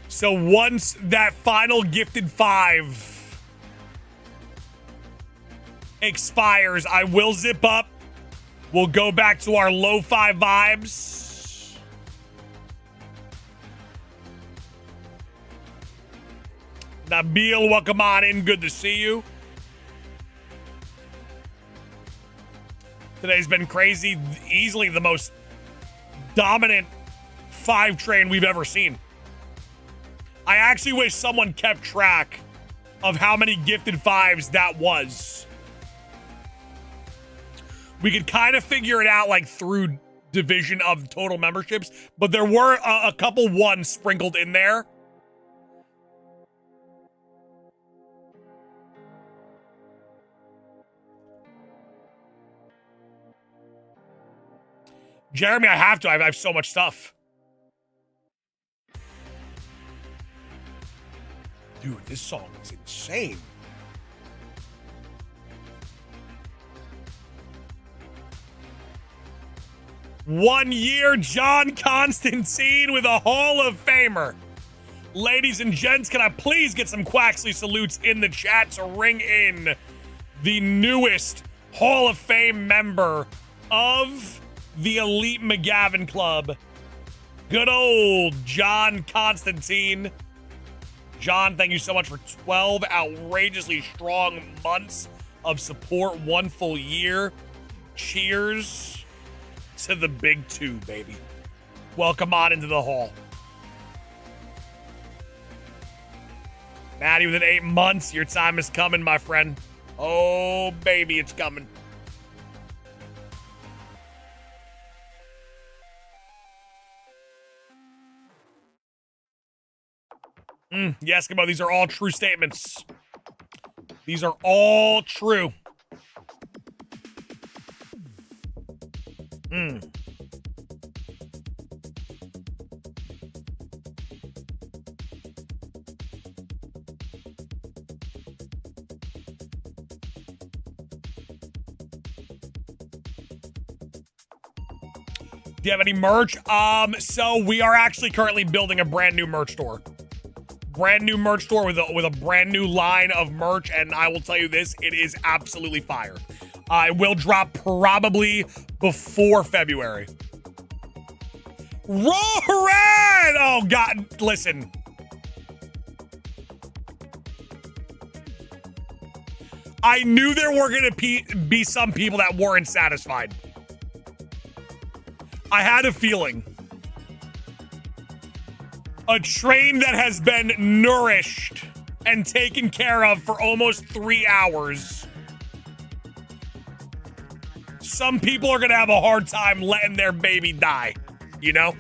So once that final gifted 5 expires, I will zip up. We'll go back to our lo-fi vibes. Nabil, welcome on in. Good to see you. Today's been crazy. Easily the most dominant 5 train we've ever seen. I actually wish someone kept track of how many gifted 5s that was. We could kind of figure it out like through division of total memberships, but there were a couple ones sprinkled in there. Jeremy, I have to. I have so much stuff. Dude, this song is insane. One year, John Constantine with a Hall of Famer. Ladies and gents, can I please get some Quaxley salutes in the chat to ring in the newest Hall of Fame member of the Elite McGavin Club. Good old John Constantine. John, thank you so much for 12 outrageously strong months of support, 1 full year. Cheers to the big 2, baby. Welcome on into the hall. Maddie, within 8 months, your time is coming, my friend. Oh, baby, it's coming. Yes, Eskimo, these are all true statements. These are all true. Do you have any merch? So we are actually currently building a brand new merch store. Brand new merch store with a brand new line of merch, and I will tell you this, it is absolutely fire. It will drop probably before February. Rarest! Oh God, listen. I knew there were gonna be some people that weren't satisfied. I had a feeling. A train that has been nourished and taken care of for almost 3 hours. Some people are gonna have a hard time letting their baby die, you know?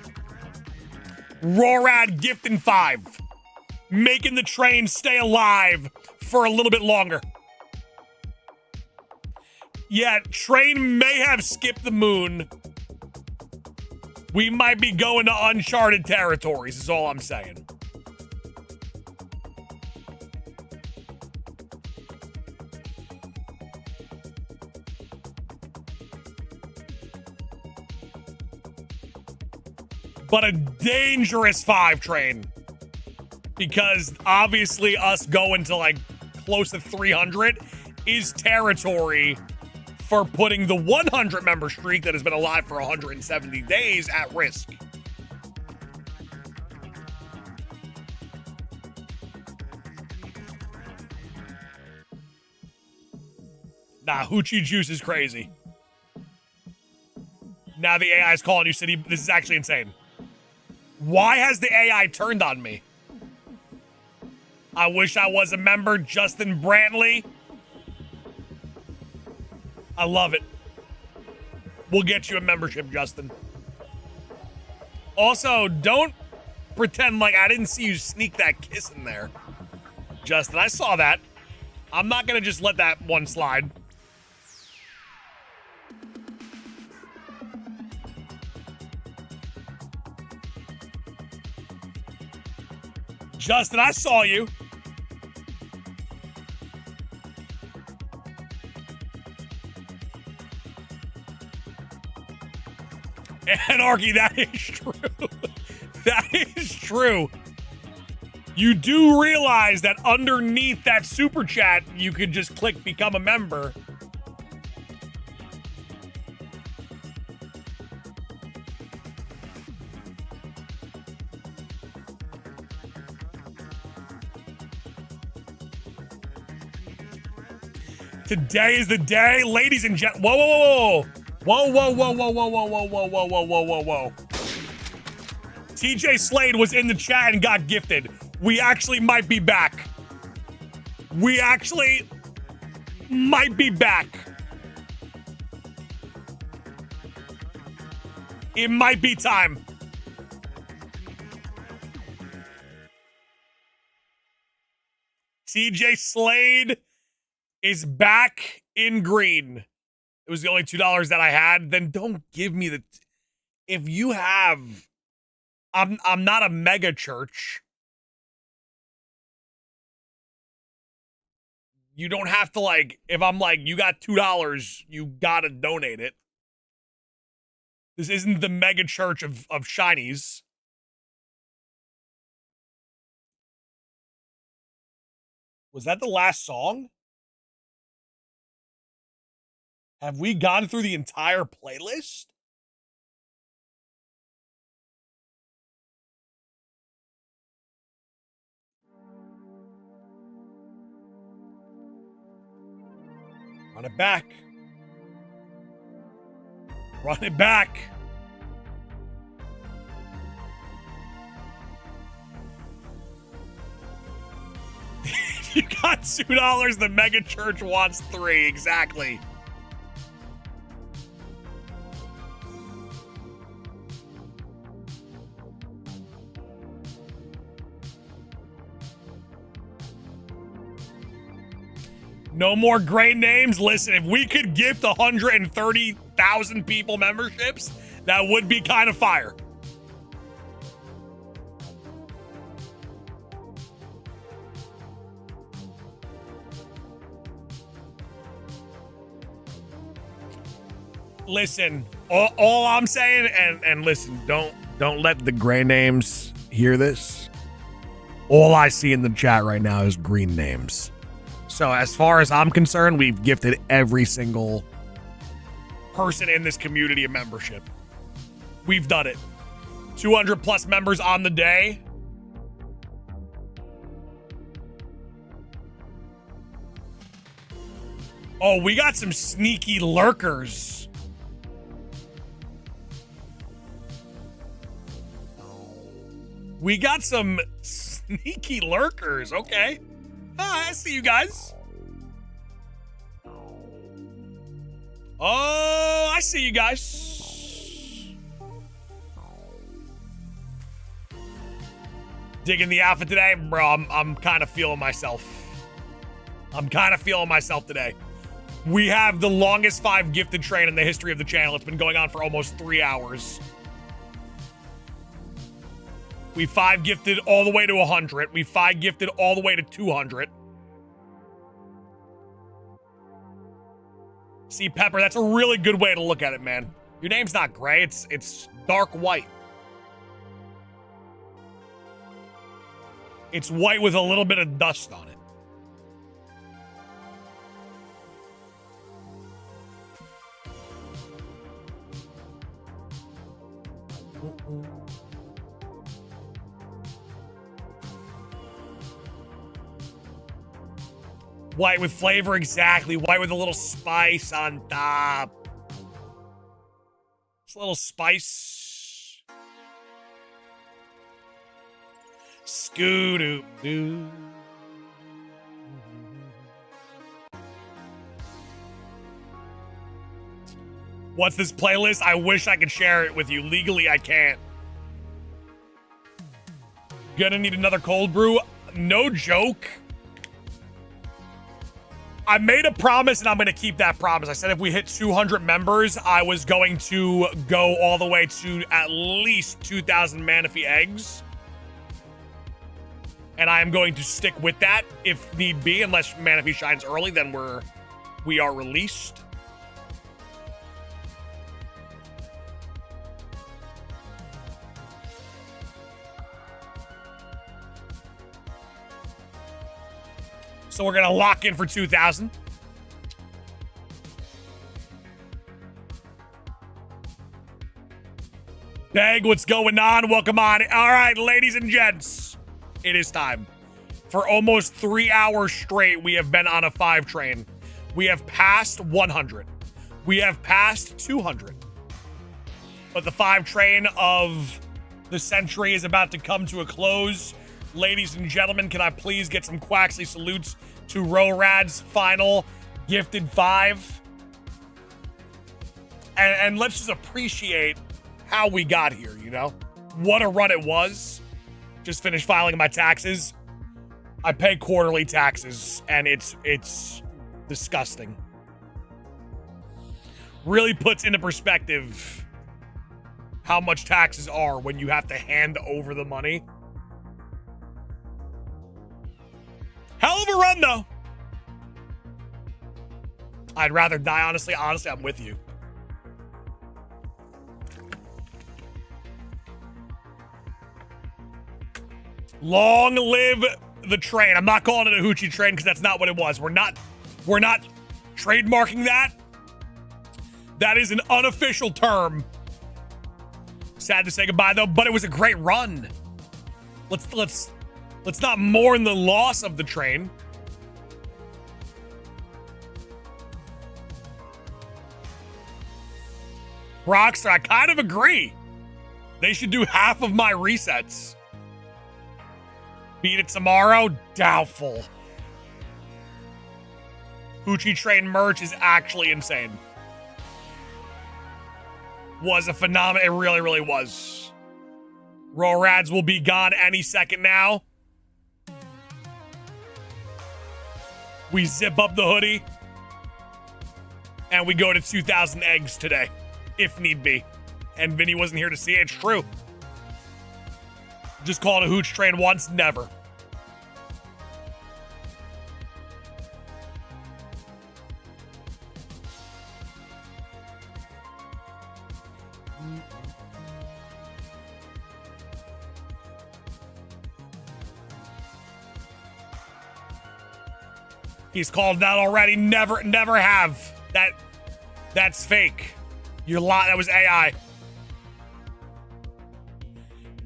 Rorad gifting 5. Making the train stay alive for a little bit longer. Yeah, train may have skipped the moon. We might be going to uncharted territories, is all I'm saying. But a dangerous 5 train. Because obviously us going to like close to 300 is territory for putting the 100 member streak that has been alive for 170 days at risk. Nah, Hoochie Juice is crazy. Now the AI is calling you, City. This is actually insane. Why has the AI turned on me? I wish I was a member, Justin Brantley. I love it. We'll get you a membership, Justin. Also, don't pretend like I didn't see you sneak that kiss in there. Justin, I saw that. I'm not going to just let that one slide. Justin, I saw you. Anarchy, that is true. That is true. You do realize that underneath that super chat, you could just click become a member. Today is the day, ladies and gentlemen. Whoa, whoa, whoa. Whoa, whoa, whoa, whoa, whoa, whoa, whoa, whoa, whoa, whoa, whoa, whoa, whoa. TJ Slade was in the chat and got gifted. We actually might be back. We actually might be back. It might be time. TJ Slade is back in green. It was the only $2 that I had. Then don't give me the... If you have... I'm not a mega church. You don't have to, like... If I'm like, you got $2, you gotta donate it. This isn't the mega church of shinies. Was that the last song? Have we gone through the entire playlist? Run it back. Run it back. If you got $2, the mega church wants 3. Exactly. No more great names. Listen, if we could gift 130,000 people memberships, that would be kind of fire. Listen, all I'm saying, and listen, don't let the gray names hear this. All I see in the chat right now is green names. So as far as I'm concerned, we've gifted every single person in this community a membership. We've done it. 200 plus members on the day. Oh, we got some sneaky lurkers. We got some sneaky lurkers. Okay. I see you guys. Oh, I see you guys. Digging the outfit today, bro. I'm kind of feeling myself. I'm kind of feeling myself today. We have the longest 5 gifted train in the history of the channel. It's been going on for almost 3 hours. We 5 gifted all the way to 100. We 5 gifted all the way to 200. See, Pepper, that's a really good way to look at it, man. Your name's not gray, it's dark white. It's white with a little bit of dust on it. White with flavor, exactly. White with a little spice on top. Just a little spice. Scoo-doo-doo. What's this playlist? I wish I could share it with you. Legally, I can't. Gonna need another cold brew. No joke. I made a promise and I'm going to keep that promise. I said if we hit 200 members, I was going to go all the way to at least 2,000 Manafy eggs. And I am going to stick with that if need be, unless Manafy shines early, then we are released. So we're going to lock in for 2,000. Beg, what's going on? Welcome on. All right, ladies and gents, it is time. For almost 3 hours straight, we have been on a 5 train. We have passed 100. We have passed 200. But the 5 train of the century is about to come to a close. Ladies and gentlemen, can I please get some Quaxley salutes to Rorad's final gifted 5? And let's just appreciate how we got here, you know? What a run it was. Just finished filing my taxes. I pay quarterly taxes, and it's disgusting. Really puts into perspective how much taxes are when you have to hand over the money. Hell of a run, though. I'd rather die, honestly. Honestly, I'm with you. Long live the train. I'm not calling it a hoochie train because that's not what it was. We're not trademarking that. That is an unofficial term. Sad to say goodbye though, but it was a great run. Let's not mourn the loss of the train. Rockstar, I kind of agree. They should do half of my resets. Beat it tomorrow? Doubtful. Hoochie Train merch is actually insane. Was a phenomenon. It really, really was. Rorads will be gone any second now. We zip up the hoodie. And we go to 2,000 eggs today, if need be. And Vinny wasn't here to see it. It's true. Just call it a hooch train once, never. He's called that already. Never have. That's fake. You lie. That was AI.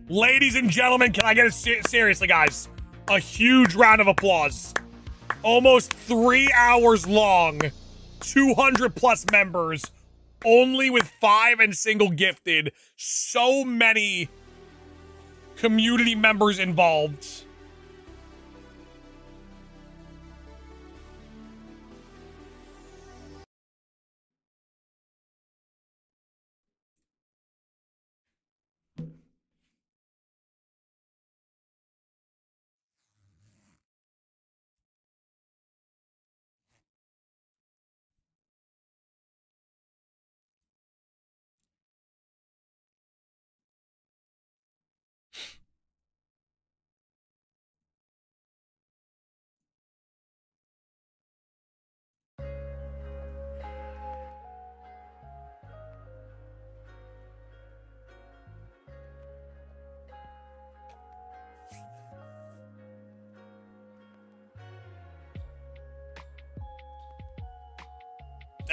Ladies and gentlemen, can I get it seriously, guys? A huge round of applause. Almost 3 hours long. 200 plus members. Only with 5 and single gifted. So many community members involved.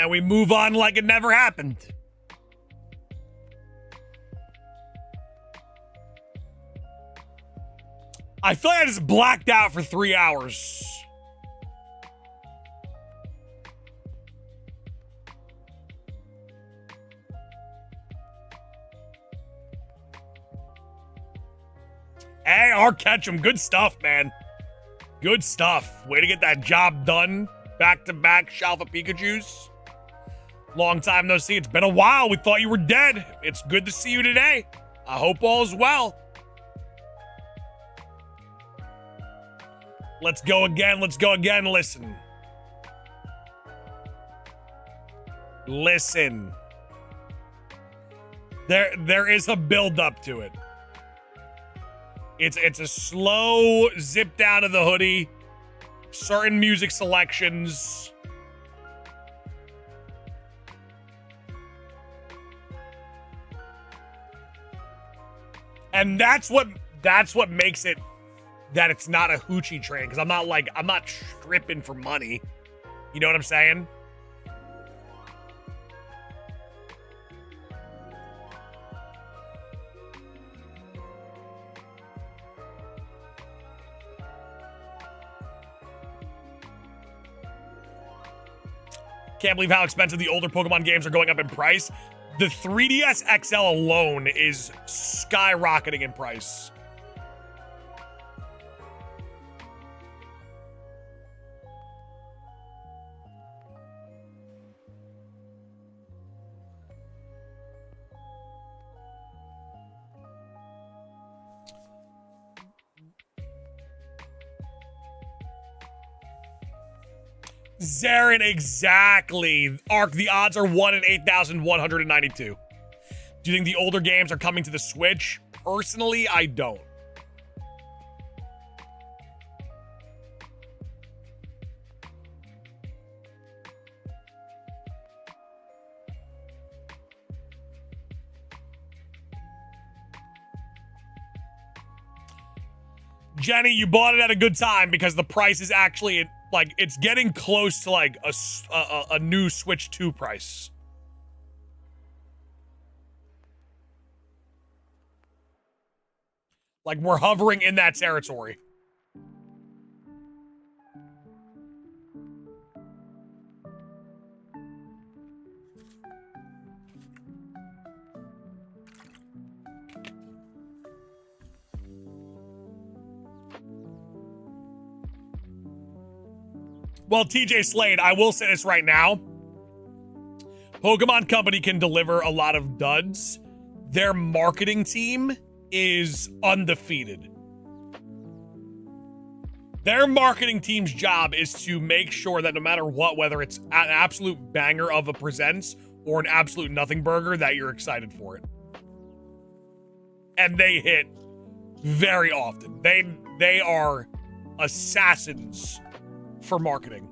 And we move on like it never happened. I feel like I just blacked out for 3 hours. Hey, our Ketchum, good stuff, man. Good stuff. Way to get that job done. Back-to-back Shalva Pikachus. Long time no see. It's been a while. We thought you were dead. It's good to see you today. I hope all is well. Let's go again. Let's go again. Listen. Listen. There is a build-up to it. It's a slow zip down of the hoodie. Certain music selections. And that's what makes it that it's not a hoochie train, because I'm not stripping for money. You know what I'm saying? Can't believe how expensive the older Pokemon games are going up in price. The 3DS XL alone is skyrocketing in price. Zarin, exactly. Arc, the odds are 1 in 8,192. Do you think the older games are coming to the Switch? Personally, I don't. Jenny, you bought it at a good time because the price is actually, like, it's getting close to, like, a new Switch 2 price. Like, we're hovering in that territory. Well, TJ Slade, I will say this right now. Pokemon Company can deliver a lot of duds. Their marketing team is undefeated. Their marketing team's job is to make sure that no matter what, whether it's an absolute banger of a presents or an absolute nothing burger, that you're excited for it. And they hit very often. They are assassins for marketing.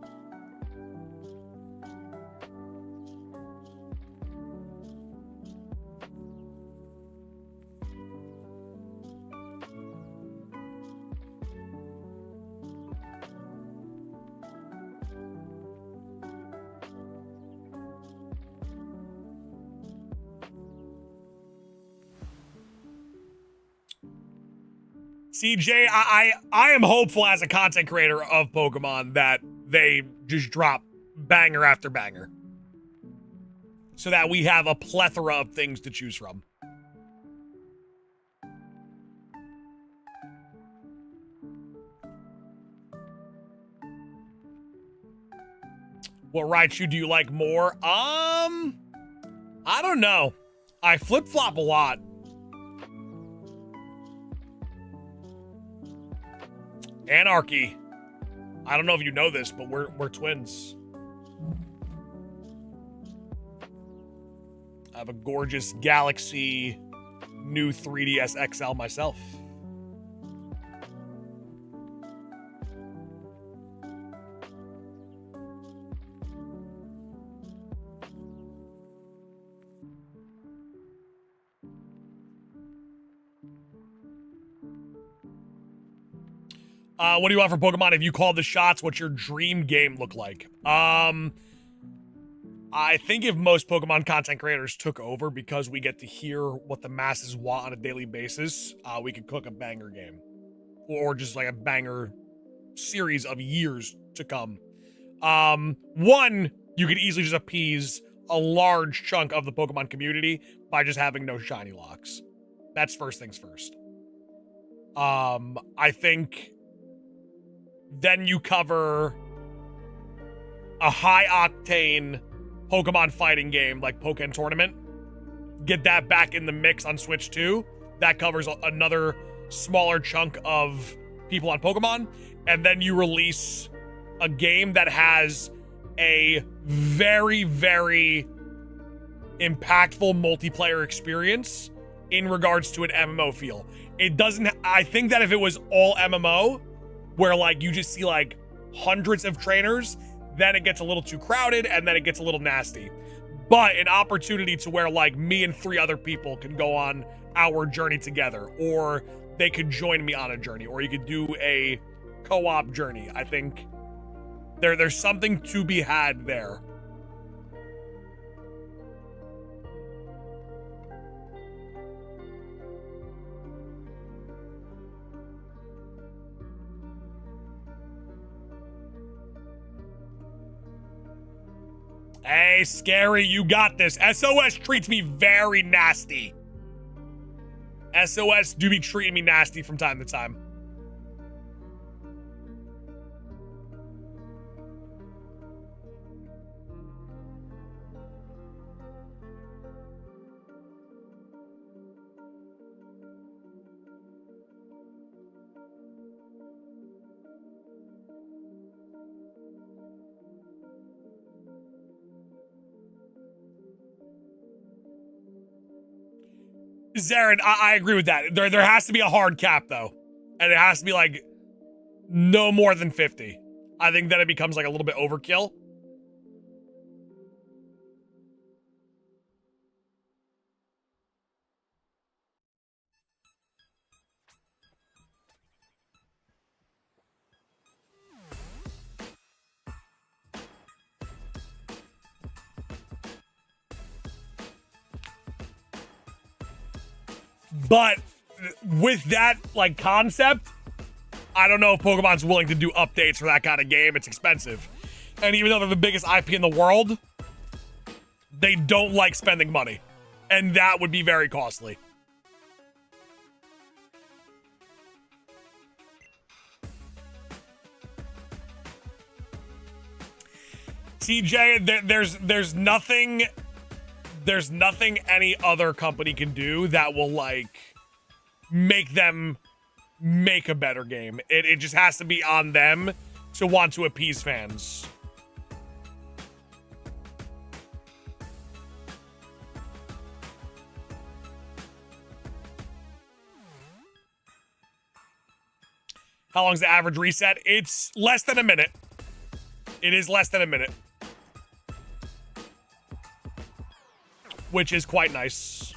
CJ, I am hopeful as a content creator of Pokemon that they just drop banger after banger so that we have a plethora of things to choose from. What Raichu do you like more? I don't know. I flip-flop a lot. Anarchy. I don't know if you know this, but we're twins. I have a gorgeous Galaxy new 3DS XL myself. What do you want for Pokemon? If you call the shots, what's your dream game look like? I think if most Pokemon content creators took over because we get to hear what the masses want on a daily basis, we could cook a banger game. Or just like a banger series of years to come. One, you could easily just appease a large chunk of the Pokemon community by just having no shiny locks. That's first things first. I think then you cover a high-octane Pokemon fighting game like Pokken Tournament. Get that back in the mix on Switch 2. That covers another smaller chunk of people on Pokemon. And then you release a game that has a very, very impactful multiplayer experience in regards to an MMO feel. It doesn't, I think that if it was all MMO, where like you just see like hundreds of trainers, then it gets a little too crowded and then it gets a little nasty. But an opportunity to where like me and 3 other people can go on our journey together, or they could join me on a journey, or you could do a co-op journey. I think there's something to be had there. Hey, Scary, you got this. SOS treats me very nasty. SOS do be treating me nasty from time to time. Zarin, I agree with that. There has to be a hard cap, though. And it has to be, like, no more than 50. I think then it becomes, like, a little bit overkill. But with that, like, concept, I don't know if Pokemon's willing to do updates for that kind of game. It's expensive. And even though they're the biggest IP in the world, they don't like spending money. And that would be very costly. TJ, there's nothing any other company can do that will, like, make them make a better game. It just has to be on them to want to appease fans. How long's the average reset? It's less than a minute. It is less than a minute. Which is quite nice.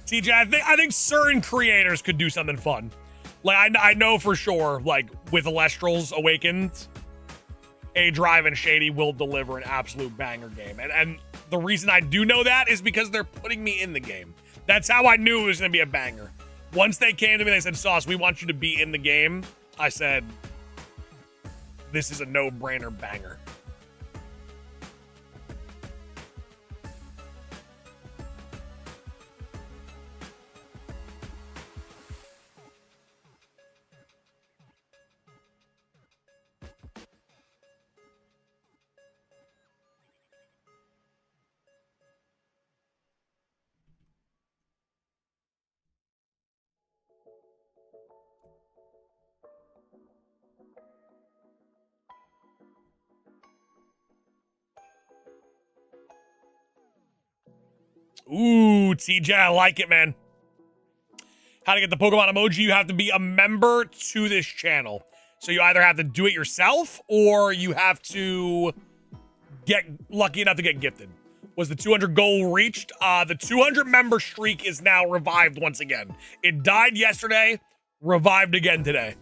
TJ, I think certain creators could do something fun. Like, I know for sure, like, with Alestrals Awakened, A-Drive and Shady will deliver an absolute banger game. And the reason I do know that is because they're putting me in the game. That's how I knew it was going to be a banger. Once they came to me, they said, Sauce, we want you to be in the game. I said, this is a no-brainer banger. Ooh, TJ, I like it, man. How to get the Pokemon emoji? You have to be a member to this channel. So you either have to do it yourself or you have to get lucky enough to get gifted. Was the 200 goal reached? The 200 member streak is now revived once again. It died yesterday, revived again today.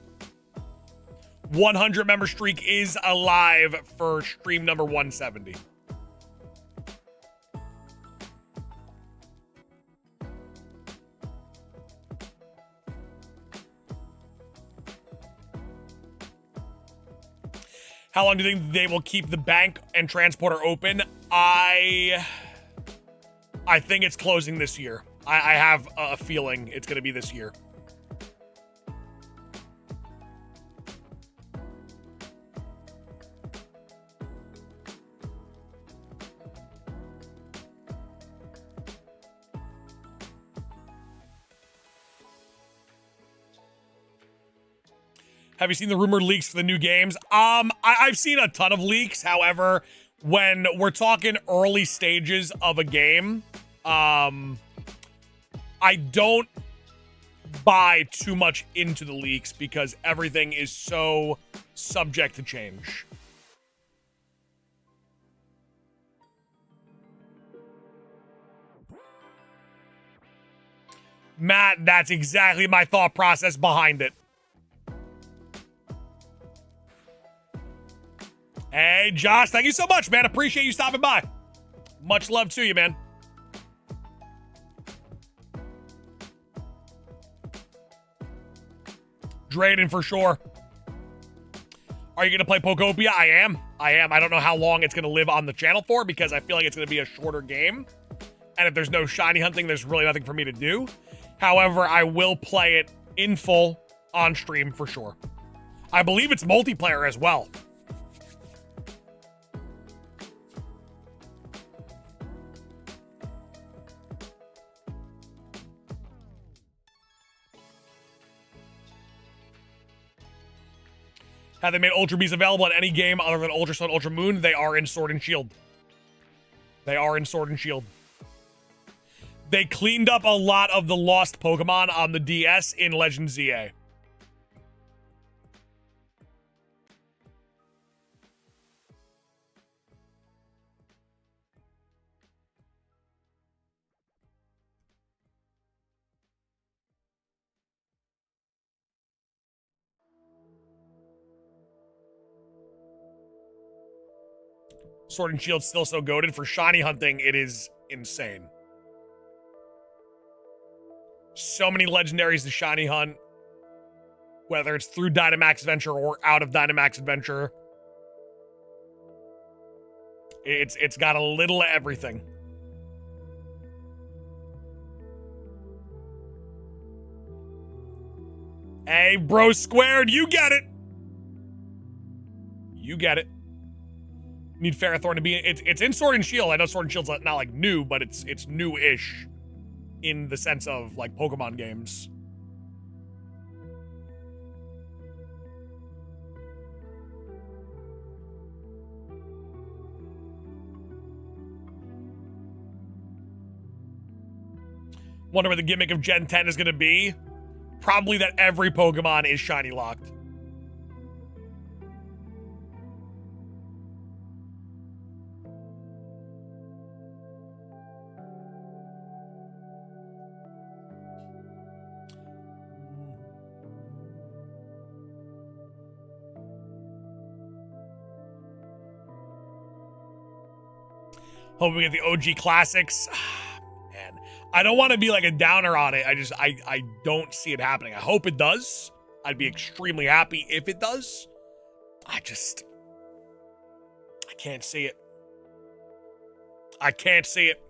100 member streak is alive for stream number 170. How long do you think they will keep the bank and transporter open? I think it's closing this year. I have a feeling it's going to be this year. Have you seen the rumored leaks for the new games? I've seen a ton of leaks. However, when we're talking early stages of a game, I don't buy too much into the leaks because everything is so subject to change. Matt, that's exactly my thought process behind it. Hey, Josh, thank you so much, man. Appreciate you stopping by. Much love to you, man. Drayden for sure. Are you going to play Pokopia? I am. I am. I don't know how long it's going to live on the channel for because I feel like it's going to be a shorter game. And if there's no shiny hunting, there's really nothing for me to do. However, I will play it in full on stream for sure. I believe it's multiplayer as well. Have they made Ultra Bees available in any game other than Ultra Sun, Ultra Moon? They are in Sword and Shield. They are in Sword and Shield. They cleaned up a lot of the lost Pokemon on the DS in Legend ZA. Sword and Shield's still so goated. For shiny hunting, it is insane. So many legendaries to shiny hunt, whether it's through Dynamax Adventure or out of Dynamax Adventure. It's got a little of everything. Hey, bro squared, you get it. You get it. Need Ferrothorn to be it's in Sword and Shield. I know Sword and Shield's not like new, but it's new-ish in the sense of like Pokemon games. Wonder what the gimmick of Gen 10 is going to be. Probably that every Pokemon is shiny locked. Hoping we get the OG classics. Man, I don't want to be like a downer on it. I don't see it happening. I hope it does. I'd be extremely happy if it does. I can't see it. I can't see it.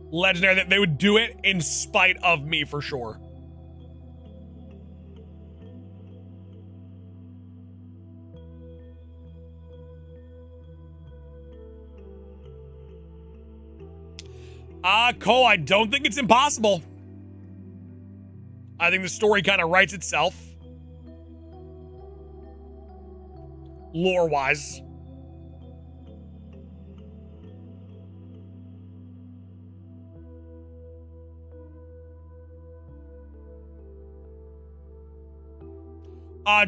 Legendary, that they would do it in spite of me for sure. Cole, I don't think it's impossible. I think the story kind of writes itself. Lore-wise.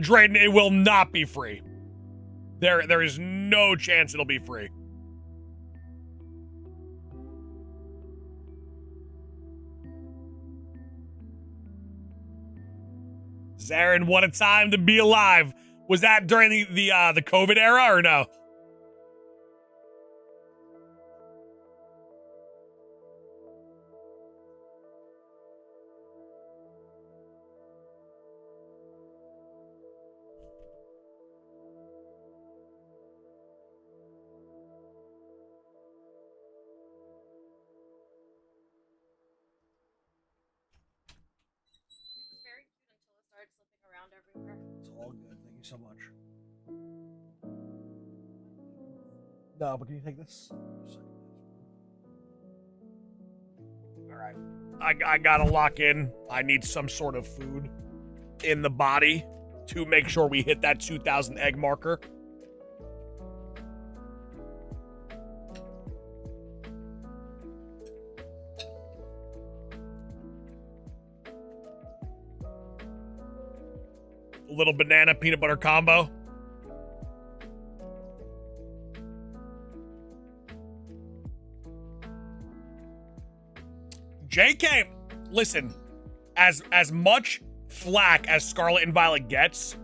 Drayden, it will not be free. There is no chance it'll be free. Zarin, what a time to be alive. Was that during the COVID era or no? It's all good. Thank you so much. No, but can you take this? All right. I gotta lock in. I need some sort of food in the body to make sure we hit that 2,000 egg marker. A little banana peanut butter combo. JK, listen, as much flack as Scarlet and Violet gets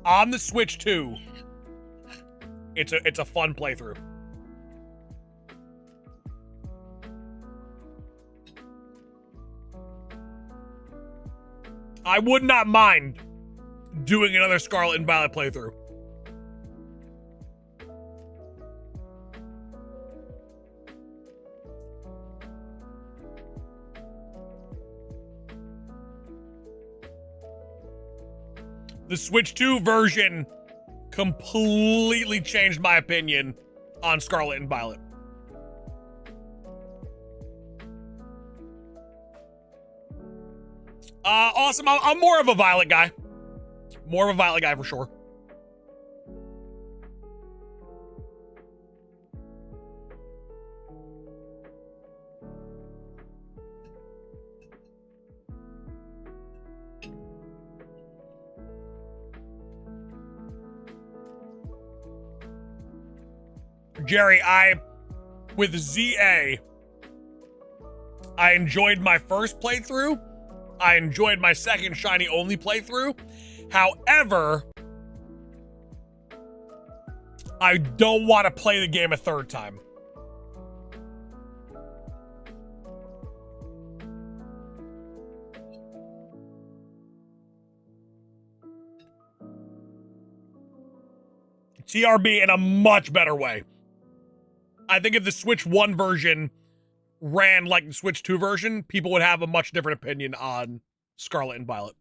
on the Switch 2, it's a fun playthrough. I would not mind doing another Scarlet and Violet playthrough. The Switch 2 version completely changed my opinion on Scarlet and Violet. Awesome. I'm more of a Violet guy. More of a Violet guy for sure. Jerry, with ZA, I enjoyed my first playthrough. I enjoyed my second Shiny only playthrough. However, I don't want to play the game a third time. TRB in a much better way. I think if the Switch 1 version ran like the Switch 2 version, people would have a much different opinion on Scarlet and Violet.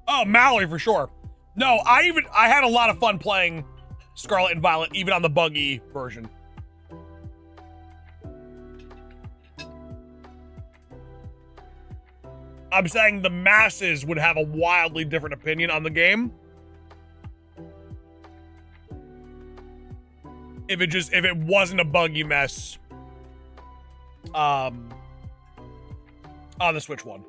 Oh, Mallory for sure. No, I had a lot of fun playing Scarlet and Violet, even on the buggy version. I'm saying the masses would have a wildly different opinion on the game if it wasn't a buggy mess on the Switch 1.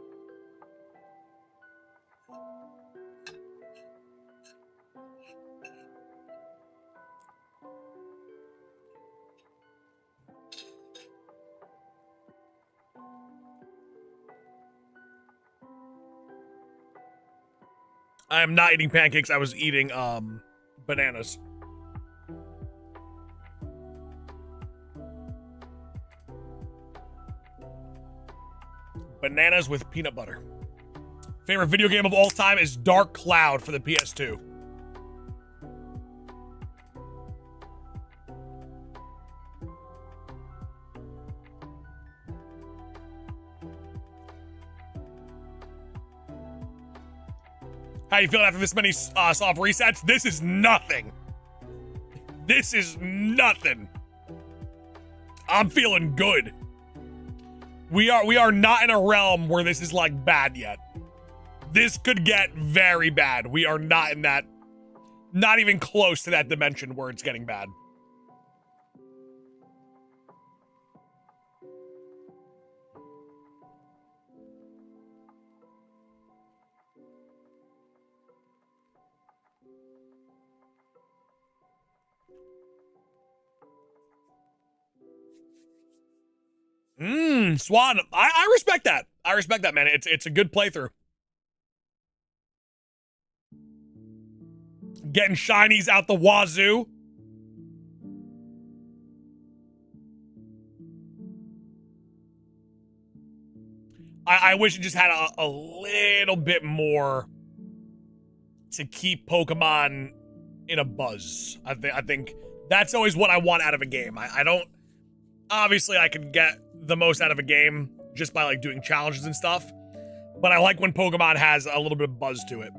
I am not eating pancakes. I was eating bananas. Bananas with peanut butter. Favorite video game of all time is Dark Cloud for the PS2. How you feeling after this many soft resets? This is nothing. This is nothing. I'm feeling good. We are not in a realm where this is like bad yet. This could get very bad. We are not in that, not even close to that dimension where it's getting bad. Swan, I respect that. I respect that, man. It's a good playthrough. Getting shinies out the wazoo. I wish it just had a little bit more to keep Pokemon in a buzz. I think that's always what I want out of a game. I don't... Obviously, I can get the most out of a game just by like doing challenges and stuff, but I like when Pokemon has a little bit of buzz to it.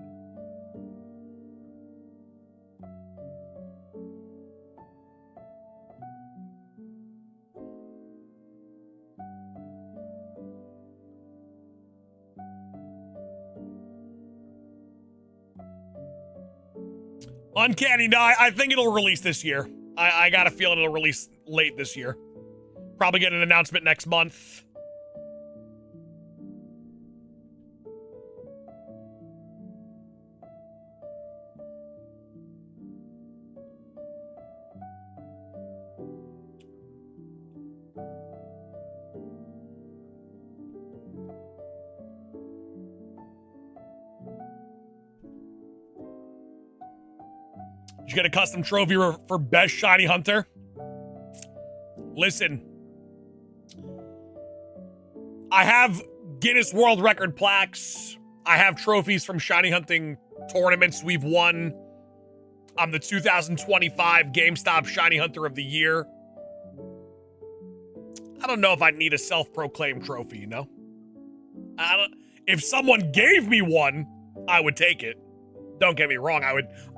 Uncanny, no, I think it'll release this year. I got a feeling it'll release late this year. Probably get an announcement next month. get a custom trophy for best shiny hunter? Listen, I have Guinness World Record plaques. I have trophies from shiny hunting tournaments we've won. I'm the 2025 GameStop Shiny Hunter of the Year. I don't know if I need a self-proclaimed trophy, you know? If someone gave me one, I would take it. Don't get me wrong,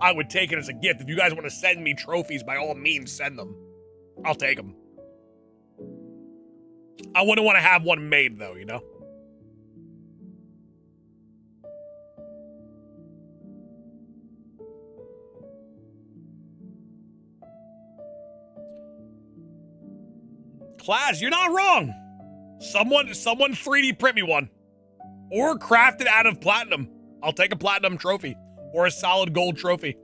I would take it as a gift. If you guys want to send me trophies, by all means, send them. I'll take them. I wouldn't want to have one made, though, you know? Class, you're not wrong. Someone 3D print me one. Or craft it out of platinum. I'll take a platinum trophy. Or a solid gold trophy.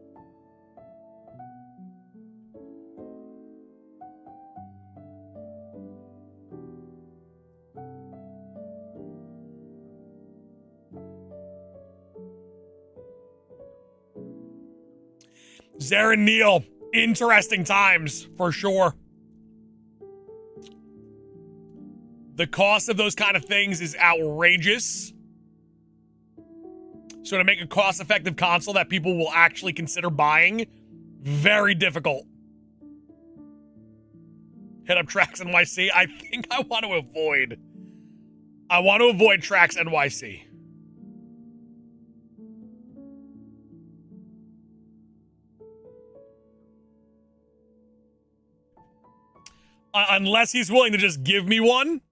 Zarin Neal, interesting times for sure. The cost of those kind of things is outrageous. So to make a cost-effective console that people will actually consider buying, very difficult. Hit up Trax NYC. I think I want to avoid Trax NYC. Unless he's willing to just give me one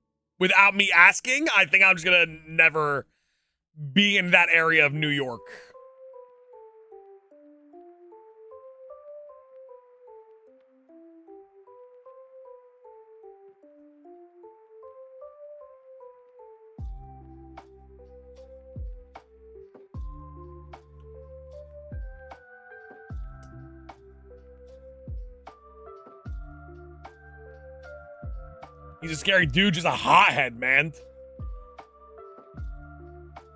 without me asking, I think I'm just gonna never be in that area of New York. He's a scary dude, just a hothead, man.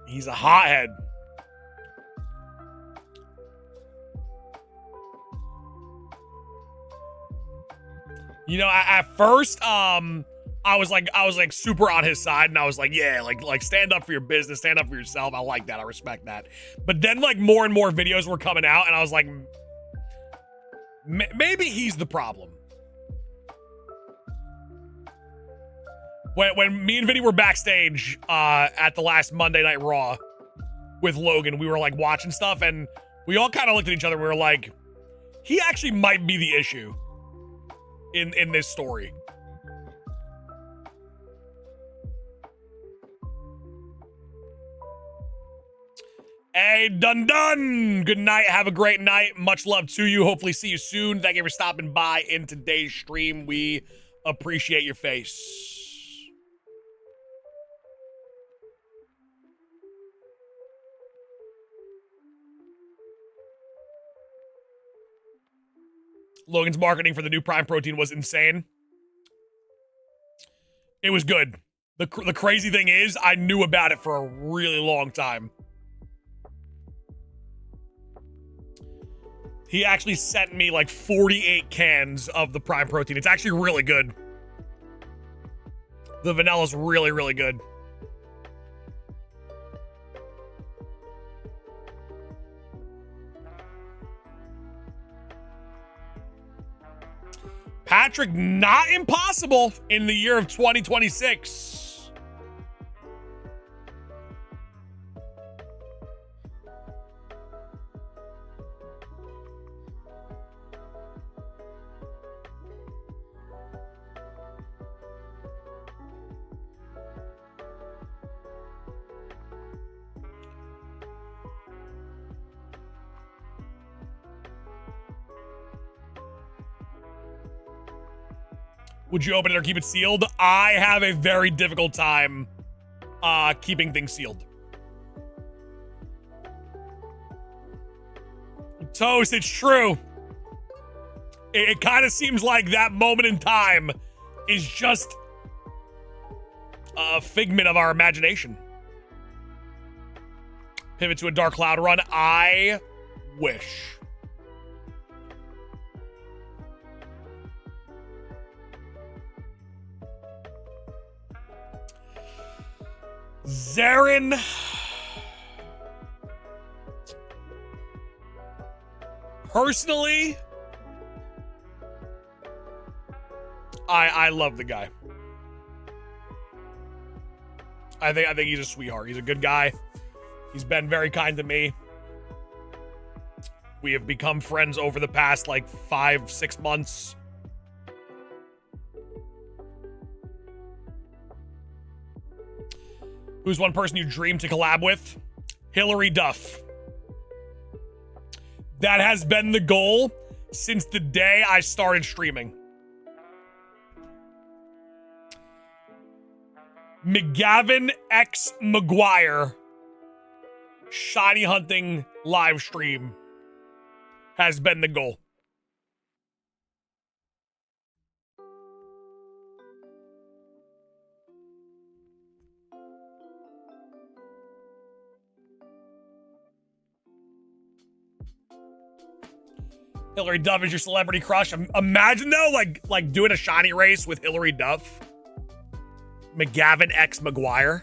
He's a hothead. You know, at first, I was like super on his side, and I was like, yeah, like stand up for your business, stand up for yourself. I like that, I respect that. But then like more and more videos were coming out, and I was like, maybe he's the problem. When me and Vinny were backstage at the last Monday Night Raw with Logan, we were like watching stuff, and we all kind of looked at each other. We were like, he actually might be the issue in this story. Hey, done. Good night. Have a great night. Much love to you. Hopefully see you soon. Thank you for stopping by in today's stream. We appreciate your face. Logan's marketing for the new Prime Protein was insane. It was good. The crazy thing is, I knew about it for a really long time. He actually sent me like 48 cans of the Prime Protein. It's actually really good. The vanilla's really, really good. Patrick, not impossible in the year of 2026. Would you open it or keep it sealed? I have a very difficult time keeping things sealed. Toast, it's true. It kind of seems like that moment in time is just a figment of our imagination. Pivot to a Dark Cloud run. I wish. Zarin. Personally, I love the guy. I think he's a sweetheart. He's a good guy. He's been very kind to me. We have become friends over the past like 5-6 months. Who's one person you dream to collab with? Hillary Duff. That has been the goal since the day I started streaming. McGavin X McGuire shiny hunting live stream has been the goal. Hillary Duff is your celebrity crush. Imagine though, like doing a shiny race with Hillary Duff. McGavin X McGuire.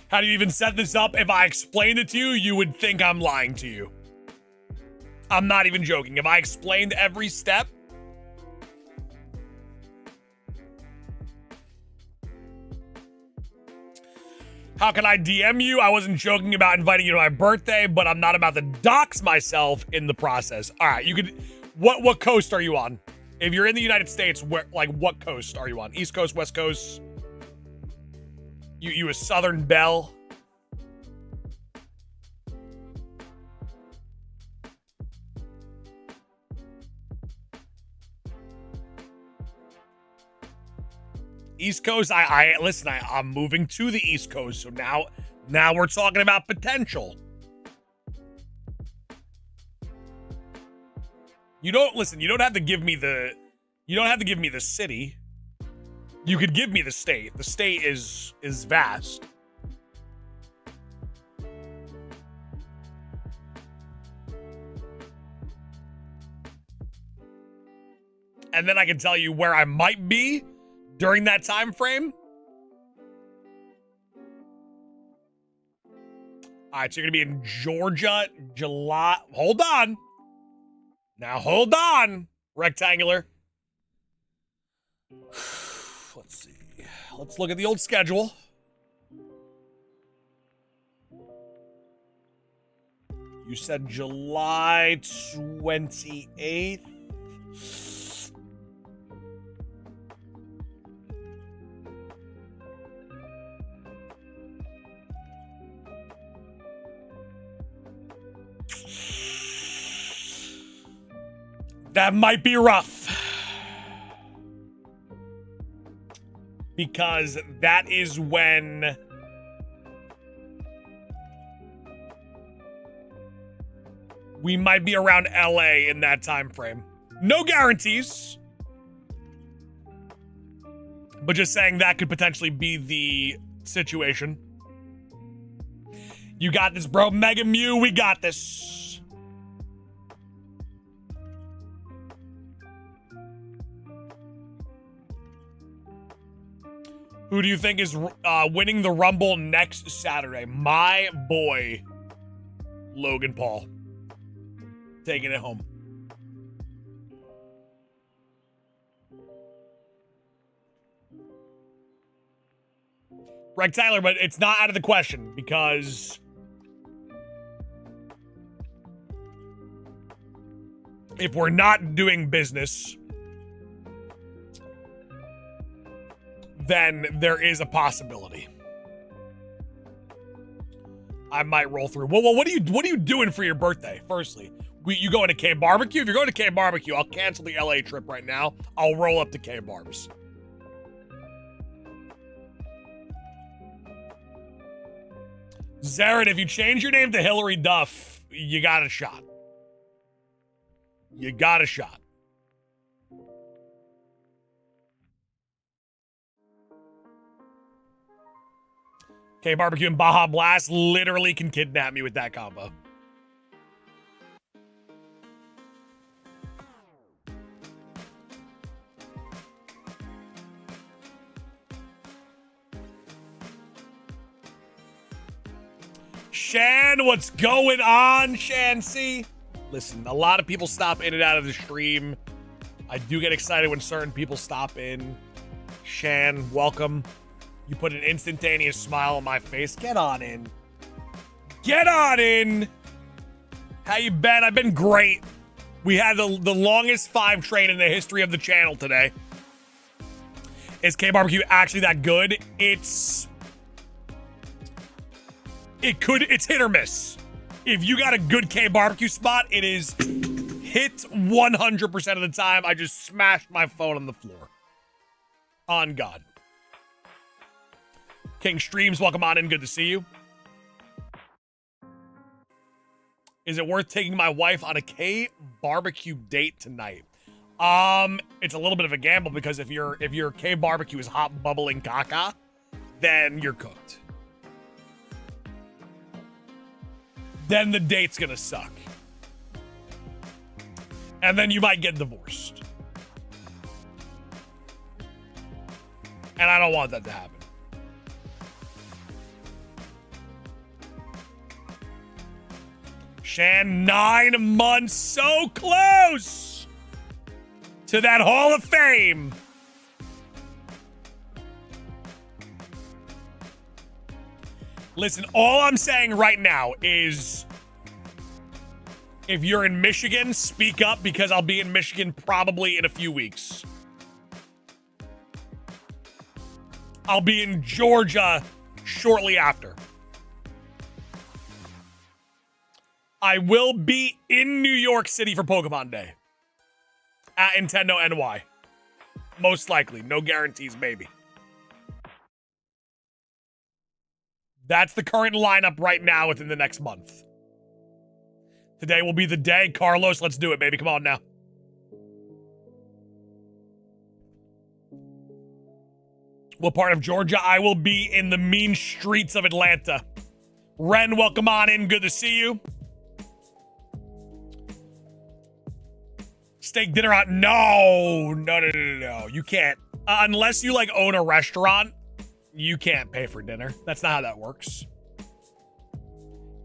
How do you even set this up? If I explained it to you, you would think I'm lying to you. I'm not even joking. If I explained every step, how can I DM you? I wasn't joking about inviting you to my birthday, but I'm not about to dox myself in the process. All right, you could. What coast are you on? If you're in the United States, where what coast are you on? East Coast, West Coast? You a Southern belle? East Coast, listen, I'm moving to the East Coast, so now we're talking about potential. You don't have to give me the city. You could give me the state. The state is vast. And then I can tell you where I might be during that time frame. All right, so you're gonna be in Georgia, July. Hold on. Now hold on, rectangular. Let's see. Let's look at the old schedule. You said July 28th. That might be rough. Because that is when we might be around LA in that time frame. No guarantees. But just saying that could potentially be the situation. You got this, bro. Mega Mew, we got this. Who do you think is winning the Rumble next Saturday? My boy, Logan Paul. Taking it home. Right, Tyler, but it's not out of the question because if we're not doing business, then there is a possibility I might roll through. Well, what are you doing for your birthday? Firstly, You going to K Barbecue? If you're going to K Barbecue, I'll cancel the LA trip right now. I'll roll up to K Barbs. Zared, if you change your name to Hillary Duff, you got a shot. You got a shot. K Barbecue and Baja Blast literally can kidnap me with that combo. Shan, what's going on, Shan C? Listen, a lot of people stop in and out of the stream. I do get excited when certain people stop in. Shan, welcome. You put an instantaneous smile on my face. Get on in. Get on in. How you been? I've been great. We had the longest 5 train in the history of the channel today. Is K Barbecue actually that good? It's hit or miss. If you got a good K Barbecue spot, it is hit 100% of the time. I just smashed my phone on the floor. On God. King Streams, welcome on in. Good to see you. Is it worth taking my wife on a K Barbecue date tonight? It's a little bit of a gamble because if your K Barbecue is hot bubbling caca, then you're cooked. Then the date's gonna suck. And then you might get divorced. And I don't want that to happen. Shan, 9 months, so close to that Hall of Fame. Listen, all I'm saying right now is if you're in Michigan, speak up because I'll be in Michigan probably in a few weeks. I'll be in Georgia shortly after. I will be in New York City for Pokemon Day at Nintendo NY. Most likely. No guarantees, maybe. That's the current lineup right now within the next month. Today will be the day. Carlos, let's do it, baby. Come on now. What part of Georgia? I will be in the mean streets of Atlanta. Ren, welcome on in. Good to see you. Steak dinner out? No. You can't. Unless you like own a restaurant, you can't pay for dinner. That's not how that works.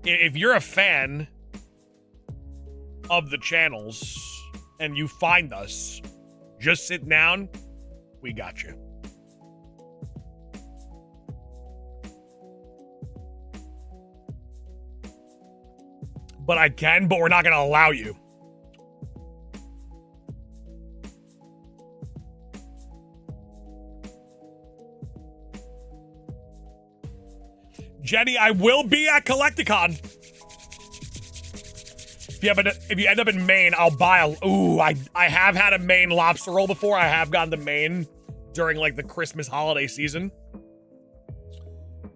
If you're a fan of the channels and you find us, just sit down. We got you. But I can, but we're not going to allow you. Jenny, I will be at Collecticon. If you end up in Maine, I'll buy a... Ooh, I have had a Maine lobster roll before. I have gone to Maine during, like, the Christmas holiday season.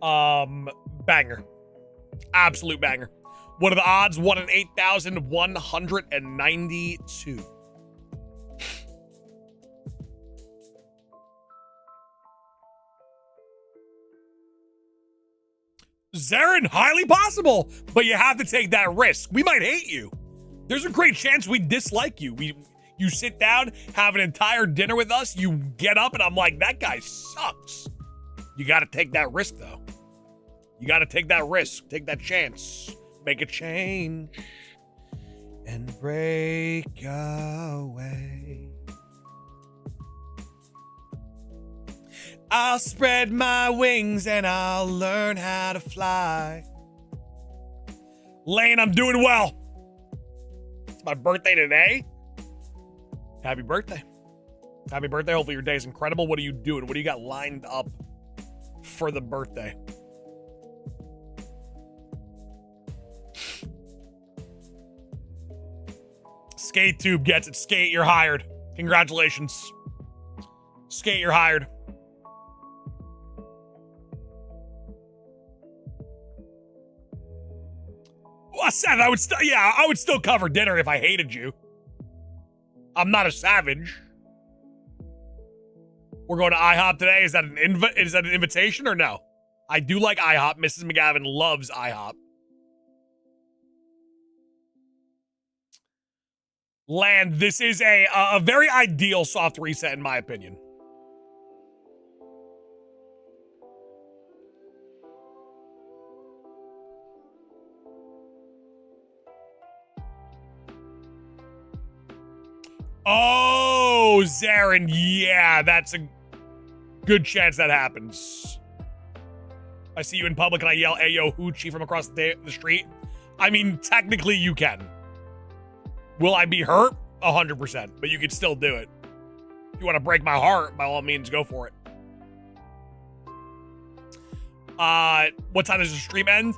Banger. Absolute banger. What are the odds? 1 in 8,192. Zarin, highly possible, but you have to take that risk. We might hate you. There's a great chance we dislike you. You sit down, have an entire dinner with us, you get up, and I'm like, that guy sucks. You got to take that risk, though. You got to take that risk. Take that chance. Make a change and break away. I'll spread my wings and I'll learn how to fly. Lane, I'm doing well. It's my birthday today. Happy birthday. Happy birthday. Hopefully your day's incredible. What are you doing? What do you got lined up for the birthday? Skate Tube gets it. Skate, you're hired. Congratulations. Skate, you're hired. Well, Seth, I would still cover dinner if I hated you. I'm not a savage. We're going to IHOP today. Is that an invitation or no? I do like IHOP. Mrs. McGavin loves IHOP. Land, this is a very ideal soft reset in my opinion. Oh, Zarin, yeah, that's a good chance that happens. I see you in public and I yell, "Ayo, hoochie" from across the street. I mean, technically you can. Will I be hurt? 100%, but you could still do it. If you want to break my heart, by all means, go for it. What time does the stream end?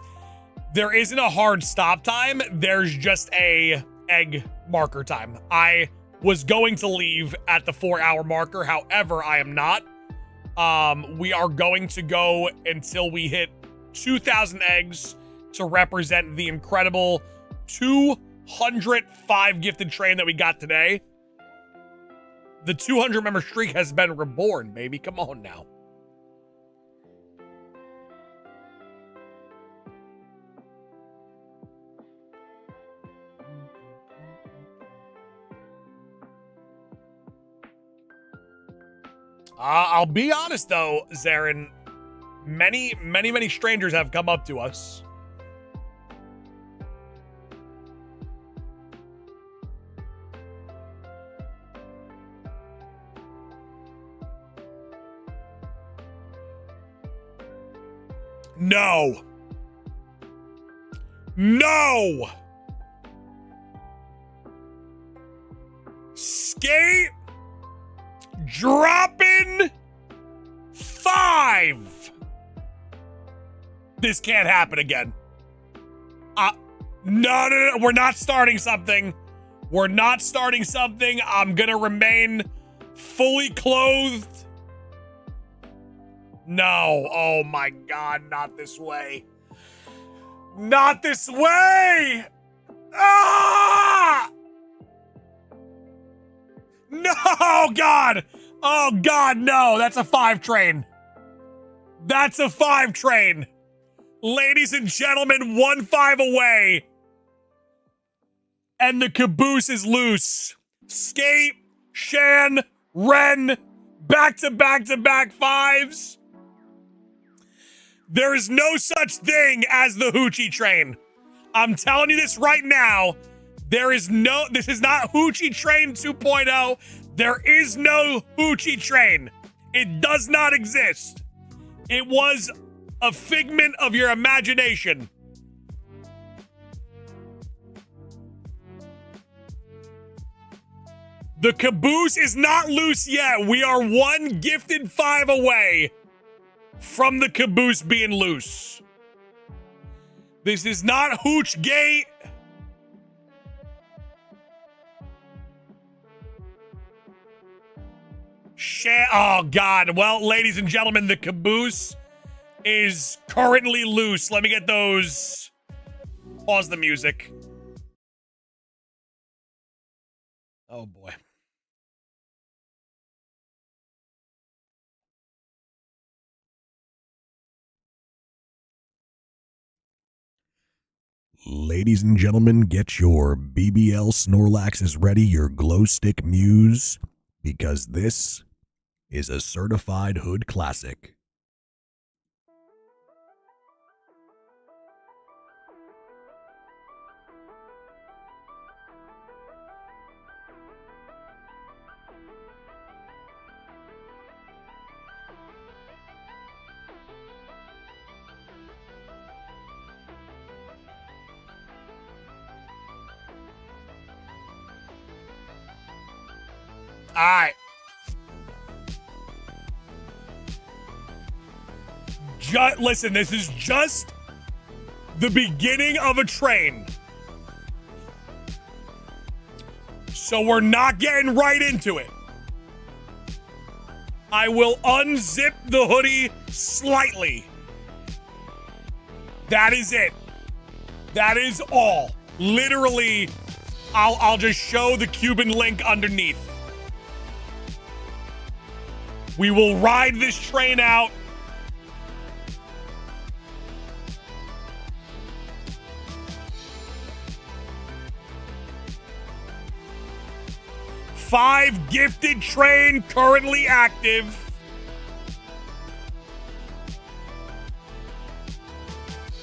There isn't a hard stop time. There's just a egg marker time. I was going to leave at the 4-hour marker. However, I am not. We are going to go until we hit 2,000 eggs to represent the incredible 205 gifted train that we got today. The 200 member streak has been reborn, baby. Come on now. I'll be honest though, Zarin, many strangers have come up to us. No. No. Skate. Dropping 5. This can't happen again. No. We're not starting something. We're not starting something. I'm gonna remain fully clothed. No. Oh my God, not this way. Not this way! Ah! No, God! Oh, God, no. That's a 5 train. That's a 5 train. Ladies and gentlemen, 1-5 away. And the caboose is loose. Skate, Shan, Ren, back-to-back-to-back 5s. There is no such thing as the hoochie train. I'm telling you this right now. This is not Hoochie Train 2.0. There is no Hoochie Train. It does not exist. It was a figment of your imagination. The caboose is not loose yet. We are 1 gifted 5 away from the caboose being loose. This is not Hooch Gate. Oh, God. Well, ladies and gentlemen, the caboose is currently loose. Let me get those. Pause the music. Oh, boy. Ladies and gentlemen, get your BBL Snorlaxes ready, your glow stick muse, because this is a certified hood classic. All right. Listen, this is just the beginning of a train. So we're not getting right into it. I will unzip the hoodie slightly. That is it. That is all. Literally, I'll just show the Cuban link underneath. We will ride this train out. Five gifted train currently active.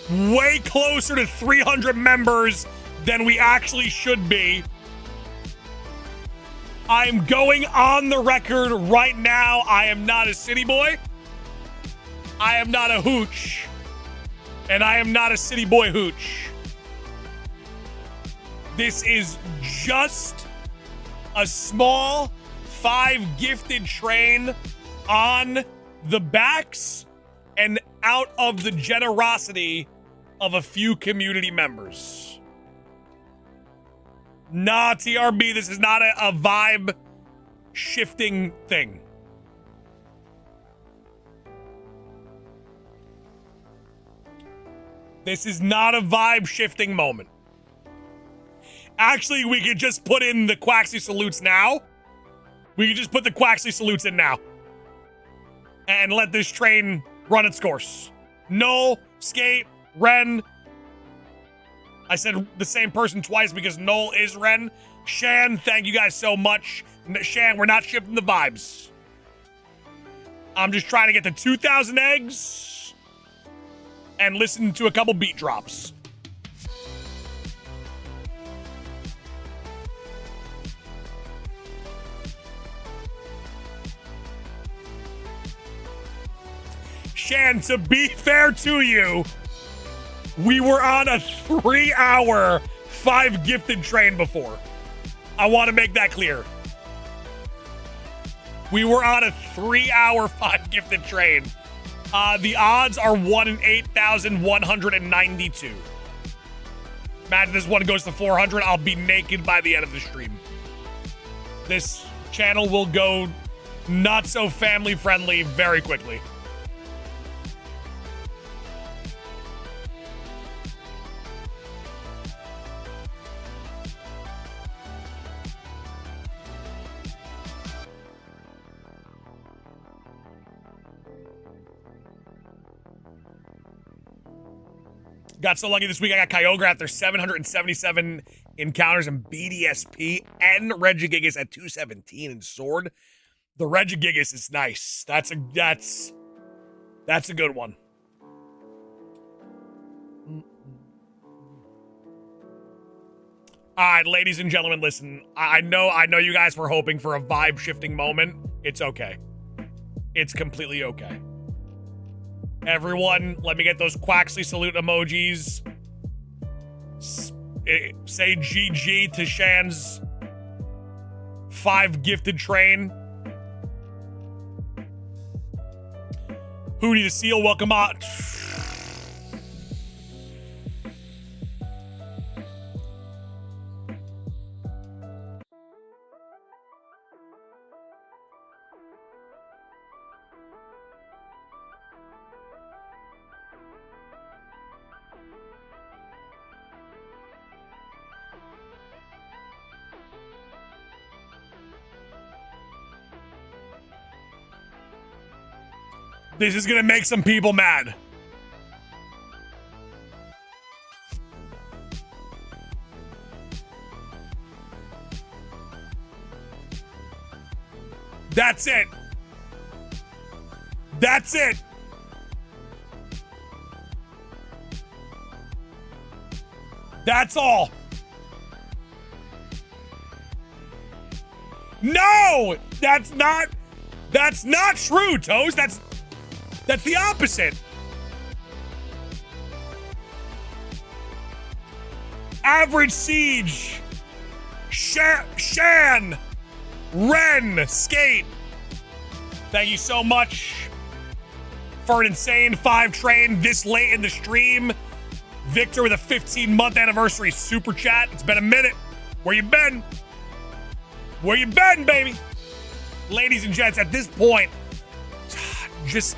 Way closer to 300 members than we actually should be. I'm going on the record right now. I am not a city boy. I am not a hooch. And I am not a city boy hooch. This is just a small 5 gifted train on the backs and out of the generosity of a few community members. Nah, TRB, this is not a vibe shifting thing. This is not a vibe shifting moment. Actually, we could just put in the Quaxley salutes now. We could just put the Quaxley salutes in now. And let this train run its course. Null, Skate, Ren. I said the same person twice because Null is Ren. Shan, thank you guys so much. Shan, we're not shifting the vibes. I'm just trying to get to 2,000 eggs and listen to a couple beat drops. Shan, to be fair to you, we were on a 3-hour 5 gifted train before. I want to make that clear. We were on a 3-hour 5 gifted train. The odds are 1 in 8,192. Imagine this one goes to 400. I'll be naked by the end of the stream. This channel will go not so family friendly very quickly. Got so lucky this week, I got Kyogre after 777 encounters in BDSP and Regigigas at 217 in Sword. The Regigigas is nice. That's a good one. All right, ladies and gentlemen, listen. I know you guys were hoping for a vibe shifting moment. It's okay. It's completely okay. Everyone, let me get those Quaxley salute emojis. Say GG to Shan's 5 gifted train. Hootie the Seal, welcome on. This is gonna make some people mad. That's it. That's it. That's all. No, that's not true, Toast. That's the opposite. Average Siege, Shan, Ren, Skate. Thank you so much for an insane 5 train this late in the stream. Victor with a 15-month anniversary super chat. It's been a minute. Where you been? Where you been, baby? Ladies and gents, at this point, just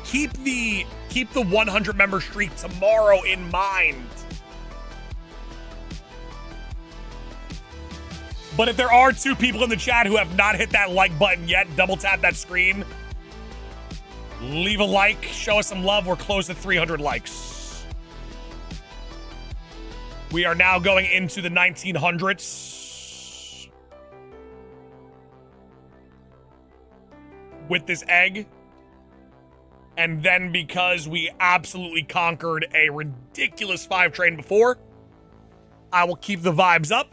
keep the 100 member streak tomorrow in mind. But if there are 2 people in the chat who have not hit that like button yet, double tap that screen. Leave a like, show us some love. We're close to 300 likes. We are now going into the 1900s with this egg. And then because we absolutely conquered a ridiculous 5 train before, I will keep the vibes up.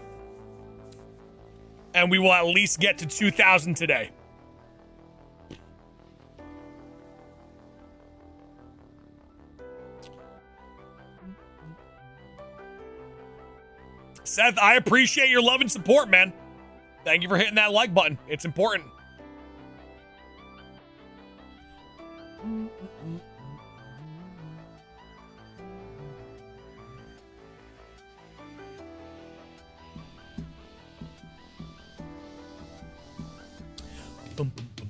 And we will at least get to 2,000 today. Seth, I appreciate your love and support, man. Thank you for hitting that like button. It's important. Boom, boom, boom.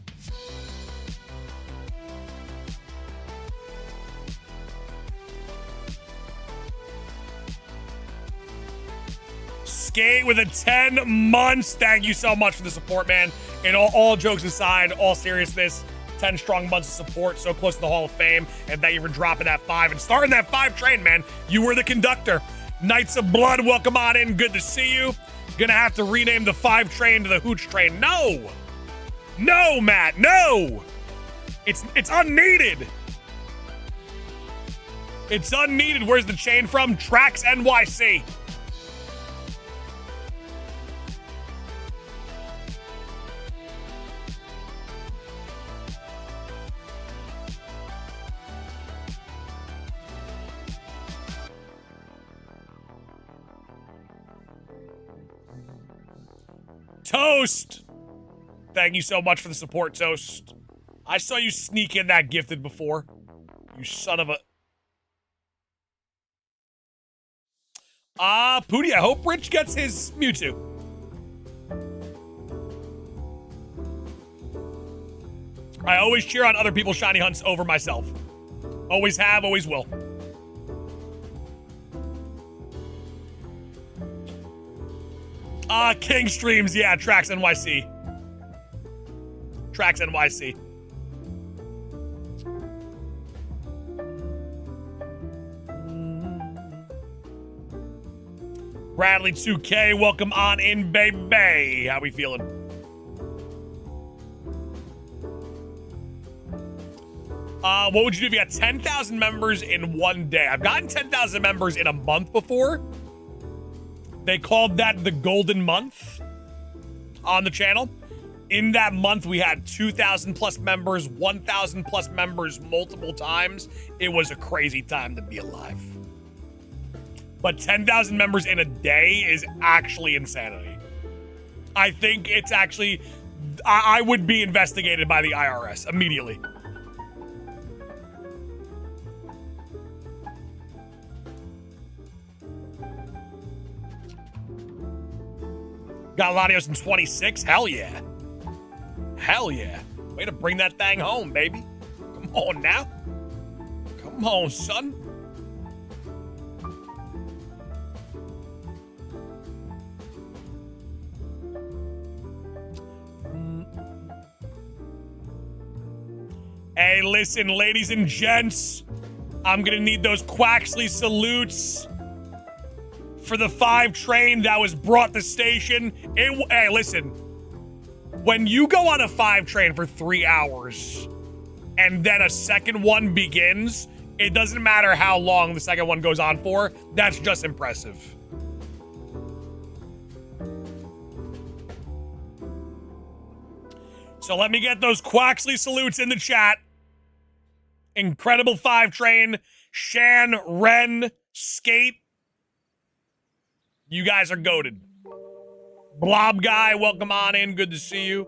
Skate with a 10 months. Thank you so much for the support, man. And all jokes aside, all seriousness, 10 strong months of support, so close to the Hall of Fame. And thank you for dropping that 5 and starting that 5 train, man. You were the conductor. Knights of Blood, welcome on in. Good to see you. Gonna have to rename the 5 train to the Hooch train. No! No, Matt, no! It's unneeded. It's unneeded. Where's the chain from? Tracks NYC. Toast! Thank you so much for the support, Toast. I saw you sneak in that gifted before. You son of a... Pooty, I hope Rich gets his Mewtwo. I always cheer on other people's shiny hunts over myself. Always have, always will. King Streams, yeah, Tracks NYC. Tracks NYC. Bradley 2K, welcome on in, baby. How we feeling? What would you do if you got 10,000 members in one day? I've gotten 10,000 members in a month before. They called that the golden month on the channel. In that month, we had 2,000 plus members, 1,000 plus members multiple times. It was a crazy time to be alive. But 10,000 members in a day is actually insanity. I think it's actually, I would be investigated by the IRS immediately. Got Latios in 26, hell yeah. Hell yeah. Way to bring that thing home, baby. Come on now. Come on, son. Hey, listen, ladies and gents. I'm gonna need those Quaxley salutes for the 5 train that was brought to station. Hey, listen. When you go on a 5 train for 3 hours and then a second one begins, it doesn't matter how long the second one goes on for. That's just impressive. So let me get those Quaxley salutes in the chat. Incredible 5 train, Shan, Ren, Skate. You guys are goated. Blob guy, welcome on in. Good to see you.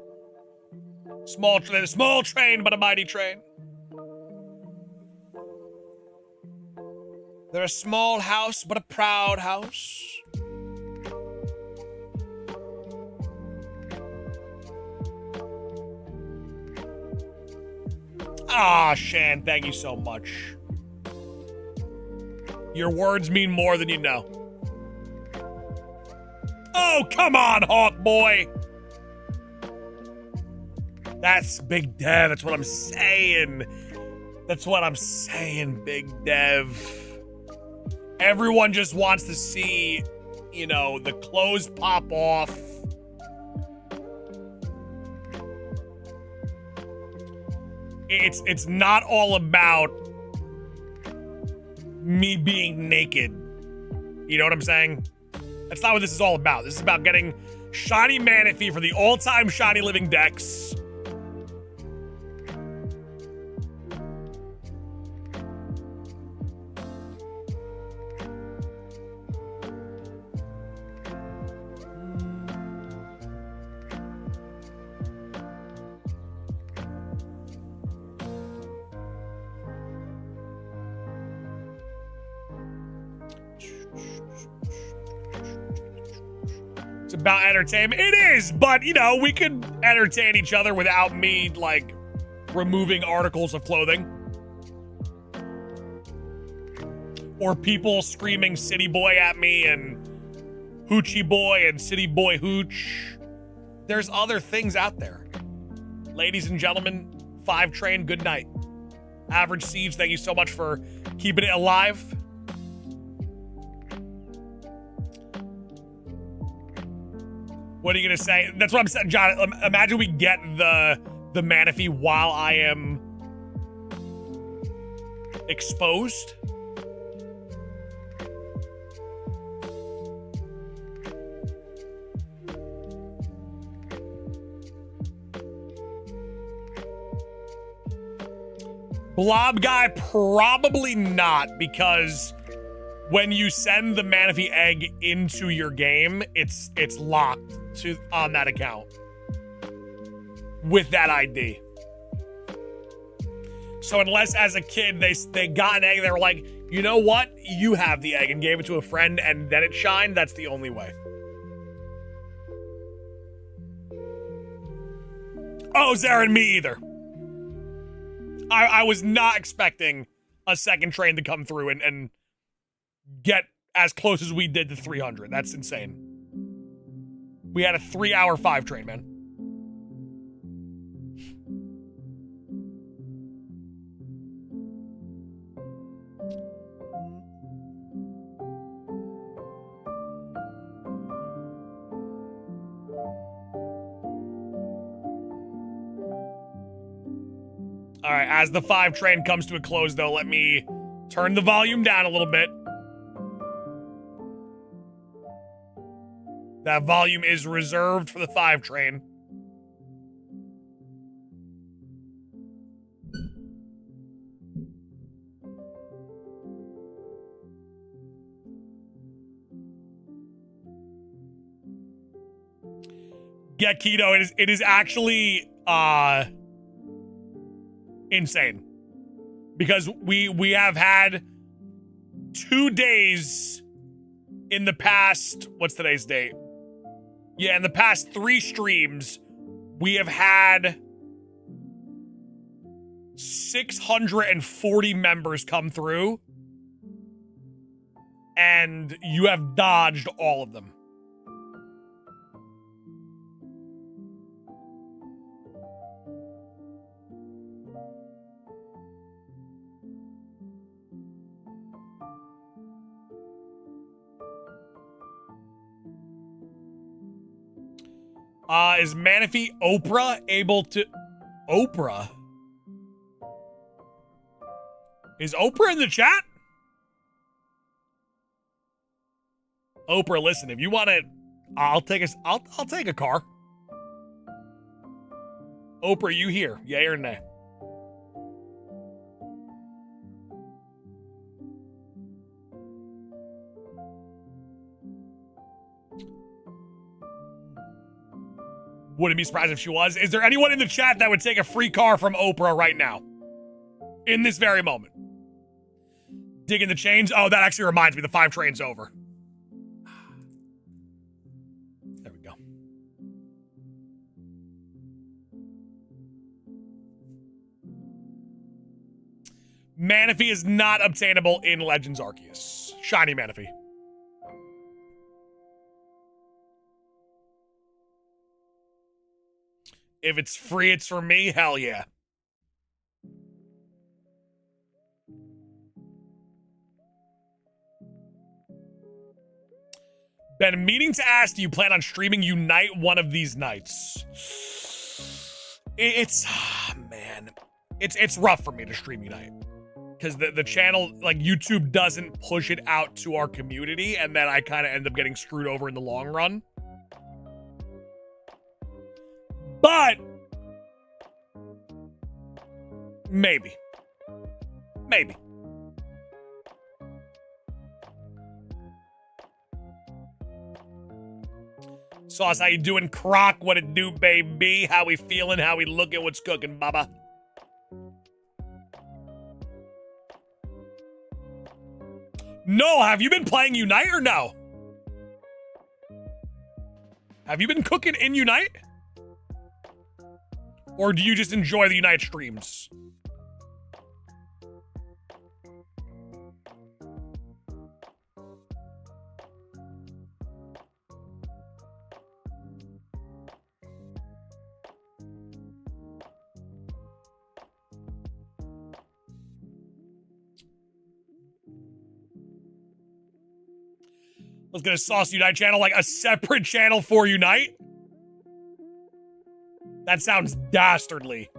Small train, but a mighty train. They're a small house, but a proud house. Ah, Shan, thank you so much. Your words mean more than you know. Oh, come on, Hawk Boy. That's Big Dev. That's what I'm saying. That's what I'm saying, Big Dev. Everyone just wants to see, you know, the clothes pop off. It's not all about me being naked. You know what I'm saying? That's not what this is all about. This is about getting Shiny Manaphy for the all-time Shiny Living Dex. It's about entertainment. It is, but, you know, we could entertain each other without me, like, removing articles of clothing. Or people screaming City Boy at me and Hoochie Boy and City Boy Hooch. There's other things out there. Ladies and gentlemen, 5 Train, good night. Average Siege, thank you so much for keeping it alive. What are you gonna say? That's what I'm saying, John. Imagine we get the Manaphy while I am exposed. Blob guy, probably not, because when you send the Manaphy egg into your game, it's locked on that account with that ID. So unless as a kid they got an egg, they were like, you know what, you have the egg, and gave it to a friend, and then it shined, that's the only way. Oh, Zarin, me either. I was not expecting a second train to come through and get as close as we did to 300. That's insane. We had a 3-hour 5 train, man. All right, as the 5 train comes to a close, though, let me turn the volume down a little bit. That volume is reserved for the 5 train. Get keto. It is actually insane, because we have had 2 days in the past. What's today's date? Yeah, in the past 3 streams, we have had 640 members come through, and you have dodged all of them. Is Manaphy Oprah able to... Oprah? Is Oprah in the chat? Oprah, listen, if you want to... I'll take a car. Oprah, you here? Yay or nay? Wouldn't be surprised if she was. Is there anyone in the chat that would take a free car from Oprah right now? In this very moment. Digging the chains? Oh, that actually reminds me, the 5 train's over. There we go. Manaphy is not obtainable in Legends Arceus. Shiny Manaphy. If it's free, it's for me. Hell yeah. Been meaning to ask, do you plan on streaming Unite one of these nights? Man. It's rough for me to stream Unite. Because the channel, like, YouTube doesn't push it out to our community, and then I kind of end up getting screwed over in the long run. But maybe. Maybe. Sauce, how you doing? Croc, what it do, baby? How we feeling? How we looking? What's cooking, baba? No, have you been playing Unite or no? Have you been cooking in Unite? Or do you just enjoy the Unite streams? Was gonna sauce Unite channel, like a separate channel for Unite? That sounds dastardly.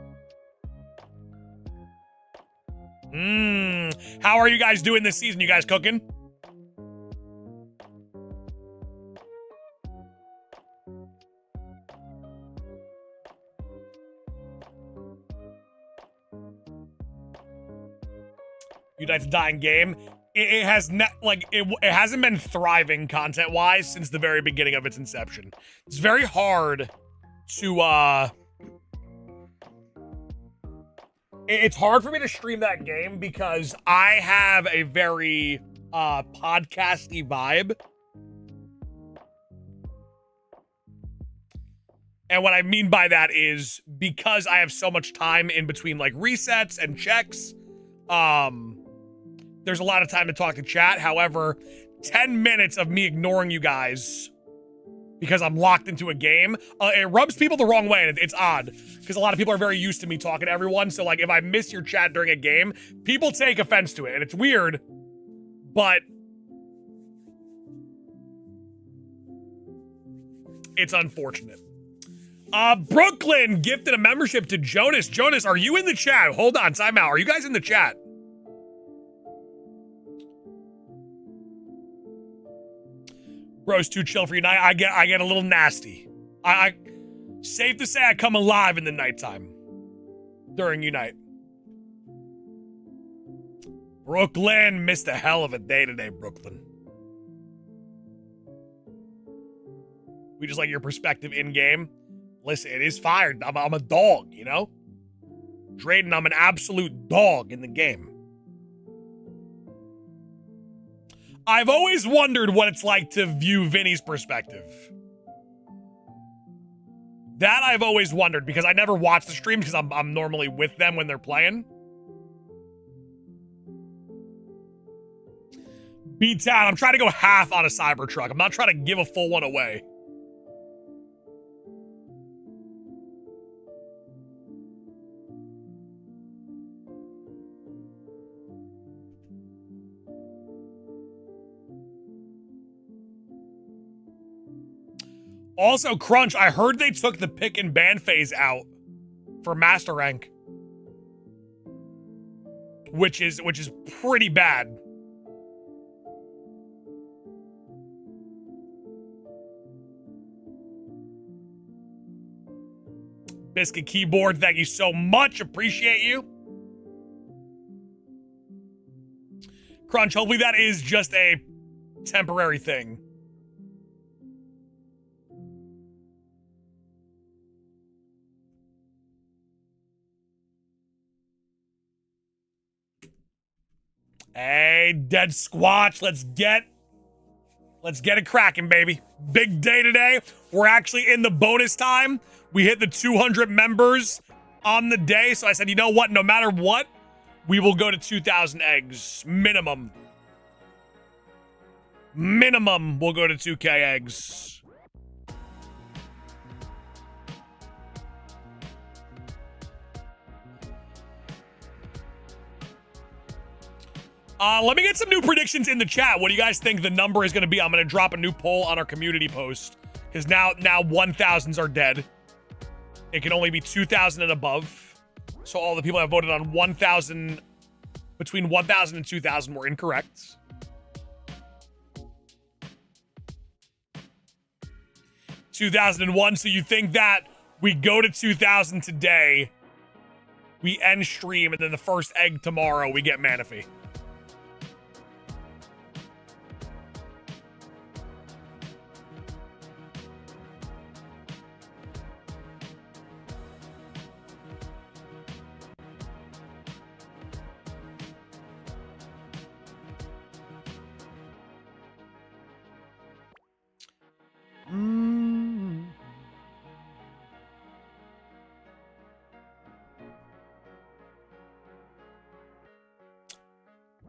How are you guys doing this season? You guys cooking? Unite's a dying game. It has it hasn't been thriving content-wise since the very beginning of its inception. It's very hard to it's hard for me to stream that game because I have a very podcasty vibe. And what I mean by that is because I have so much time in between like resets and checks, there's a lot of time to talk to chat. However, 10 minutes of me ignoring you guys because I'm locked into a game, it rubs people the wrong way, and it's odd because a lot of people are very used to me talking to everyone. So like if I miss your chat during a game, people take offense to it, and it's weird, but it's unfortunate. Brooklyn gifted a membership to Jonas. Jonas, are you in the chat? Hold on, time out. Are you guys in the chat? Bro's too chill for Unite. I get a little nasty. I safe to say I come alive in the nighttime during Unite. Brooklyn missed a hell of a day today, Brooklyn. We just like your perspective in game. Listen, it is fired. I'm a dog, you know? Drayden, I'm an absolute dog in the game. I've always wondered what it's like to view Vinny's perspective. That I've always wondered because I never watch the stream because I'm normally with them when they're playing. B-Town, I'm trying to go half on a Cybertruck. I'm not trying to give a full one away. Also, Crunch, I heard they took the pick and ban phase out for Master Rank. Which is pretty bad. Biscuit Keyboard, thank you so much. Appreciate you. Crunch, hopefully that is just a temporary thing. Hey, Dead Squatch, let's get it cracking, baby. Big day today. We're actually in the bonus time. We hit the 200 members on the day, so I said, you know what? No matter what, we will go to 2,000 eggs. Minimum. Minimum, we'll go to 2K eggs. Let me get some new predictions in the chat. What do you guys think the number is going to be? I'm going to drop a new poll on our community post. Because now 1,000s are dead. It can only be 2,000 and above. So all the people that voted on 1,000, between 1,000 and 2,000 were incorrect. $2,001. So you think that we go to 2,000 today, we end stream, and then the first egg tomorrow, we get Manafy.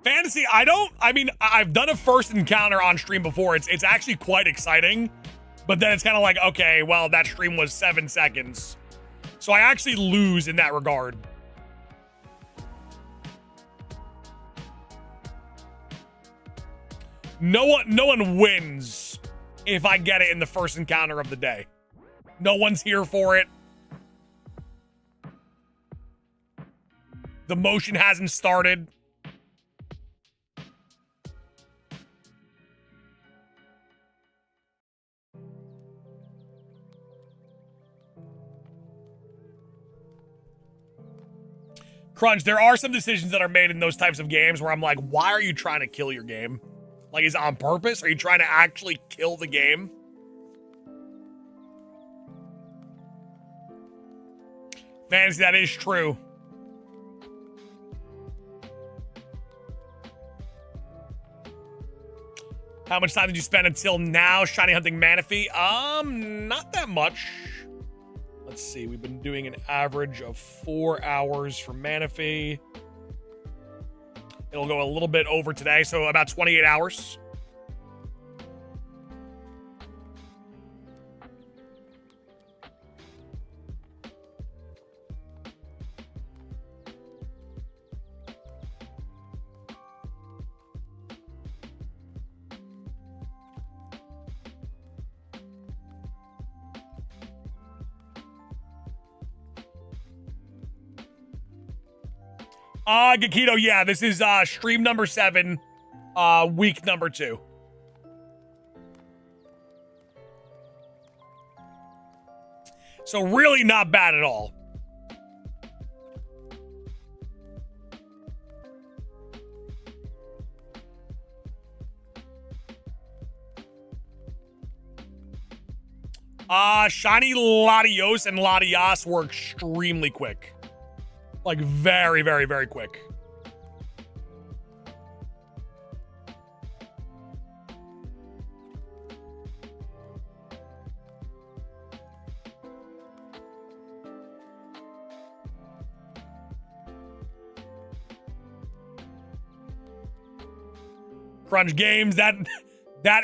Fantasy, I've done a first encounter on stream before. It's actually quite exciting, but then it's kind of like, okay, well, that stream was 7 seconds. So I actually lose in that regard. No one wins if I get it in the first encounter of the day. No one's here for it. The motion hasn't started. Crunch, there are some decisions that are made in those types of games where I'm like, why are you trying to kill your game? Like, is it on purpose? Are you trying to actually kill the game? Fantasy, that is true. How much time did you spend until now shiny hunting Manafy? Not that much. Let's see, we've been doing an average of 4 hours for Manafy. It'll go a little bit over today, so about 28 hours. Gakito, yeah, this is stream number 7, week number 2. So really not bad at all. Shiny Latios and Latias were extremely quick. Like, very, very, very quick. Crunch Games, that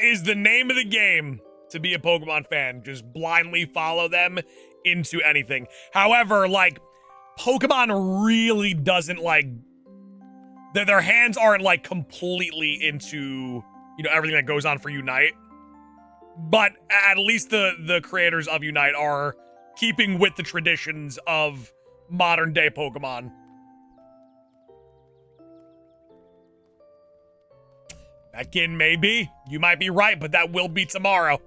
is the name of the game to be a Pokemon fan. Just blindly follow them into anything. However, like, Pokemon really doesn't, like, their hands aren't, like, completely into, you know, everything that goes on for Unite. But at least the creators of Unite are keeping with the traditions of modern day Pokemon. Again, maybe. You might be right, but that will be tomorrow.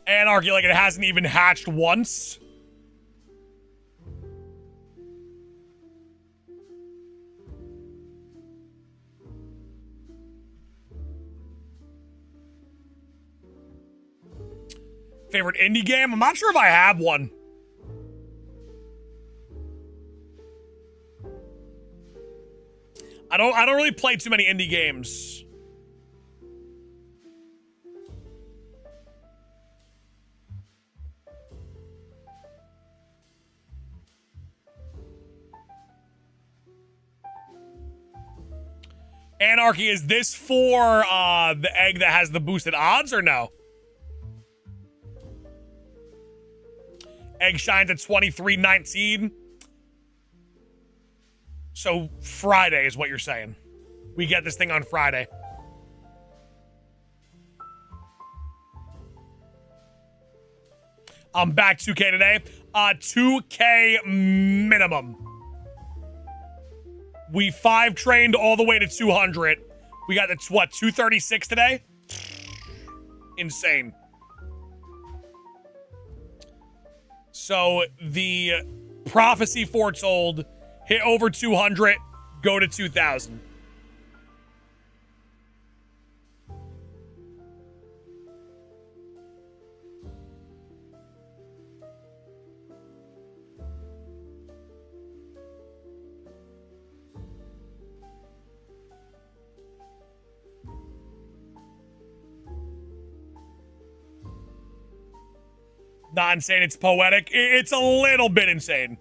Anarchy, like it hasn't even hatched once. Favorite indie game? I'm not sure if I have one. I don't really play too many indie games. Anarchy, is this for the egg that has the boosted odds or no? Egg shines at 23.19. So Friday is what you're saying. We get this thing on Friday. I'm back 2K today. 2K minimum. We 5 trained all the way to 200. We got the, what, 236 today? Insane. So the prophecy foretold, hit over 200, go to 2,000. Not insane, it's poetic. It's a little bit insane.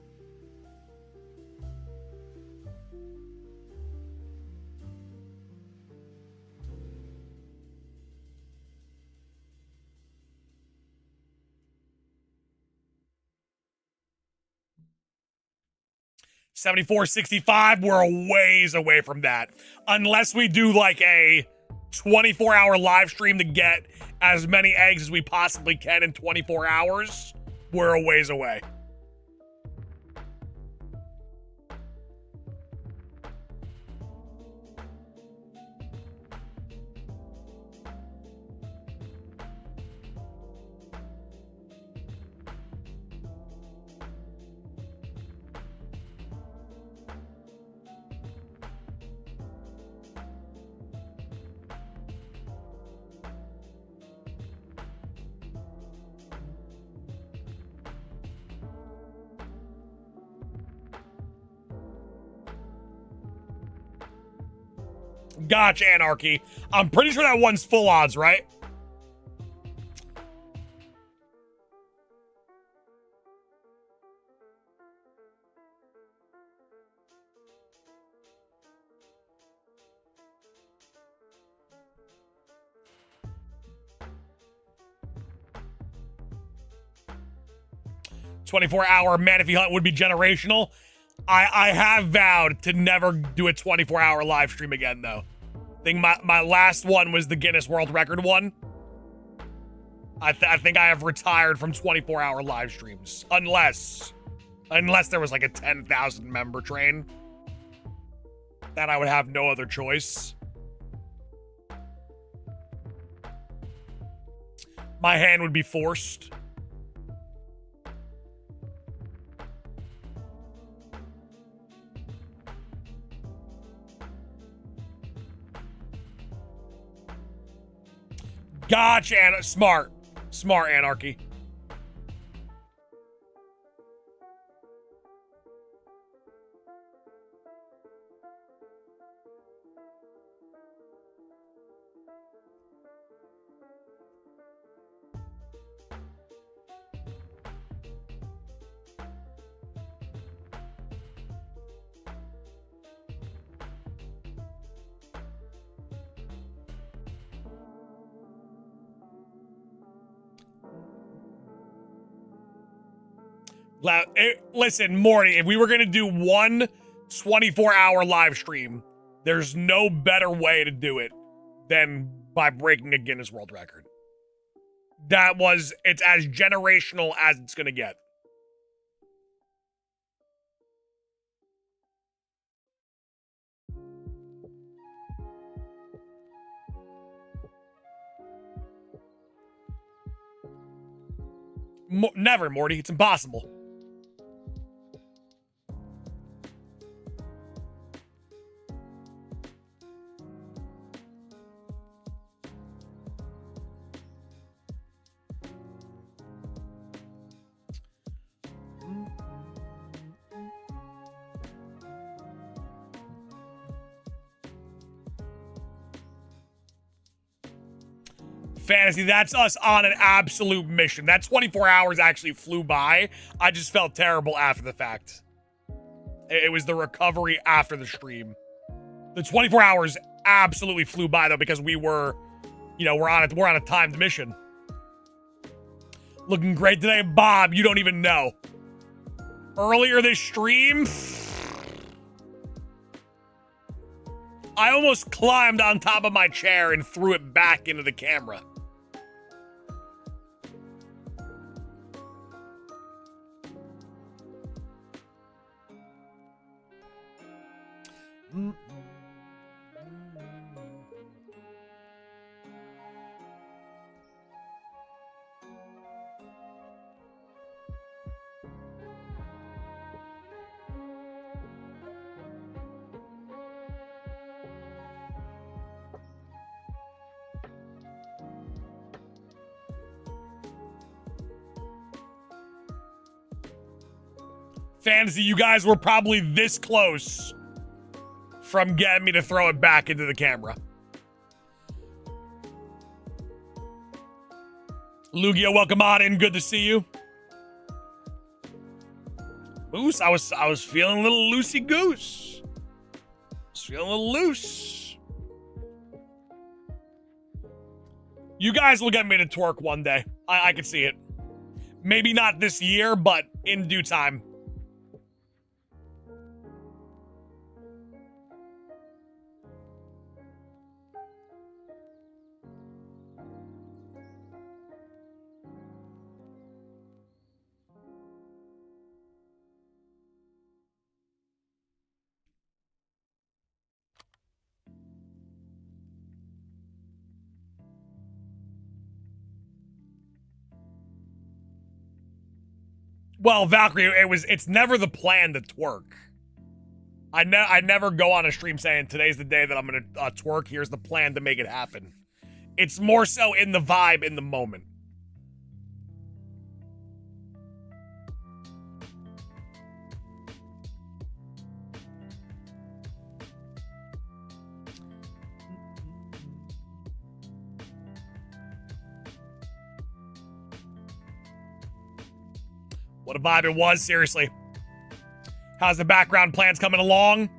$74.65, we're a ways away from that. Unless we do like a 24-hour live stream to get as many eggs as we possibly can in 24 hours, we're a ways away. Gotcha, Anarchy. I'm pretty sure that one's full odds, right? $24-hour Manafy hunt would be generational. I have vowed to never do a 24-hour live stream again, though. I think my last one was the Guinness World Record one. I think I have retired from 24-hour live streams. Unless there was like a 10,000 member train. Then I would have no other choice. My hand would be forced. Gotcha, smart. Smart, Anarchy. Listen, Morty, if we were going to do one 24-hour live stream, there's no better way to do it than by breaking a Guinness World Record. It's as generational as it's going to get. Never, Morty. It's impossible. Fantasy, that's us on an absolute mission. That 24 hours actually flew by. I just felt terrible after the fact. It was the recovery after the stream. The 24 hours absolutely flew by though because we were, you know, we're on a timed mission. Looking great today, Bob. You don't even know. Earlier this stream, I almost climbed on top of my chair and threw it back into the camera. Fantasy, you guys were probably this close from getting me to throw it back into the camera. Lugia, welcome on in. Good to see you. Moose, I was feeling a little loosey goose. Feeling a little loose. You guys will get me to twerk one day. I can see it. Maybe not this year, but in due time. Well, Valkyrie, it's never the plan to twerk. I never go on a stream saying today's the day that I'm gonna twerk. Here's the plan to make it happen. It's more so in the vibe, in the moment. What a vibe it was, seriously. How's the background plans coming along?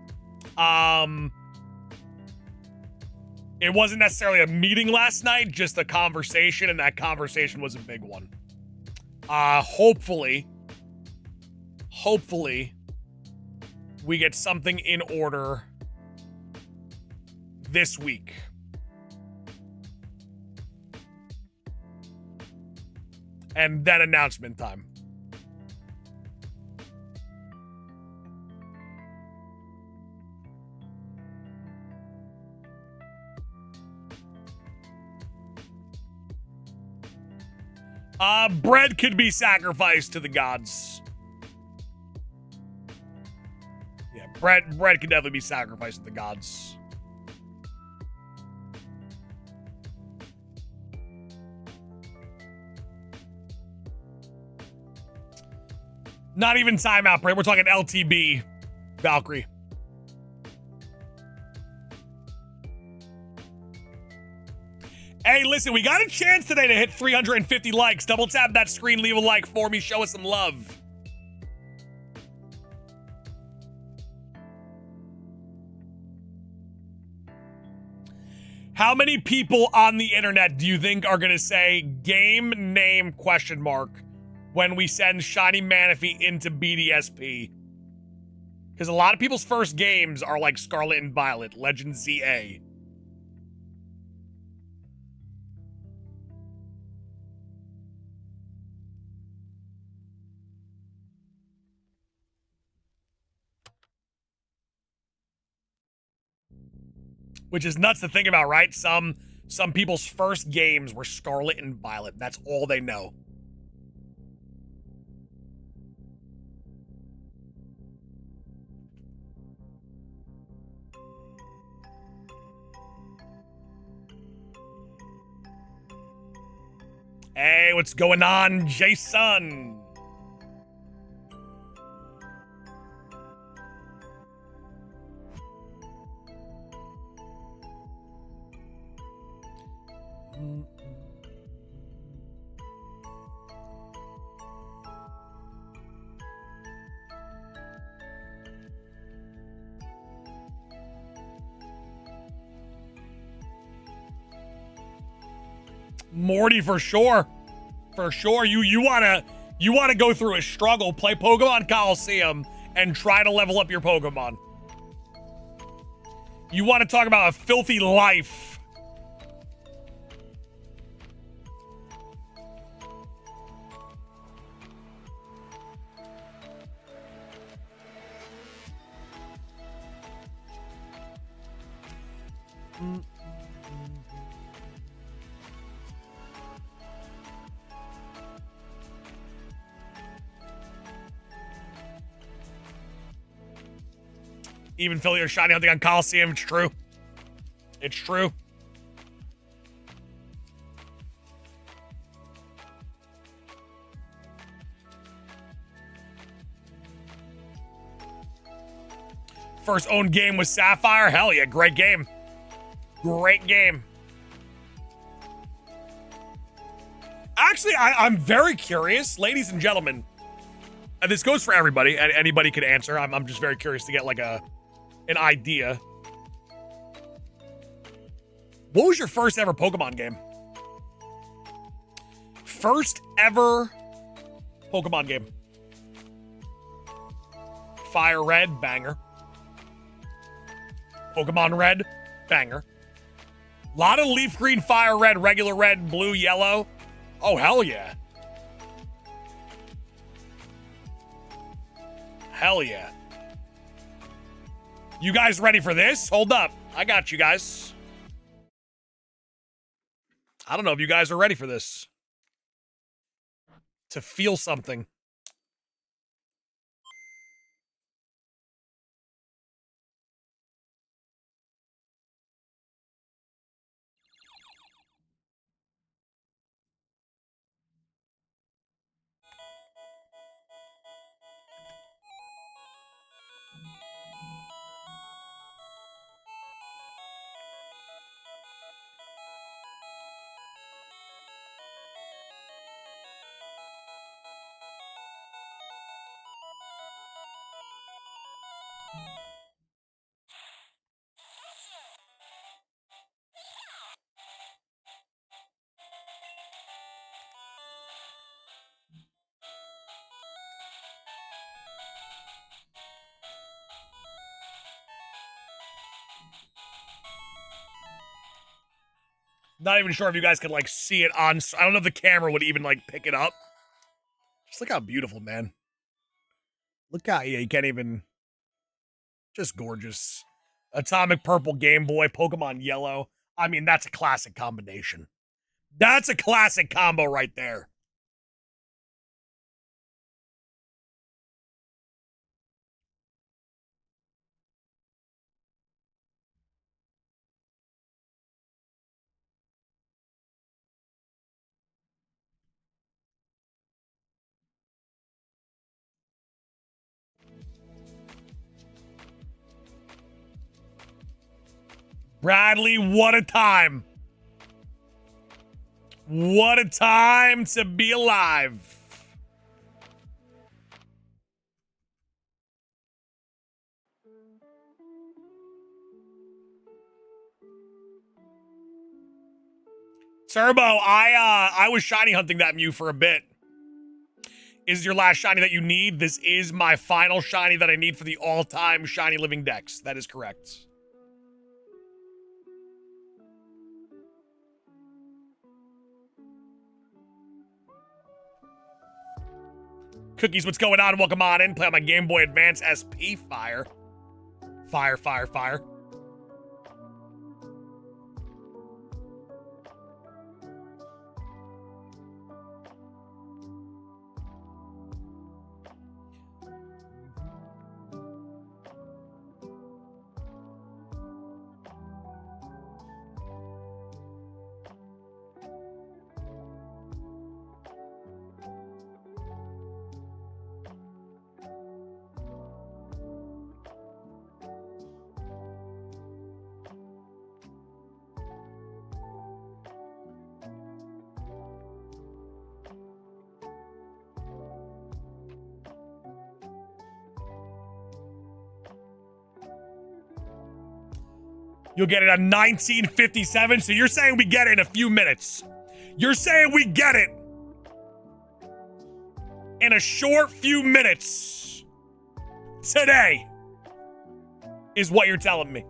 It wasn't necessarily a meeting last night, just a conversation, and that conversation was a big one. Hopefully, we get something in order this week. And then announcement time. Bread could be sacrificed to the gods. Yeah, bread could definitely be sacrificed to the gods. Not even timeout break. We're talking LTB, Valkyrie. Hey, listen, we got a chance today to hit 350 likes. Double tap that screen, leave a like for me, show us some love. How many people on the internet do you think are going to say game name question mark when we send Shiny Manaphy into BDSP? Because a lot of people's first games are like Scarlet and Violet, Legend ZA. Which is nuts to think about, right? Some people's first games were Scarlet and Violet. That's all they know. Hey, what's going on, Jason? Morty, for sure. For sure. You wanna go through a struggle, play Pokemon Coliseum, and try to level up your Pokemon. You want to talk about a filthy life. Even Philly or Shiny hunting on Coliseum, it's true. It's true. First owned game was Sapphire. Hell yeah, great game. Great game. Actually, I'm very curious, ladies and gentlemen. And this goes for everybody, and anybody could answer. I'm just very curious to get like an idea. What was your first ever Pokemon game? First ever Pokemon game. Fire Red, banger. Pokemon Red, banger. Lot of Leaf Green, Fire Red, regular Red, Blue, Yellow. Oh, hell yeah. Hell yeah. You guys ready for this? Hold up. I got you guys. I don't know if you guys are ready for this. To feel something. Not even sure if you guys could like see it on. I don't know if the camera would even like pick it up. Just look how beautiful, man. Look how, yeah, you can't even. Just gorgeous. Atomic Purple Game Boy, Pokemon Yellow. I mean, that's a classic combination. That's a classic combo right there. Bradley, what a time. What a time to be alive. Turbo, I was shiny hunting that Mew for a bit. Is your last shiny that you need? This is my final shiny that I need for the all-time shiny living Dex. That is correct. Cookies, what's going on? Welcome on in. Play on my Game Boy Advance SP. Fire. Fire, fire, fire. You'll get it at 1957. So you're saying we get it in a few minutes. You're saying we get it in a short few minutes today is what you're telling me.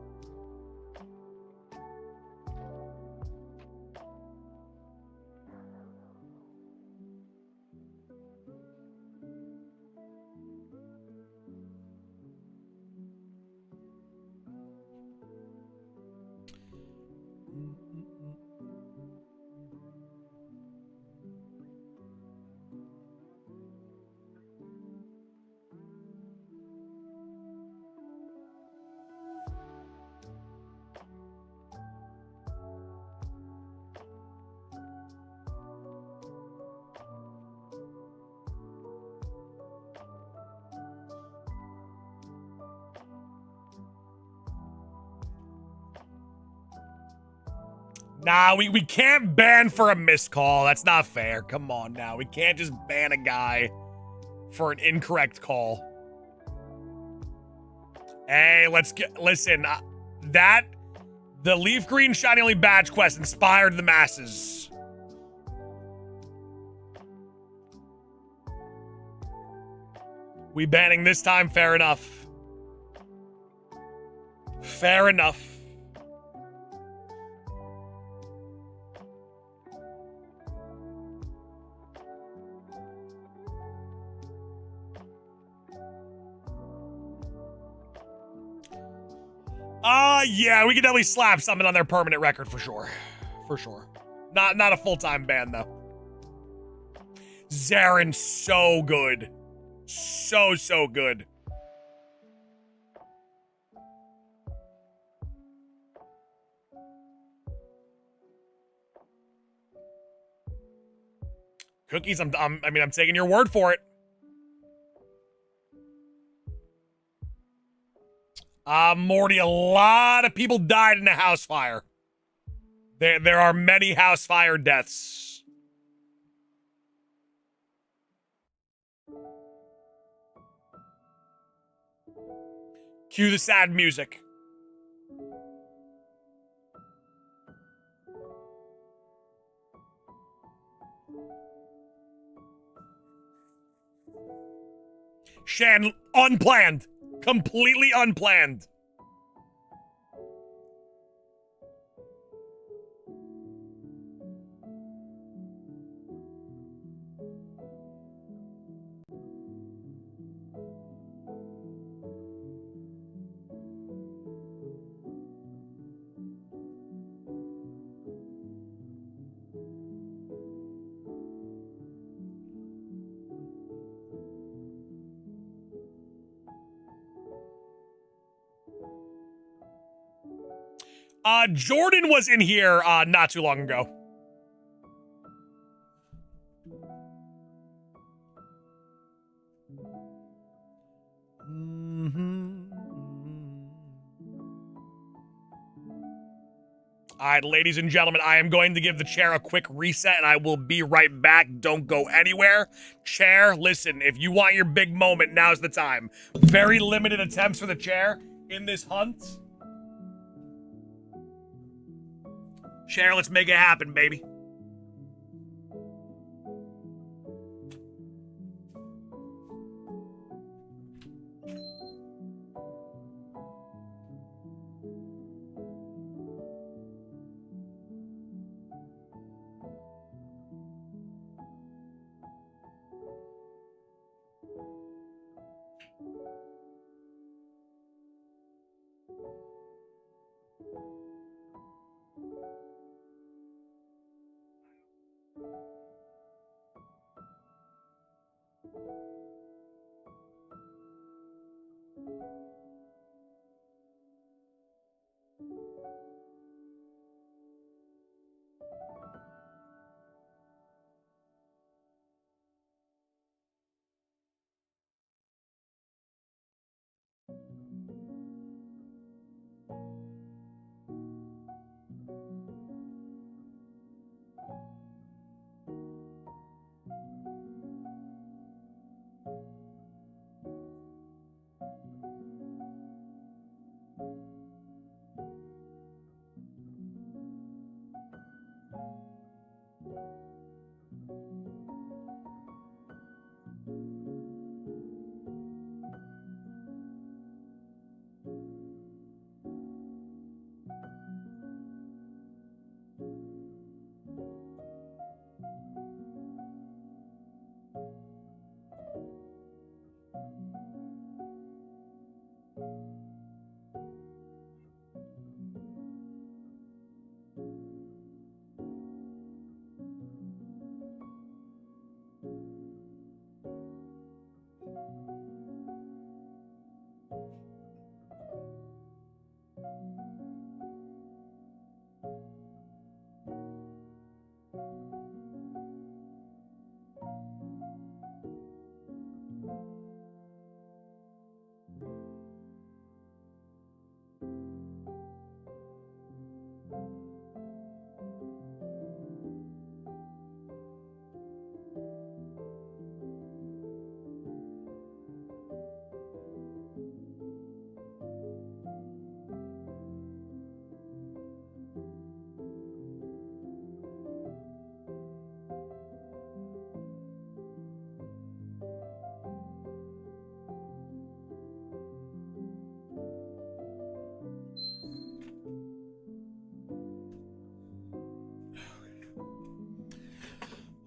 Nah, we can't ban for a missed call. That's not fair. Come on now. We can't just ban a guy for an incorrect call. Hey, listen, the Leaf Green Shiny Only Badge quest inspired the masses. We banning this time? Fair enough. Fair enough. Yeah, we can definitely slap something on their permanent record for sure. For sure. Not a full-time ban, though. Zarin's so good. So good. Cookies, I'm taking your word for it. Morty, a lot of people died in a house fire. There are many house fire deaths. Cue the sad music. Shan, unplanned. Completely unplanned. Jordan was in here not too long ago. All right, ladies and gentlemen, I am going to give the chair a quick reset, and I will be right back. Don't go anywhere. Chair, listen, if you want your big moment, now's the time. Very limited attempts for the chair in this hunt. Chair, let's make it happen, baby.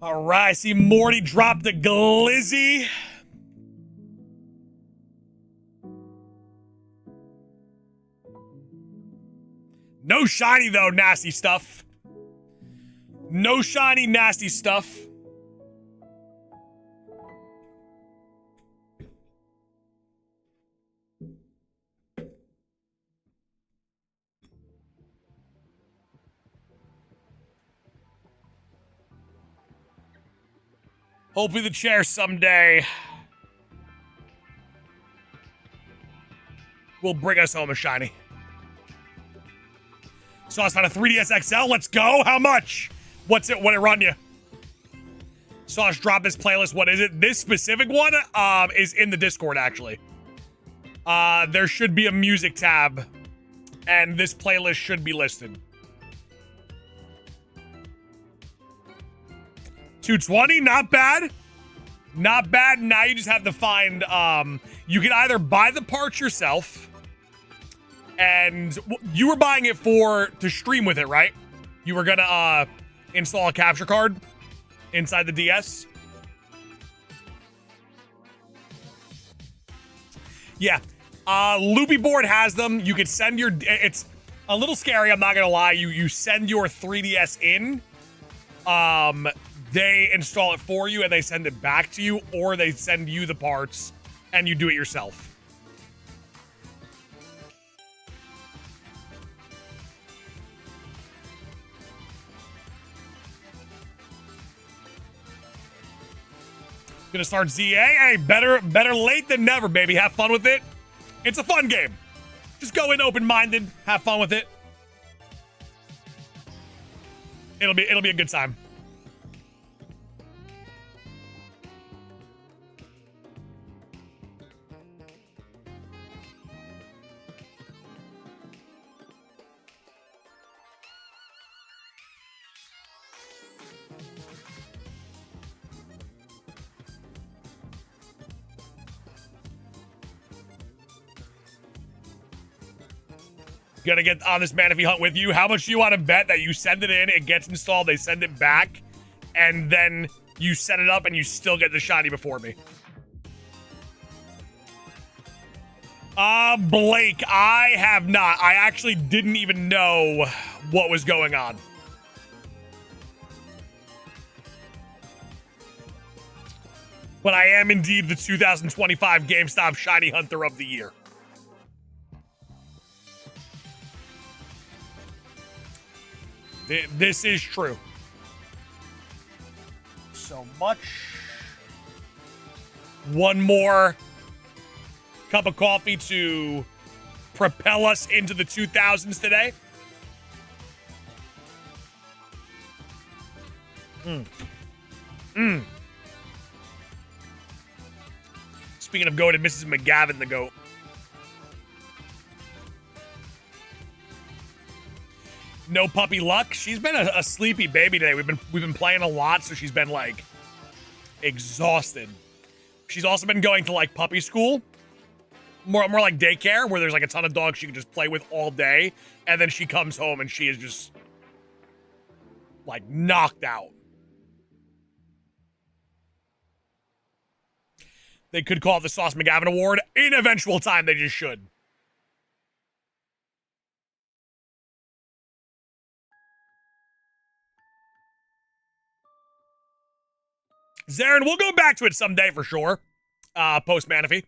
All right, I see Morty dropped a glizzy. No shiny, though, nasty stuff. No shiny, nasty stuff. Hopefully the chair someday will bring us home a shiny. Sauce on a 3DS XL. Let's go. How much? What's it? What it run you? Sauce drop his playlist. What is it? This specific one is in the Discord, actually. There should be a music tab, and this playlist should be listed. 220, not bad. Not bad. Now you just have to find, you can either buy the parts yourself, and you were buying it to stream with it, right? You were gonna, install a capture card inside the DS. Yeah. Loopy Board has them. You could send your, it's a little scary, I'm not gonna lie. You send your 3DS in, they install it for you and they send it back to you, or they send you the parts and you do it yourself. Gonna start ZA. Hey, better late than never, baby. Have fun with it. It's a fun game. Just go in open-minded, have fun with it. It'll be a good time. Gonna get on this Manafy hunt with you. How much do you want to bet that you send it in, it gets installed, they send it back, and then you set it up and you still get the shiny before me? Blake, I have not. I actually didn't even know what was going on. But I am indeed the 2025 GameStop Shiny Hunter of the Year. This is true. So much. One more cup of coffee to propel us into the 2000s today. Speaking of goated, Mrs. McGavin the goat. No puppy luck. She's been a sleepy baby today. We've been playing a lot, so she's been like exhausted. She's also been going to like puppy school, more like daycare, where there's like a ton of dogs she can just play with all day, and then she comes home and she is just like knocked out. They could call it the Sauce McGavin Award. In eventual time, they just should. Zarin, we'll go back to it someday for sure. Post Manafy.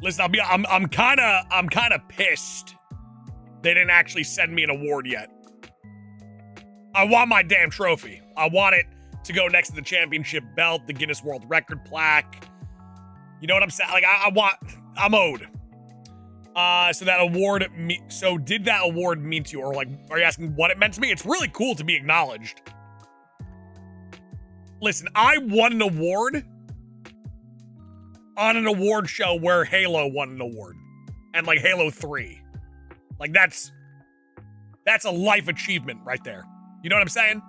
Listen, I'm kind of pissed they didn't actually send me an award yet. I want my damn trophy. I want it to go next to the championship belt, the Guinness World Record plaque. You know what I'm saying? Like, I'm owed. So that award, so did that award mean to you? Or like, are you asking what it meant to me? It's really cool to be acknowledged. Listen, I won an award on an award show where Halo won an award. And like Halo 3. Like that's a life achievement right there. You know what I'm saying?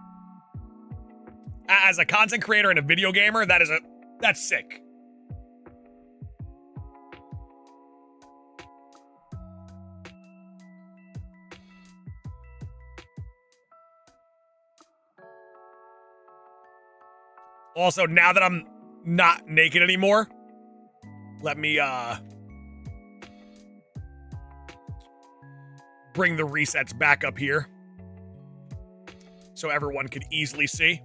As a content creator and a video gamer, that's sick. Also, now that I'm not naked anymore, let me bring the resets back up here so everyone could easily see.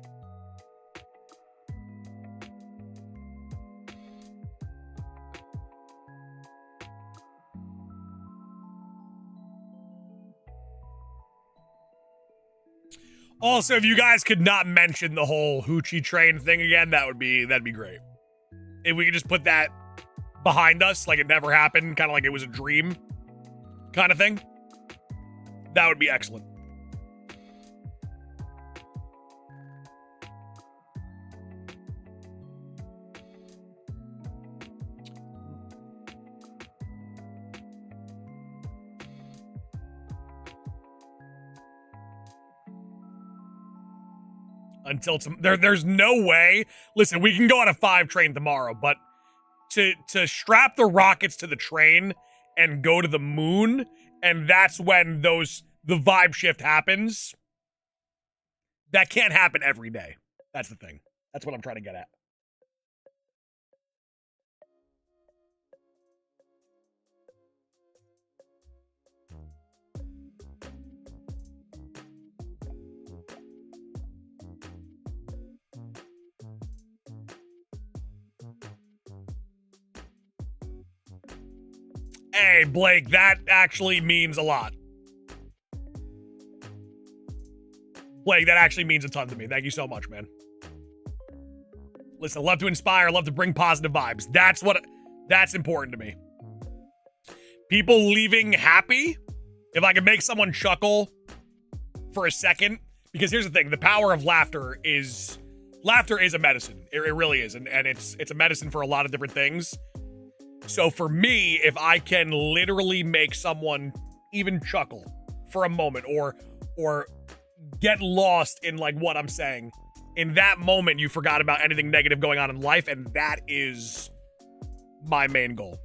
Also, if you guys could not mention the whole Hoochie train thing again, that'd be great. If we could just put that behind us, like it never happened, kind of like it was a dream kind of thing, that would be excellent. Until there's no way. Listen, we can go on a 5 train tomorrow, but to strap the rockets to the train and go to the moon, and that's when the vibe shift happens. That can't happen every day. That's the thing. That's what I'm trying to get at. Hey, Blake, that actually means a lot. Blake, that actually means a ton to me. Thank you so much, man. Listen, I love to inspire, I love to bring positive vibes. That's important to me. People leaving happy, if I can make someone chuckle for a second, because here's the thing, the power of laughter is a medicine. It really is, and it's a medicine for a lot of different things. So for me, if I can literally make someone even chuckle for a moment or get lost in like what I'm saying, in that moment you forgot about anything negative going on in life, and that is my main goal.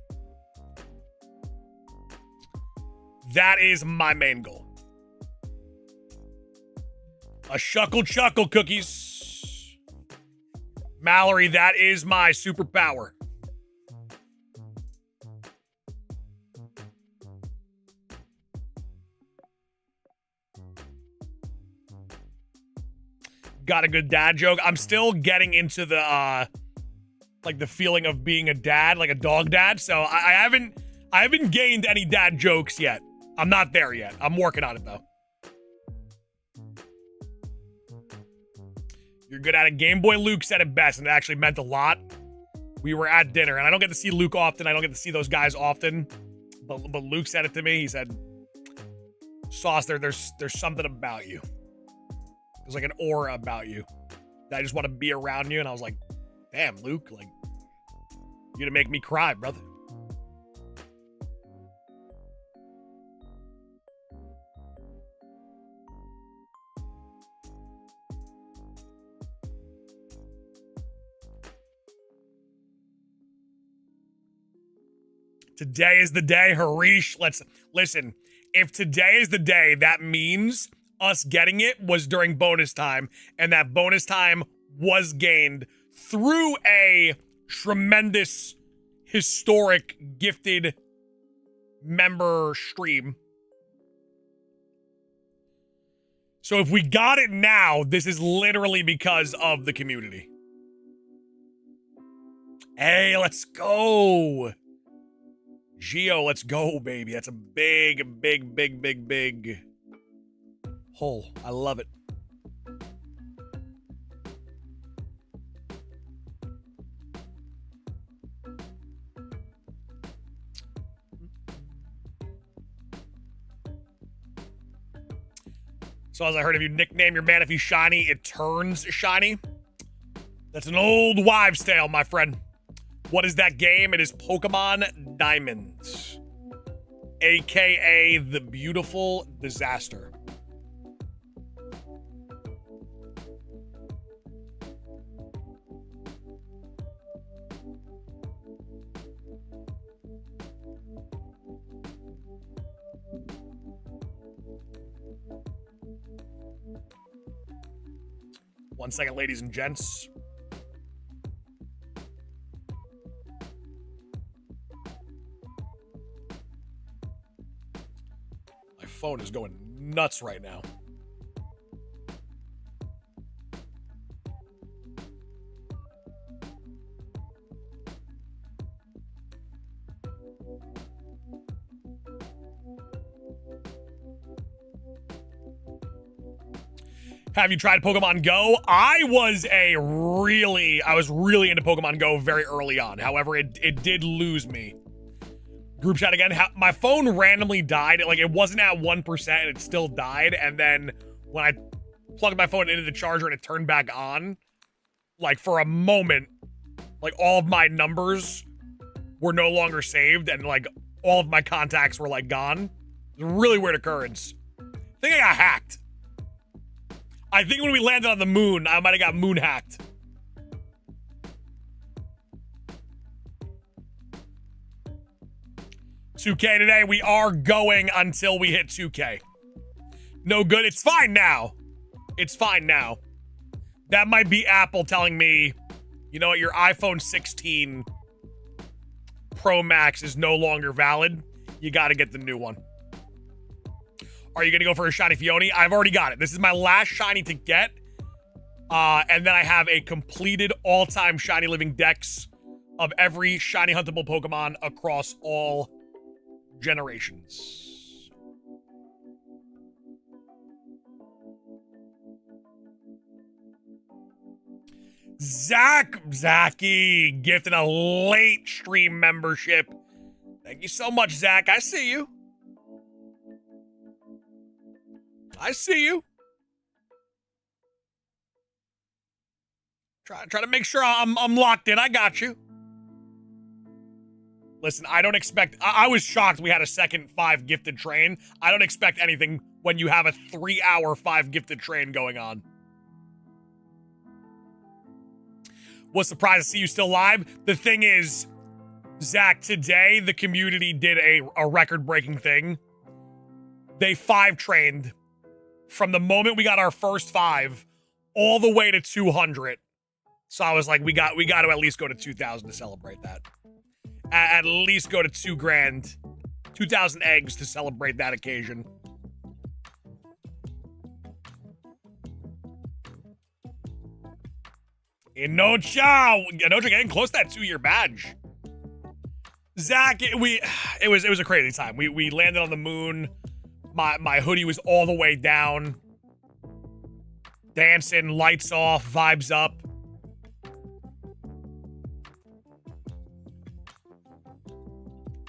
That is my main goal. A chuckle cookies. Mallory, that is my superpower. Got a good dad joke. I'm still getting into the like the feeling of being a dad, like a dog dad. So I haven't gained any dad jokes yet. I'm not there yet. I'm working on it though. You're good at it. Game Boy Luke said it best, and it actually meant a lot. We were at dinner, and I don't get to see Luke often. I don't get to see those guys often. But Luke said it to me. He said, "Sauce, there's something about you. There's like an aura about you that I just want to be around you." And I was like, damn, Luke, like, you're gonna make me cry, brother. Today is the day, Harish. Let's listen. If today is the day, that means us getting it was during bonus time, and that bonus time was gained through a tremendous, historic, gifted member stream. So if we got it now, this is literally because of the community. Hey, let's go. Geo, let's go, baby. That's a big hole. I love it. So as I heard, if you nickname your Manafy Shiny, it turns shiny. That's an old wives' tale, my friend. What is that game? It is Pokemon Diamonds, aka the Beautiful Disaster. 1 second, ladies and gents. My phone is going nuts right now. Have you tried Pokemon Go? I was really into Pokemon Go very early on. However, it did lose me. Group chat again. My phone randomly died. Like, it wasn't at 1%, and it still died. And then when I plugged my phone into the charger and it turned back on, like, for a moment, like, all of my numbers were no longer saved, and, like, all of my contacts were, like, gone. It was a really weird occurrence. I think I got hacked. I think when we landed on the moon, I might have got moon hacked. $2K today. We are going until we hit 2K. No good. It's fine now. It's fine now. That might be Apple telling me, you know what, your iPhone 16 Pro Max is no longer valid. You got to get the new one. Are you going to go for a Shiny Fione? I've already got it. This is my last Shiny to get. And then I have a completed all-time Shiny Living Dex of every Shiny Huntable Pokemon across all generations. Zachy gifted a late stream membership. Thank you so much, Zach. I see you. I see you. Try to make sure I'm locked in. I got you. Listen, I don't expect... I was shocked we had a second 5 gifted train. I don't expect anything when you have a 3-hour 5 gifted train going on. Was surprised to see you still live. The thing is, Zach, today the community did a record-breaking thing. They 5 trained from the moment we got our first 5 all the way to 200. So I was like, we got to at least go to 2,000 to celebrate that. At least go to 2 grand, 2,000 eggs to celebrate that occasion. Inocha getting close to that 2-year badge. Zach, it was a crazy time. We landed on the moon. My hoodie was all the way down. Dancing, lights off, vibes up.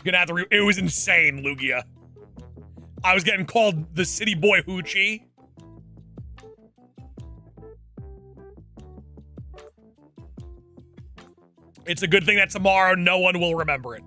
Gonna have to it was insane, Lugia. I was getting called the city boy hoochie. It's a good thing that tomorrow no one will remember it.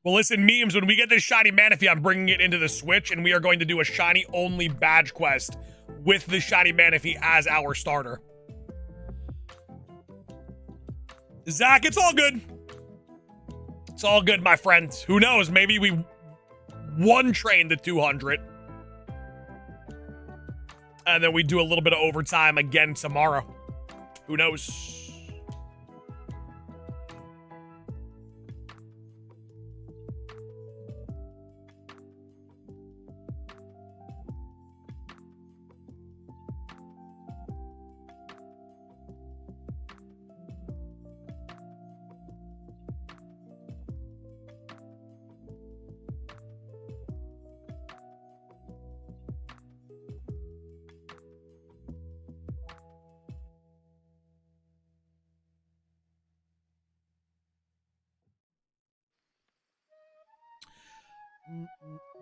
Well, listen, memes, when we get this Shiny Manaphy, I'm bringing it into the Switch, and we are going to do a Shiny-only badge quest with the Shiny Manaphy as our starter. Zach, it's all good. It's all good, my friend. Who knows? Maybe we one-train to 200. And then we do a little bit of overtime again tomorrow. Who knows?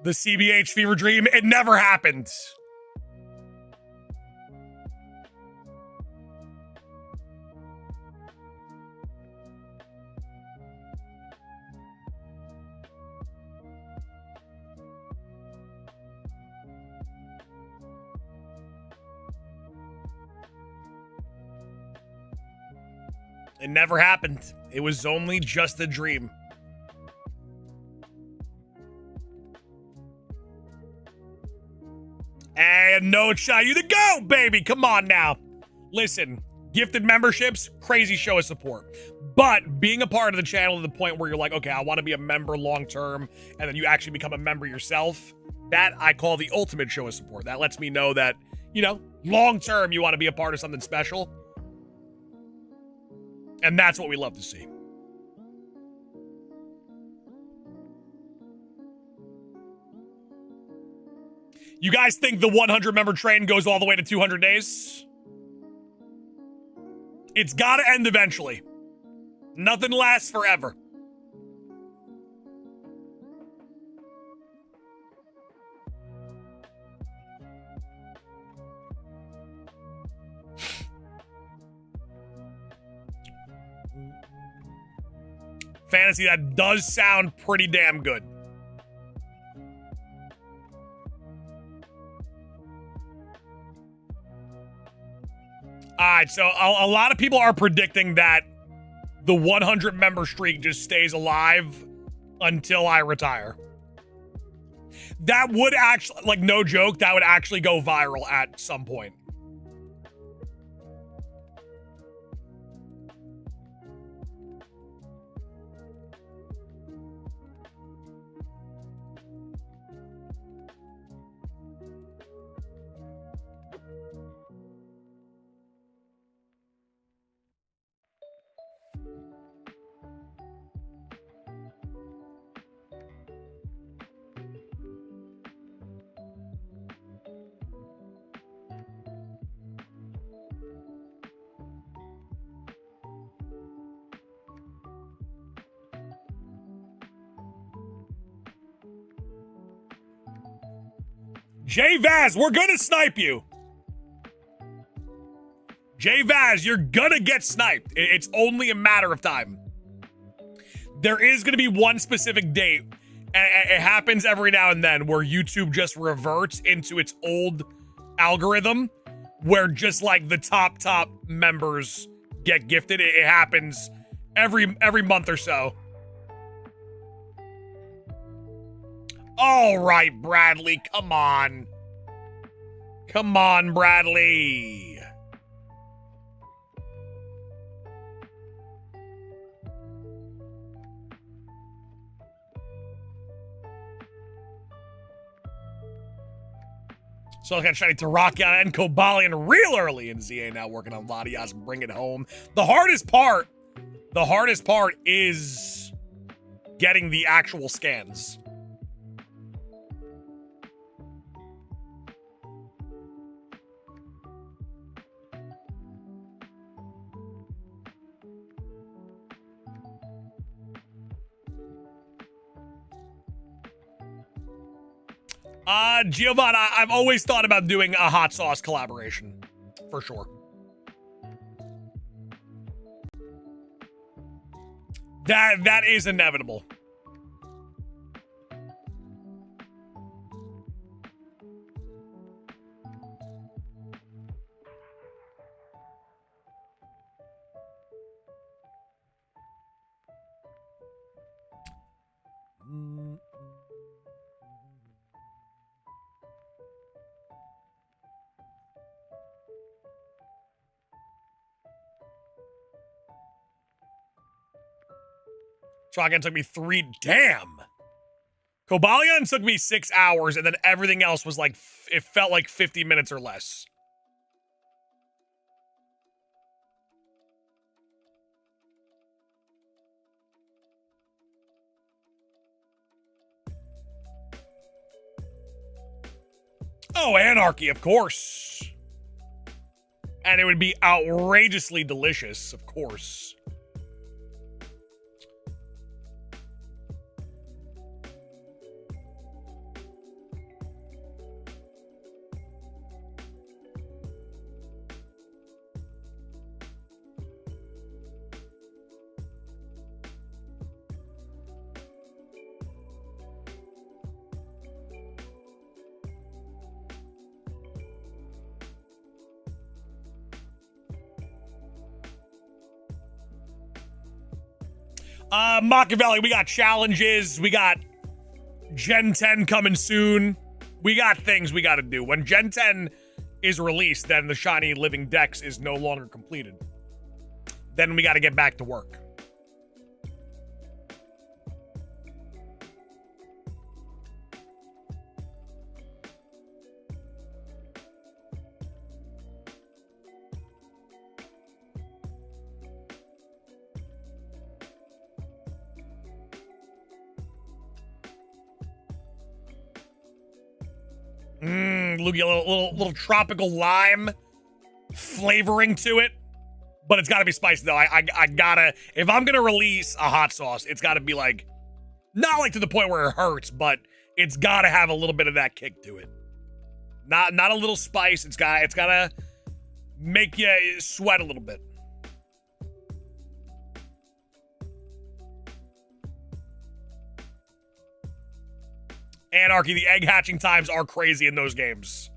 The CBH fever dream, it never happened. It never happened. It was only just a dream. And no shot you to go, baby. Come on now. Listen, gifted memberships, crazy show of support. But being a part of the channel to the point where you're like, okay, I want to be a member long term, and then you actually become a member yourself, that I call the ultimate show of support. That lets me know that, you know, long term you want to be a part of something special. And that's what we love to see. You guys think the 100 member train goes all the way to 200 days? It's got to end eventually. Nothing lasts forever. Fantasy, that does sound pretty damn good. All right, so a lot of people are predicting that the 100 member streak just stays alive until I retire. That would actually, like, no joke, that would actually go viral at some point. Jay Vaz, we're gonna snipe you. Jay Vaz, you're gonna get sniped. It's only a matter of time. There is gonna be one specific date, and it happens every now and then, where YouTube just reverts into its old algorithm, where just like the top members get gifted. It happens every month or so. All right, Bradley, come on. Come on, Bradley. So I got Shiny Terrakion and Cobalion real early in ZA, now working on Latias and bring it home. The hardest part is getting the actual scans. Giovanna, I've always thought about doing a hot sauce collaboration, for sure. That is inevitable. Terrakion took me 3, damn. Cobalion took me 6 hours, and then everything else was like, it felt like 50 minutes or less. Oh, Anarchy, of course. And it would be outrageously delicious, of course. Machiavelli, we got challenges. We got Gen 10 coming soon. We got things we got to do. When Gen 10 is released, then the Shiny Living Dex is no longer completed. Then we got to get back to work. Loogie, a little tropical lime flavoring to it, but it's got to be spicy though. I gotta, if I'm gonna release a hot sauce, it's got to be like, not like to the point where it hurts, but it's got to have a little bit of that kick to it. Not a little spice. It's gotta make you sweat a little bit. Anarchy, the egg hatching times are crazy in those games.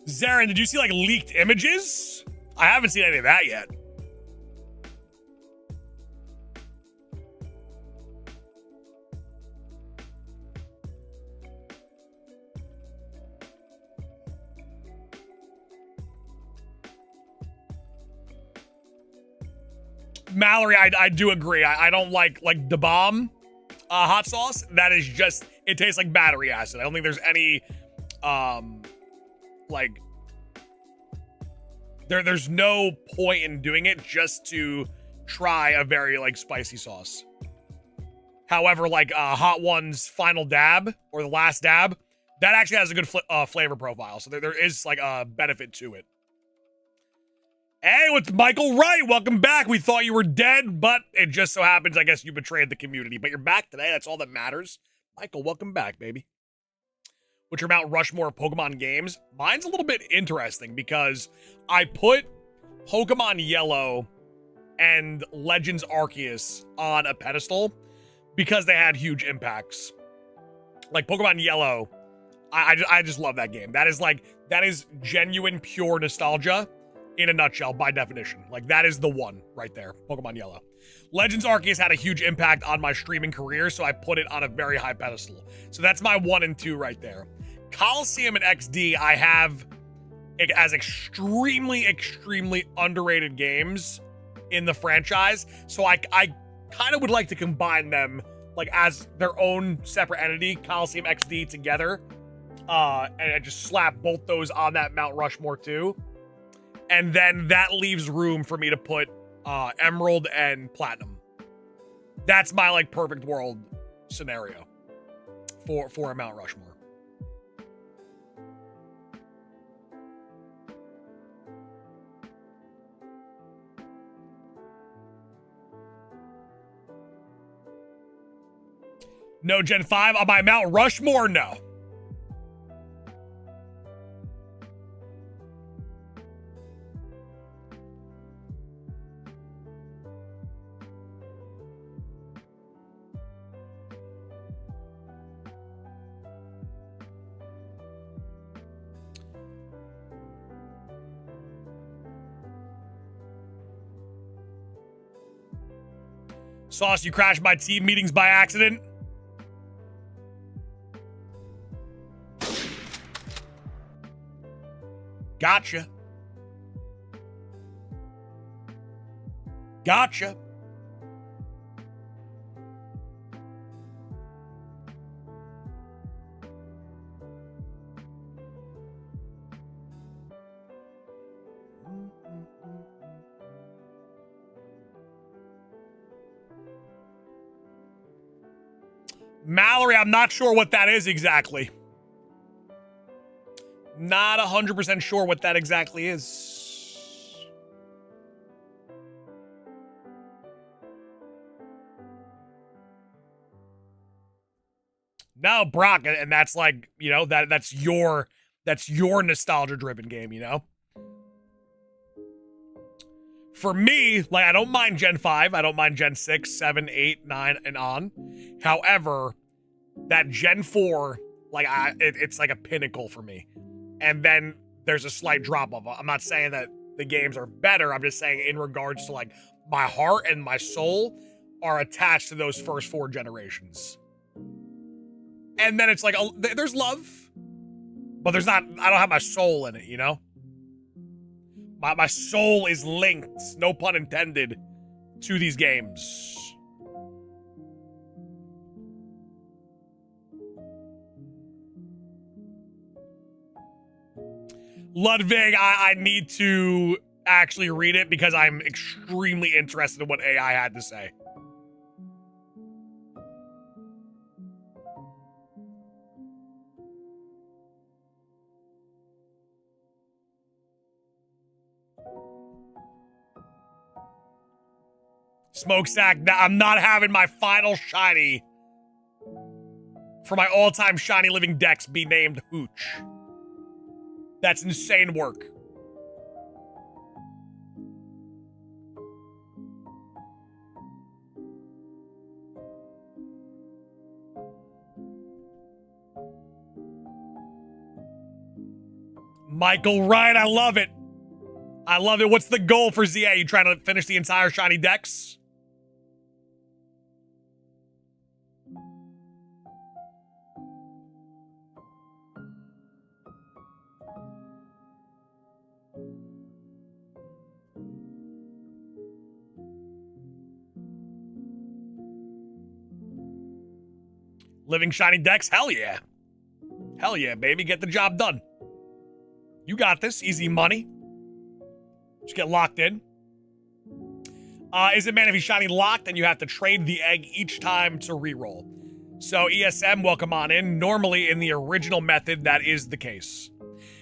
Zarin, did you see like leaked images? I haven't seen any of that yet. Mallory, I do agree. I don't like the bomb hot sauce. That is just, it tastes like battery acid. I don't think there's any like there's no point in doing it just to try a very like spicy sauce. However, like Hot One's final dab or the last dab, that actually has a good flavor profile. So there is like a benefit to it. Hey, what's Michael Wright? Welcome back. We thought you were dead, but it just so happens, I guess, you betrayed the community. But you're back today. That's all that matters. Michael, welcome back, baby. What's your Mount Rushmore of Pokemon games? Mine's a little bit interesting because I put Pokemon Yellow and Legends Arceus on a pedestal because they had huge impacts. Like Pokemon Yellow, I just love that game. That is genuine, pure nostalgia. In a nutshell, by definition. Like, that is the one right there. Pokemon Yellow. Legends Arceus had a huge impact on my streaming career, so I put it on a very high pedestal. So that's my 1 and 2 right there. Coliseum and XD, I have as extremely, extremely underrated games in the franchise. So I kind of would like to combine them, like, as their own separate entity, Coliseum XD together. And just slap both those on that Mount Rushmore too. And then that leaves room for me to put Emerald and Platinum. That's my like perfect world scenario for a Mount Rushmore. No Gen 5 on my Mount Rushmore? No. Sauce, you crashed my team meetings by accident? Gotcha. Gotcha. Mallory, I'm not sure what that is exactly. Not 100% sure what that exactly is. No, Brock, and that's like, you know, that's your nostalgia driven game, you know? For me, like, I don't mind Gen 5. I don't mind Gen 6, 7, 8, 9, and on. However, that Gen 4, like, it's like a pinnacle for me. And then there's a slight drop off. I'm not saying that the games are better. I'm just saying in regards to, like, my heart and my soul are attached to those first 4 generations. And then it's like, there's love, but there's not, I don't have my soul in it, you know? My soul is linked, no pun intended, to these games. Ludwig, I need to actually read it because I'm extremely interested in what AI had to say. Smokestack, I'm not having my final shiny for my all-time shiny living Dex be named Hooch. That's insane work. Michael Ryan, I love it. I love it. What's the goal for ZA? You trying to finish the entire shiny Dex? Living shiny Dex? Hell yeah. Hell yeah, baby. Get the job done. You got this. Easy money. Just get locked in. Is it Manafy shiny locked? Then you have to trade the egg each time to reroll. So ESM, welcome on in. Normally in the original method, that is the case.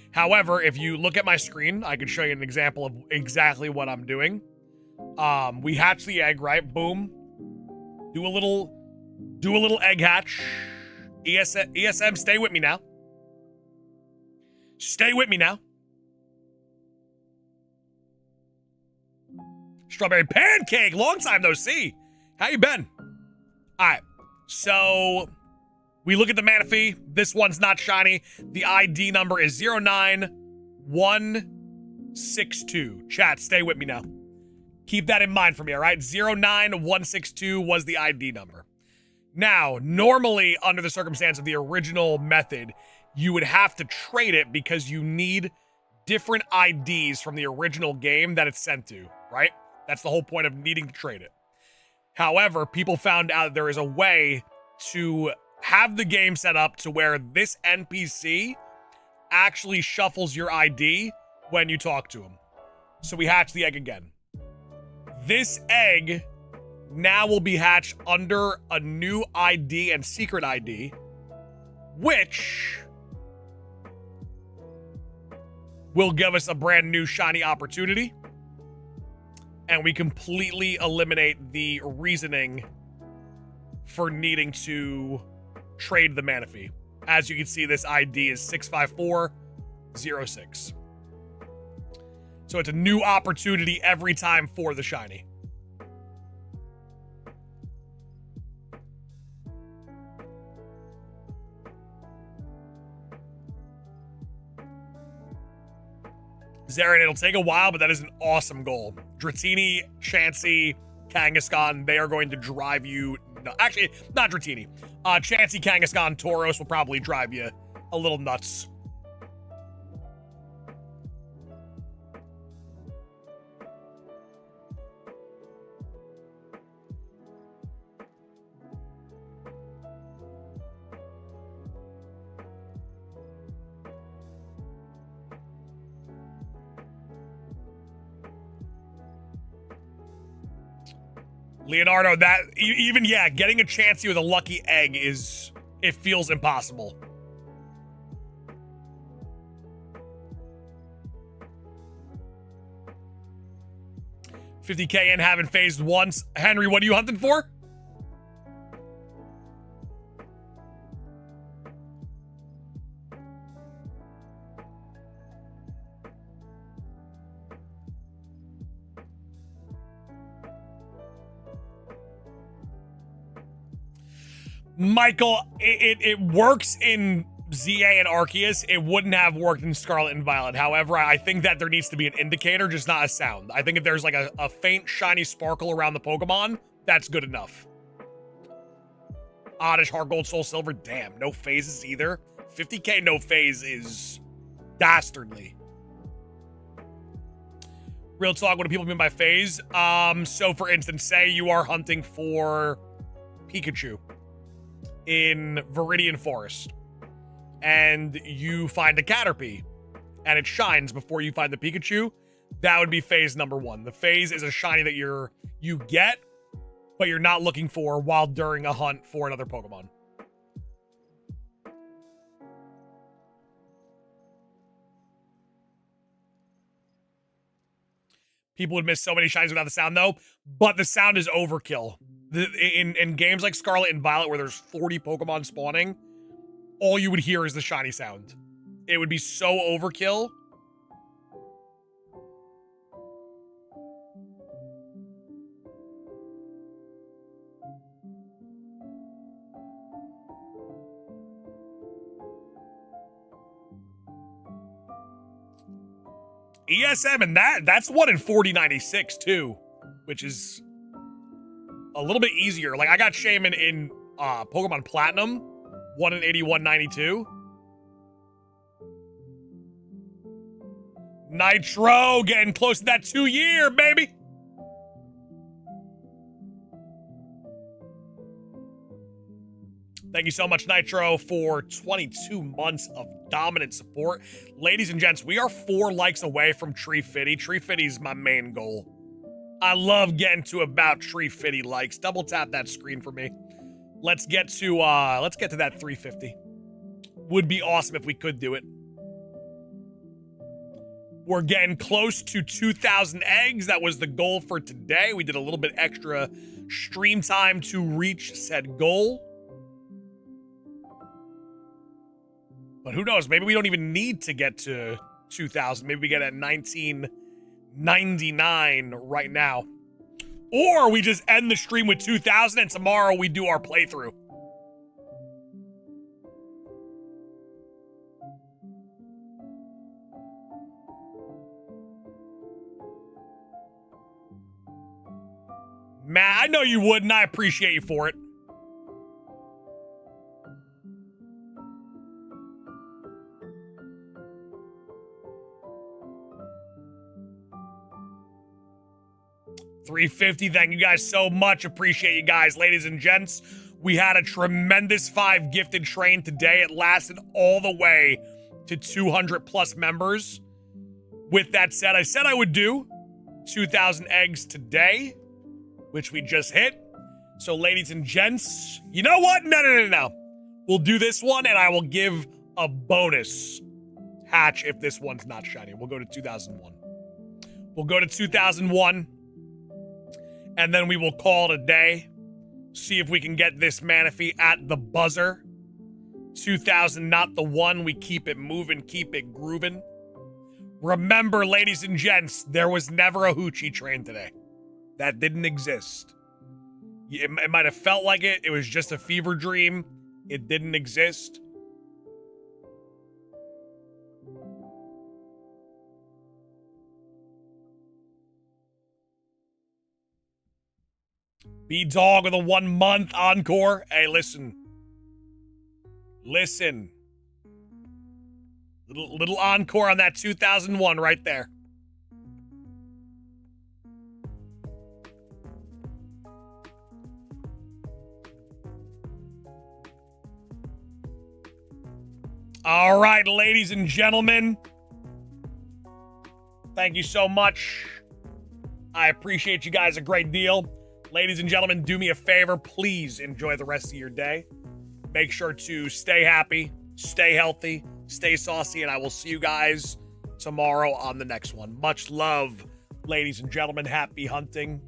However, if you look at my screen, I can show you an example of exactly what I'm doing. We hatch the egg, right? Boom. Do a little egg hatch. ESM, stay with me now. Stay with me now. Strawberry Pancake, long time no see. How you been? All right, so we look at the Manafy. This one's not shiny. The ID number is 09162. Chat, stay with me now. Keep that in mind for me, all right? 09162 was the ID number. Now, normally, under the circumstance of the original method, you would have to trade it because you need different IDs from the original game that it's sent to, right? That's the whole point of needing to trade it. However, people found out there is a way to have the game set up to where this NPC actually shuffles your ID when you talk to him. So we hatch the egg again. This egg now will be hatched under a new ID and secret ID, which will give us a brand new shiny opportunity. And we completely eliminate the reasoning for needing to trade the Manafy. As you can see, this ID is 65406. So it's a new opportunity every time for the shiny. Zarin, it'll take a while, but that is an awesome goal. Dratini, Chansey, Kangaskhan, they are going to drive you... No, actually, not Dratini. Chansey, Kangaskhan, Tauros will probably drive you a little nuts. Leonardo, that even, yeah, getting a Chansey with a lucky egg is, it feels impossible. $50K in, haven't phased once. Henry, what are you hunting for? Michael, it works in ZA and Arceus. It wouldn't have worked in Scarlet and Violet. However, I think that there needs to be an indicator, just not a sound. I think if there's like a faint shiny sparkle around the Pokemon, that's good enough. Oddish, Heart Gold, Soul Silver. Damn, no phases either. 50k no phase is dastardly. Real talk, what do people mean by phase? So for instance, say you are hunting for Pikachu in Viridian Forest, and you find a Caterpie, and it shines before you find the Pikachu. That would be phase number 1. The phase is a shiny that you get, but you're not looking for while during a hunt for another Pokemon. People would miss so many shinies without the sound, though, but the sound is overkill. In games like Scarlet and Violet, where there's 40 Pokemon spawning, all you would hear is the shiny sound. It would be so overkill. ESM, and that's one in 4096 too, which is a little bit easier. Like, I got Shaman in Pokemon Platinum, 1 in 8192. Nitro getting close to that 2-year, baby. Thank you so much, Nitro, for 22 months of dominant support. Ladies and gents, we are 4 likes away from Tree Fitty. Tree Fitty is my main goal. I love getting to about Tree Fitty likes. Double tap that screen for me. Let's get to that 350. Would be awesome if we could do it. We're getting close to 2,000 eggs. That was the goal for today. We did a little bit extra stream time to reach said goal. But who knows? Maybe we don't even need to get to 2,000. Maybe we get at 1999 right now. Or we just end the stream with 2,000 and tomorrow we do our playthrough. Matt, I know you would, and I appreciate you for it. $350. Thank you guys so much. Appreciate you guys, ladies and gents. We had a tremendous 5 gifted train today. It lasted all the way to 200 plus members. With that said, I said I would do 2,000 eggs today, which we just hit. So, ladies and gents, you know what? No. We'll do this one, and I will give a bonus hatch if this one's not shiny. We'll go to 2001. We'll go to 2001. And then we will call it a day. See if we can get this Manaphy at the buzzer. 2000, not the one. We keep it moving, keep it grooving. Remember, ladies and gents, there was never a Hoochie train today. That didn't exist. It might have felt like it. It was just a fever dream. It didn't exist. B-Dog with a 1-month encore. Hey, listen. Listen. Little encore on that 2001 right there. All right, ladies and gentlemen. Thank you so much. I appreciate you guys a great deal. Ladies and gentlemen, do me a favor. Please enjoy the rest of your day. Make sure to stay happy, stay healthy, stay saucy, and I will see you guys tomorrow on the next one. Much love, ladies and gentlemen. Happy hunting.